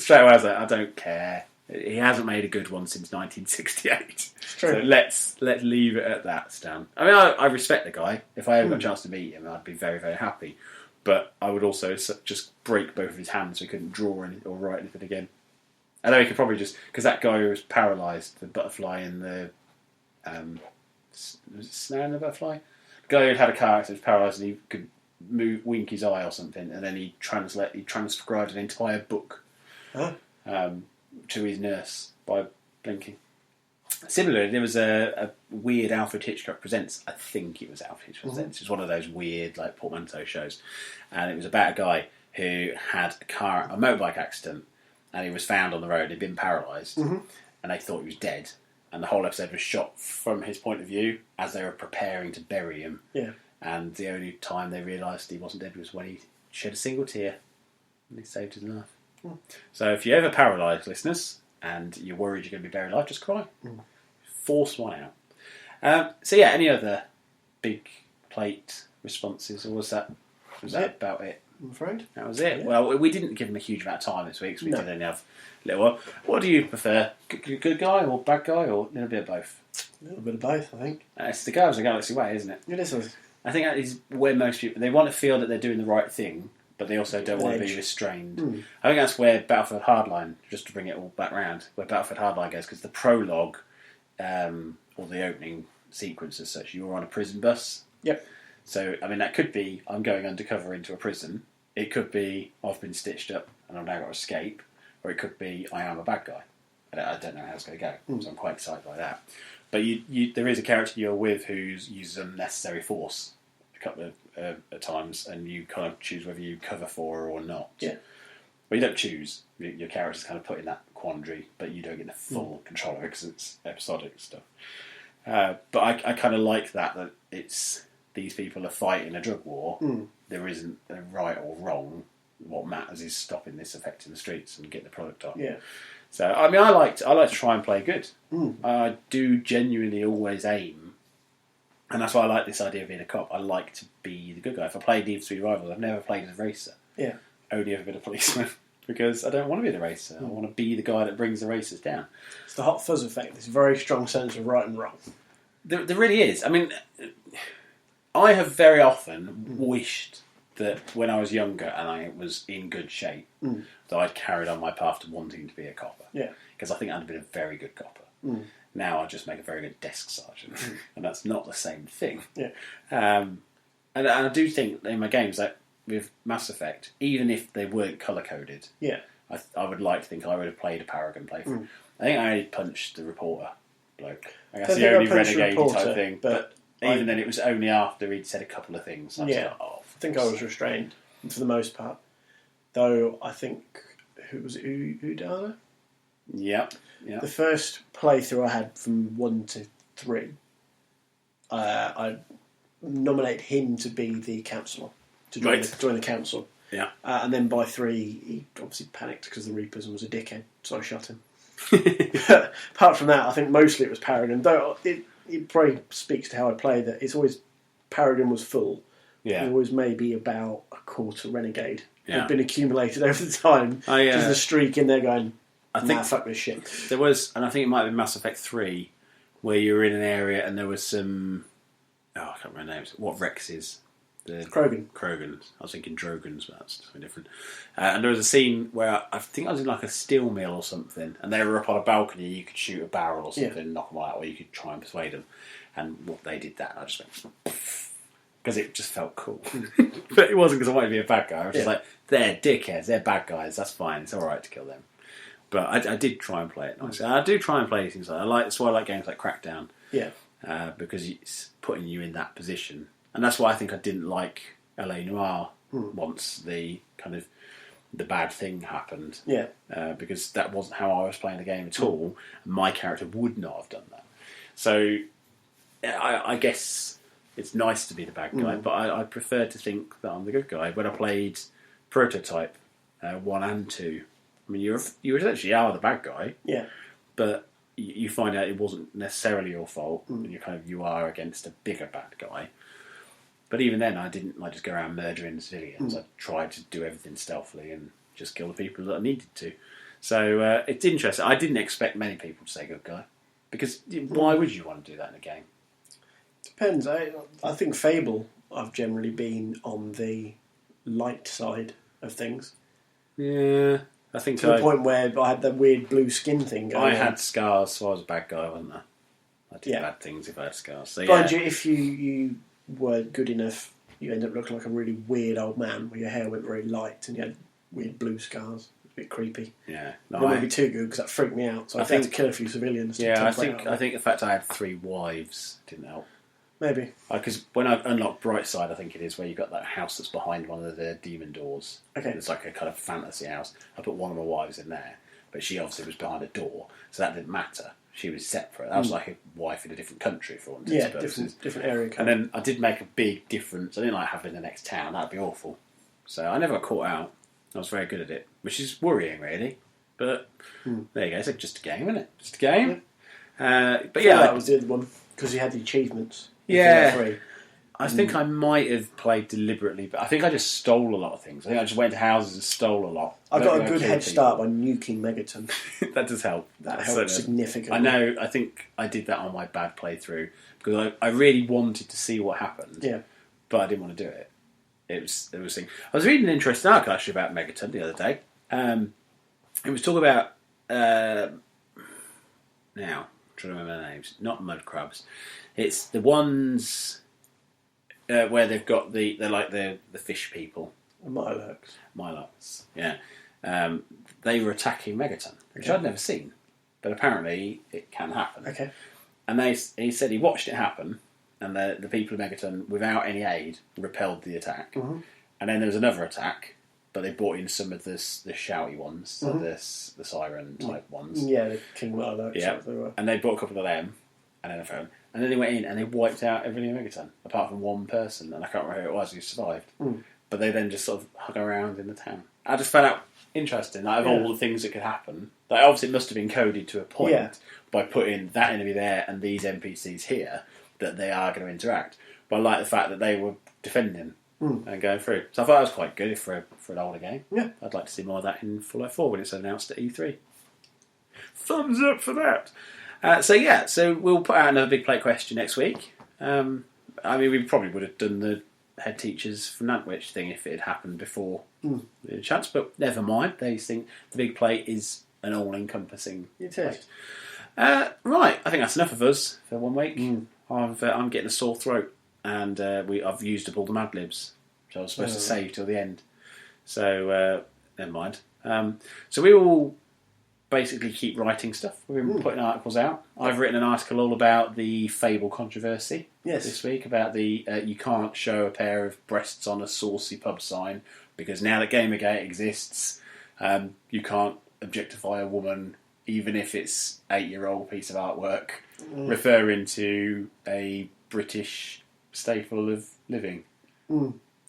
Straight away, I was like, "I don't care. He hasn't made a good one since 1968." It's true. So let's leave it at that, Stan. I mean, I respect the guy. If I ever got a chance to meet him, I'd be very, very happy. But I would also just break both of his hands so he couldn't draw or write anything again. I know he could probably because that guy who was paralysed, the butterfly in the was it Snare in the Butterfly? The guy who had a car accident was paralysed and he could wink his eye or something, and then he transcribed an entire book to his nurse by blinking. Similarly, there was a weird Alfred Hitchcock Presents. I think it was Alfred Hitchcock Presents. It was one of those weird portmanteau shows, and it was about a guy who had a motorbike accident, and he was found on the road. He'd been paralysed, and they thought he was dead. And the whole episode was shot from his point of view as they were preparing to bury him. Yeah. And the only time they realised he wasn't dead was when he shed a single tear and he saved his life. So if you're ever paralysed, listeners, and you're worried you're going to be buried alive, just cry. Force one out. So yeah, any other big plate responses, or was that about it? I'm afraid. That was it. Yeah. Well, we didn't give them a huge amount of time this week, so we did only have a little while. What do you prefer? Good guy or bad guy, or a little bit of both? A little bit of both, I think. It's the Guardians of the Galaxy way, isn't it? It is. I think that is where most people, they want to feel that they're doing the right thing, but they also don't want to be restrained. I think that's where Battlefield Hardline, just to bring it all back round, where Battlefield Hardline goes, because the prologue, or the opening sequence as such, you're on a prison bus. Yep. So, I mean, that could be, I'm going undercover into a prison. It could be, I've been stitched up and I've now got to escape. Or it could be, I am a bad guy. I don't know how it's going to go, so I'm quite excited by that. But there is a character you're with who uses unnecessary force a couple of times, and you kind of choose whether you cover for her or not. Yeah. Well, you don't choose. Your character's kind of put in that quandary, but you don't get the full control of it because it's episodic stuff. But I kind of like that it's these people are fighting a drug war. There isn't a right or wrong. What matters is stopping this affecting the streets and getting the product on. Yeah. So I mean, I like to try and play good. I do genuinely always aim, and that's why I like this idea of being a cop. I like to be the good guy. If I played Need for Speed Rivals, I've never played as a racer. Yeah. Only ever been a policeman because I don't want to be the racer. I want to be the guy that brings the racers down. It's the Hot Fuzz effect. This very strong sense of right and wrong. There really is. I mean, I have very often wished that when I was younger and I was in good shape, that I'd carried on my path to wanting to be a copper. Yeah. Because I think I'd have been a very good copper. Now I just make a very good desk sergeant, and that's not the same thing. Yeah. And I do think in my games, like with Mass Effect, even if they weren't colour coded, I would like to think I would have played a Paragon playthrough. I think I only punched the reporter bloke. That's the only renegade type thing. But even then, it was only after he'd said a couple of things. I think I was restrained for the most part. Though I think Udana? Yeah. The first playthrough I had from 1 to 3, I nominate him to be the councillor, to join the council. Yeah. And then by 3, he obviously panicked because the Reapers was a dickhead, so I shot him. Apart from that, I think mostly it was Paragon. Though it probably speaks to how I play that it's always Paragon was full. Yeah. It was maybe about a quarter renegade. Yeah. Had been accumulated over the time. Just a streak in there going, fuck this shit. There was, and I think it might have been Mass Effect 3, where you were in an area and there was some, I can't remember names. What Rexes? The Krogans. I was thinking Drogans, but that's something different. And there was a scene where I think I was in like a steel mill or something, and they were up on a balcony. You could shoot a barrel or something and knock them out, or you could try and persuade them. And they did that, and I just went because it just felt cool. But it wasn't because I wanted to be a bad guy. I was just like, they're dickheads, they're bad guys. That's fine. It's all right to kill them. But I did try and play it nicely. I do try and play things like that's why I like games like Crackdown. Yeah. Because it's putting you in that position. And that's why I think I didn't like LA Noire once the kind of the bad thing happened. Yeah. Because that wasn't how I was playing the game at all. My character would not have done that. So I guess it's nice to be the bad guy, but I prefer to think that I'm the good guy. When I played Prototype 1 and 2, I mean, you essentially are the bad guy. Yeah. But you find out it wasn't necessarily your fault, and you are against a bigger bad guy. But even then, I didn't just go around murdering civilians. I tried to do everything stealthily and just kill the people that I needed to. So it's interesting. I didn't expect many people to say good guy, because why would you want to do that in a game? Depends. I think Fable, I've generally been on the light side of things. Yeah, I think to the point where I had that weird blue skin thing going on. had scars, so I was a bad guy, wasn't I? I did bad things if I had scars. So, mind you, if you weren't good enough, you end up looking like a really weird old man where your hair went very light and you had weird blue scars. It's a bit creepy. Yeah, no, it wouldn't be too good because that freaked me out. So I had to kill a few civilians. I think the fact I had 3 wives didn't help. Maybe. Because when I unlocked Brightside, I think it is, where you got that house that's behind one of the demon doors. Okay. It's like a kind of fantasy house. I put one of my wives in there, but she obviously was behind a door, so that didn't matter. She was separate. That was like a wife in a different country, for one. Yeah, different area. And then I did make a big difference. I didn't like having the next town. That'd be awful. So I never got caught out. I was very good at it. which is worrying, really. But there you go. It's like just a game, isn't it? Just a game. But yeah, that was the other one because you had the achievements. Yeah. I think I might have played deliberately, but I think I just stole a lot of things. I think I just went to houses and stole a lot. I got a good head start by nuking Megaton. That does help. That helped significantly. I know. I think I did that on my bad playthrough because I really wanted to see what happened. Yeah. But I didn't want to do it. It was I was reading an interesting article actually about Megaton the other day. It was talking about now I'm trying to remember their names. Not mud crabs. It's the ones where they've got they're like the fish people. Milox. Yeah. They were attacking Megaton, which I'd never seen, but apparently it can happen. Okay. And he said he watched it happen, and the people of Megaton, without any aid, repelled the attack. Mm-hmm. And then there was another attack, but they brought in some of the shouty ones, so the siren type ones. Yeah, the King Milox. Yeah. And they brought a couple of them, and then a phone. And then they went in and they wiped out everything in Megaton, apart from one person, and I can't remember who it was who survived. But they then just sort of hung around in the town. I just found out interesting, like, of all the things that could happen. Like, obviously it must have been coded to a point by putting that enemy there and these NPCs here, that they are going to interact. But I like the fact that they were defending and going through. So I thought that was quite good for an older game. Yeah. I'd like to see more of that in Fallout 4 when it's announced at E3. Thumbs up for that! So we'll put out another big play question next week. I mean, we probably would have done the Headteachers from Nantwich thing if it had happened before the chance, but never mind. They think the big play is an all-encompassing play. Right, I think that's enough of us for 1 week. I'm getting a sore throat, and I've used up all the Mad Libs, which I was supposed to save till the end. So never mind. So we will basically keep writing stuff. We've been putting articles out. I've written an article all about the Fable controversy this week, about the you can't show a pair of breasts on a saucy pub sign because now that Gamergate exists, you can't objectify a woman even if it's 8-year-old piece of artwork referring to a British staple of living.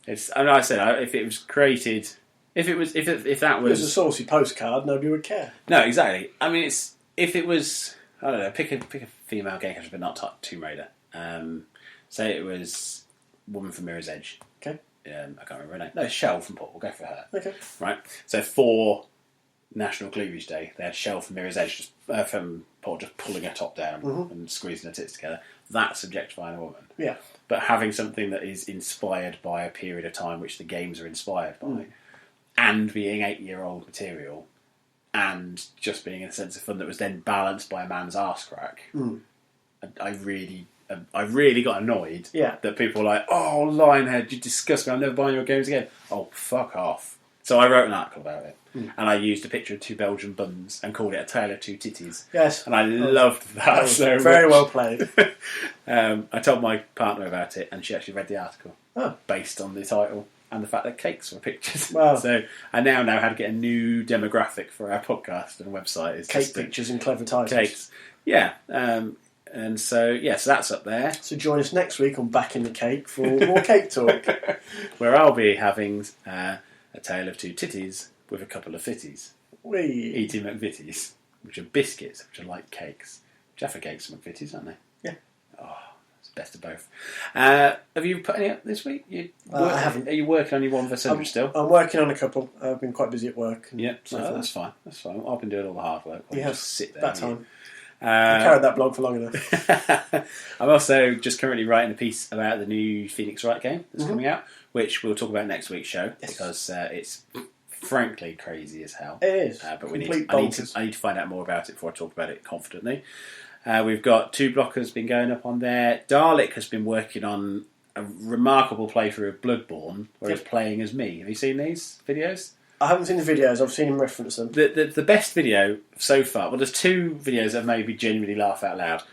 It's, I mean, like I said, if it was created... If that was... If it was a saucy postcard, nobody would care. No, exactly. I mean, if it was... I don't know, pick a female game character, but not Tomb Raider. Say it was Woman from Mirror's Edge. Okay. I can't remember her name. No, Shell from Port. We'll go for her. Okay. Right. So for National Cleavage Day, they had Shell from Mirror's Edge from Port just pulling her top down and squeezing her tits together. That's objectifying a woman. Yeah. But having something that is inspired by a period of time which the games are inspired by, and being 8-year-old material, and just being in a sense of fun that was then balanced by a man's arse crack, I really got annoyed that people were like, "Oh, Lionhead, you disgust me, I'm never buying your games again." Oh, fuck off. So I wrote an article about it, and I used a picture of 2 Belgian buns and called it A Tale of Two Titties. Yes. And I loved that so very much. well played. I told my partner about it, and she actually read the article based on the title and the fact that cakes were pictures. Wow. So I now know how to get a new demographic for our podcast and website. Is cake pictures and clever titles. Cakes. Yeah. And so that's up there. So join us next week on Back in the Cake for more cake talk. Where I'll be having A Tale of Two Titties with a couple of fitties. Eating McVitties, which are biscuits, which are like cakes. Jaffa cakes are McVitties, aren't they? Yeah. Oh, it's the best of both. Have you put any up this week? I haven't. Are you working on your one for Sandra still? I'm working on a couple. I've been quite busy at work. Yeah, that's fine. That's fine. I've been doing all the hard work. You have just sit there. That time. I carried that blog for long enough. I'm also just currently writing a piece about the new Phoenix Wright game that's coming out, which we'll talk about next week's show because it's frankly crazy as hell. It is. But I need to find out more about it before I talk about it confidently. We've got Tubeblockers been going up on there. Dalek has been working on a remarkable playthrough of Bloodborne where he's playing as me. Have you seen these videos? I haven't seen the videos. I've seen him reference them. The best video so far... Well, there's 2 videos that made me genuinely laugh out loud.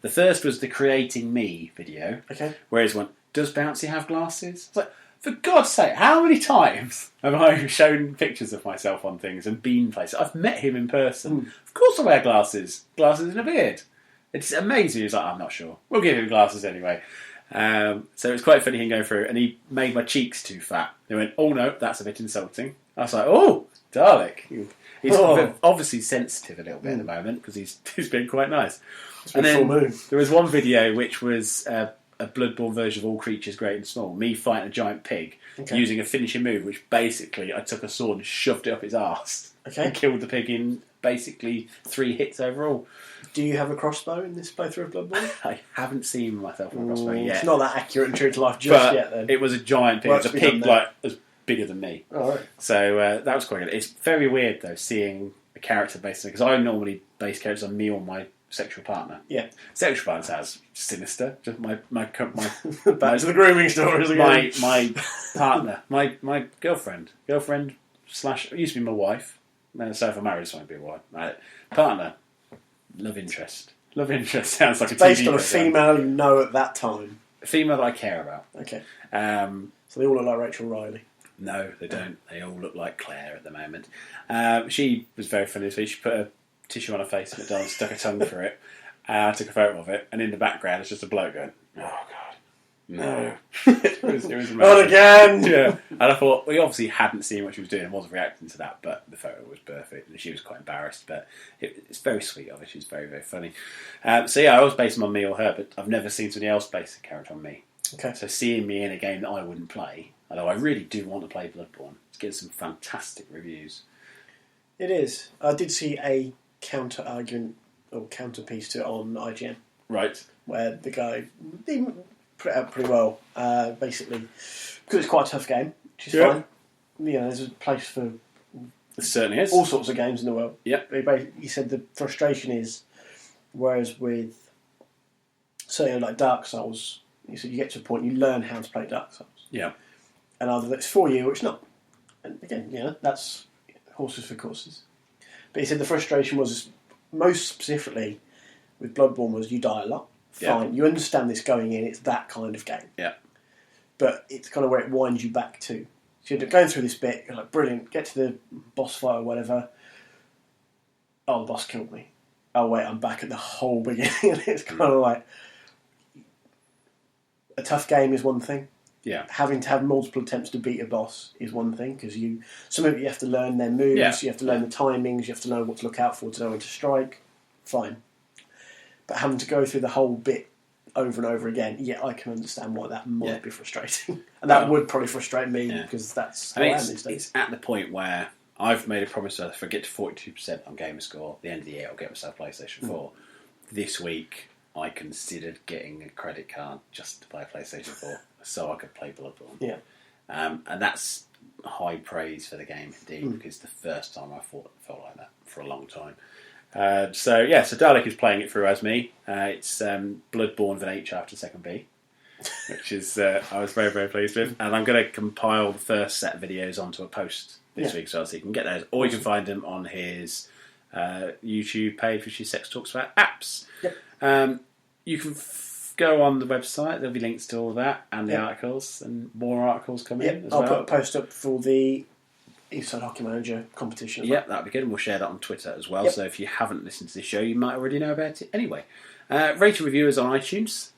The first was the Creating Me video. Okay. Where he's went, does Bouncy have glasses? It's like, for God's sake, how many times have I shown pictures of myself on things and been places? I've met him in person. Of course I wear glasses. Glasses and a beard. It's amazing. He's like, I'm not sure. We'll give him glasses anyway. So it's quite funny him going through, and he made my cheeks too fat. They went, oh no, that's a bit insulting. I was like, oh, Dalek. He's Oh. obviously sensitive a little bit at the moment because he's been quite nice. been full moon. There was one video which was a Bloodborne version of All Creatures Great and Small. Me fighting a giant pig using a finishing move, which basically I took a sword and shoved it up its arse and killed the pig in basically 3 hits overall. Do you have a crossbow in this playthrough of Bloodborne? I haven't seen myself with a crossbow yet. It's not that accurate and true to life just yet, then. It was a giant pig. It was a pig like as bigger than me. All right. So that was quite good. It's very weird though seeing a character based on, because I normally base characters on me or my sexual partner. Yeah. Sexual partner sounds sinister. Just my Back to the grooming stories again. my partner, my girlfriend slash, it used to be my wife. So if I'm married, it's going to be a wife. Partner, love interest. Love interest sounds like it's a TV based on a program. female you know at that time. A female that I care about. Okay. So they all look like Rachel Riley. No, they don't. They all look like Claire at the moment. She was very funny this week. She put a tissue on her face and stuck her tongue through it. I took a photo of it, and in the background, it's just a bloke going, "Oh God, no!" it was amazing. Not again. Yeah, and I thought we obviously hadn't seen what she was doing and wasn't reacting to that, but the photo was perfect, and she was quite embarrassed. But it's very sweet of her. She's very, very funny. So yeah, I was basing on me or her, but I've never seen somebody else base a character on me. Okay. So seeing me in a game that I wouldn't play, although I really do want to play Bloodborne, it's getting some fantastic reviews. It is. I did see a counter argument or counter piece to it on IGN. Right. Where the guy did put it out pretty well. Basically, because it's quite a tough game, which is fine. You know, there's a place for It certainly is. all sorts of games in the world. Yeah. He said the frustration is, whereas with certainly like Dark Souls, he said you get to a point you learn how to play Dark Souls. Yeah. And either it's for you or it's not. And again, you know, that's horses for courses. But he said the frustration was, most specifically with Bloodborne, was you die a lot. Fine, you understand this going in, it's that kind of game. Yeah. But it's kind of where it winds you back to. So you're going through this bit, you're like, brilliant, get to the boss fight or whatever. Oh, the boss killed me. Oh, wait, I'm back at the whole beginning. And it's kind of like, a tough game is one thing. Yeah. Having to have multiple attempts to beat a boss is one thing, because some of it you have to learn their moves, you have to learn the timings, you have to know what to look out for to know when to strike. Fine. But having to go through the whole bit over and over again, I can understand why that might be frustrating. And that would probably frustrate me, because that's how I am these days. It's at the point where I've made a promise that if I get to 42% on Gamerscore, at the end of the year I'll get myself a PlayStation 4. This week I considered getting a credit card just to buy a PlayStation 4 so I could play Bloodborne. Yeah. And that's high praise for the game indeed, because it's the first time I felt like that for a long time. So Dalek is playing it through as me. It's Bloodborne with an H after second B, which is I was very, very pleased with. And I'm going to compile the first set of videos onto a post this week, so you can get those, or you can find them on his YouTube page, which is Sex Talks About Apps. Yep. You can go on the website. There'll be links to all that and the articles, and more articles coming in as well. I'll put a post up for the Eastside Hockey Manager competition. Yeah, that'd be good, and we'll share that on Twitter as well. So if you haven't listened to this show, you might already know about it anyway. Rate and review us on iTunes.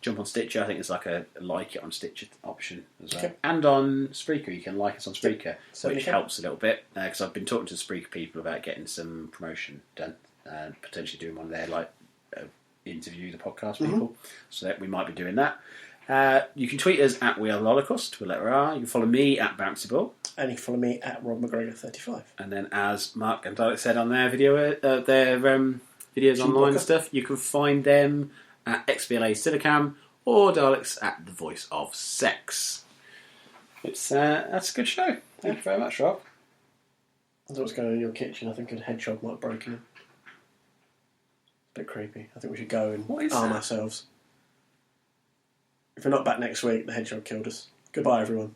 Jump on Stitcher. I think there's like a like it on Stitcher option as well. Okay. And on Spreaker, you can like us on Spreaker, which helps a little bit, because I've been talking to the Spreaker people about getting some promotion done, and potentially doing one there, interview the podcast people. So that we might be doing that. You can tweet us at We Are the Holocaust with a letter R. You can follow me at Bouncy Ball. And you can follow me at Rob McGregor35. And then, as Mark and Dalek said on their video, their videos online and stuff, you can find them at XBLA Silicam or Dalek's at The Voice of Sex. That's a good show. Thank you very much, Rob. I don't know what's going on in your kitchen. I think a hedgehog might have broken it. A bit creepy. I think we should go and arm ourselves. If we're not back next week, the hedgehog killed us. Goodbye, everyone.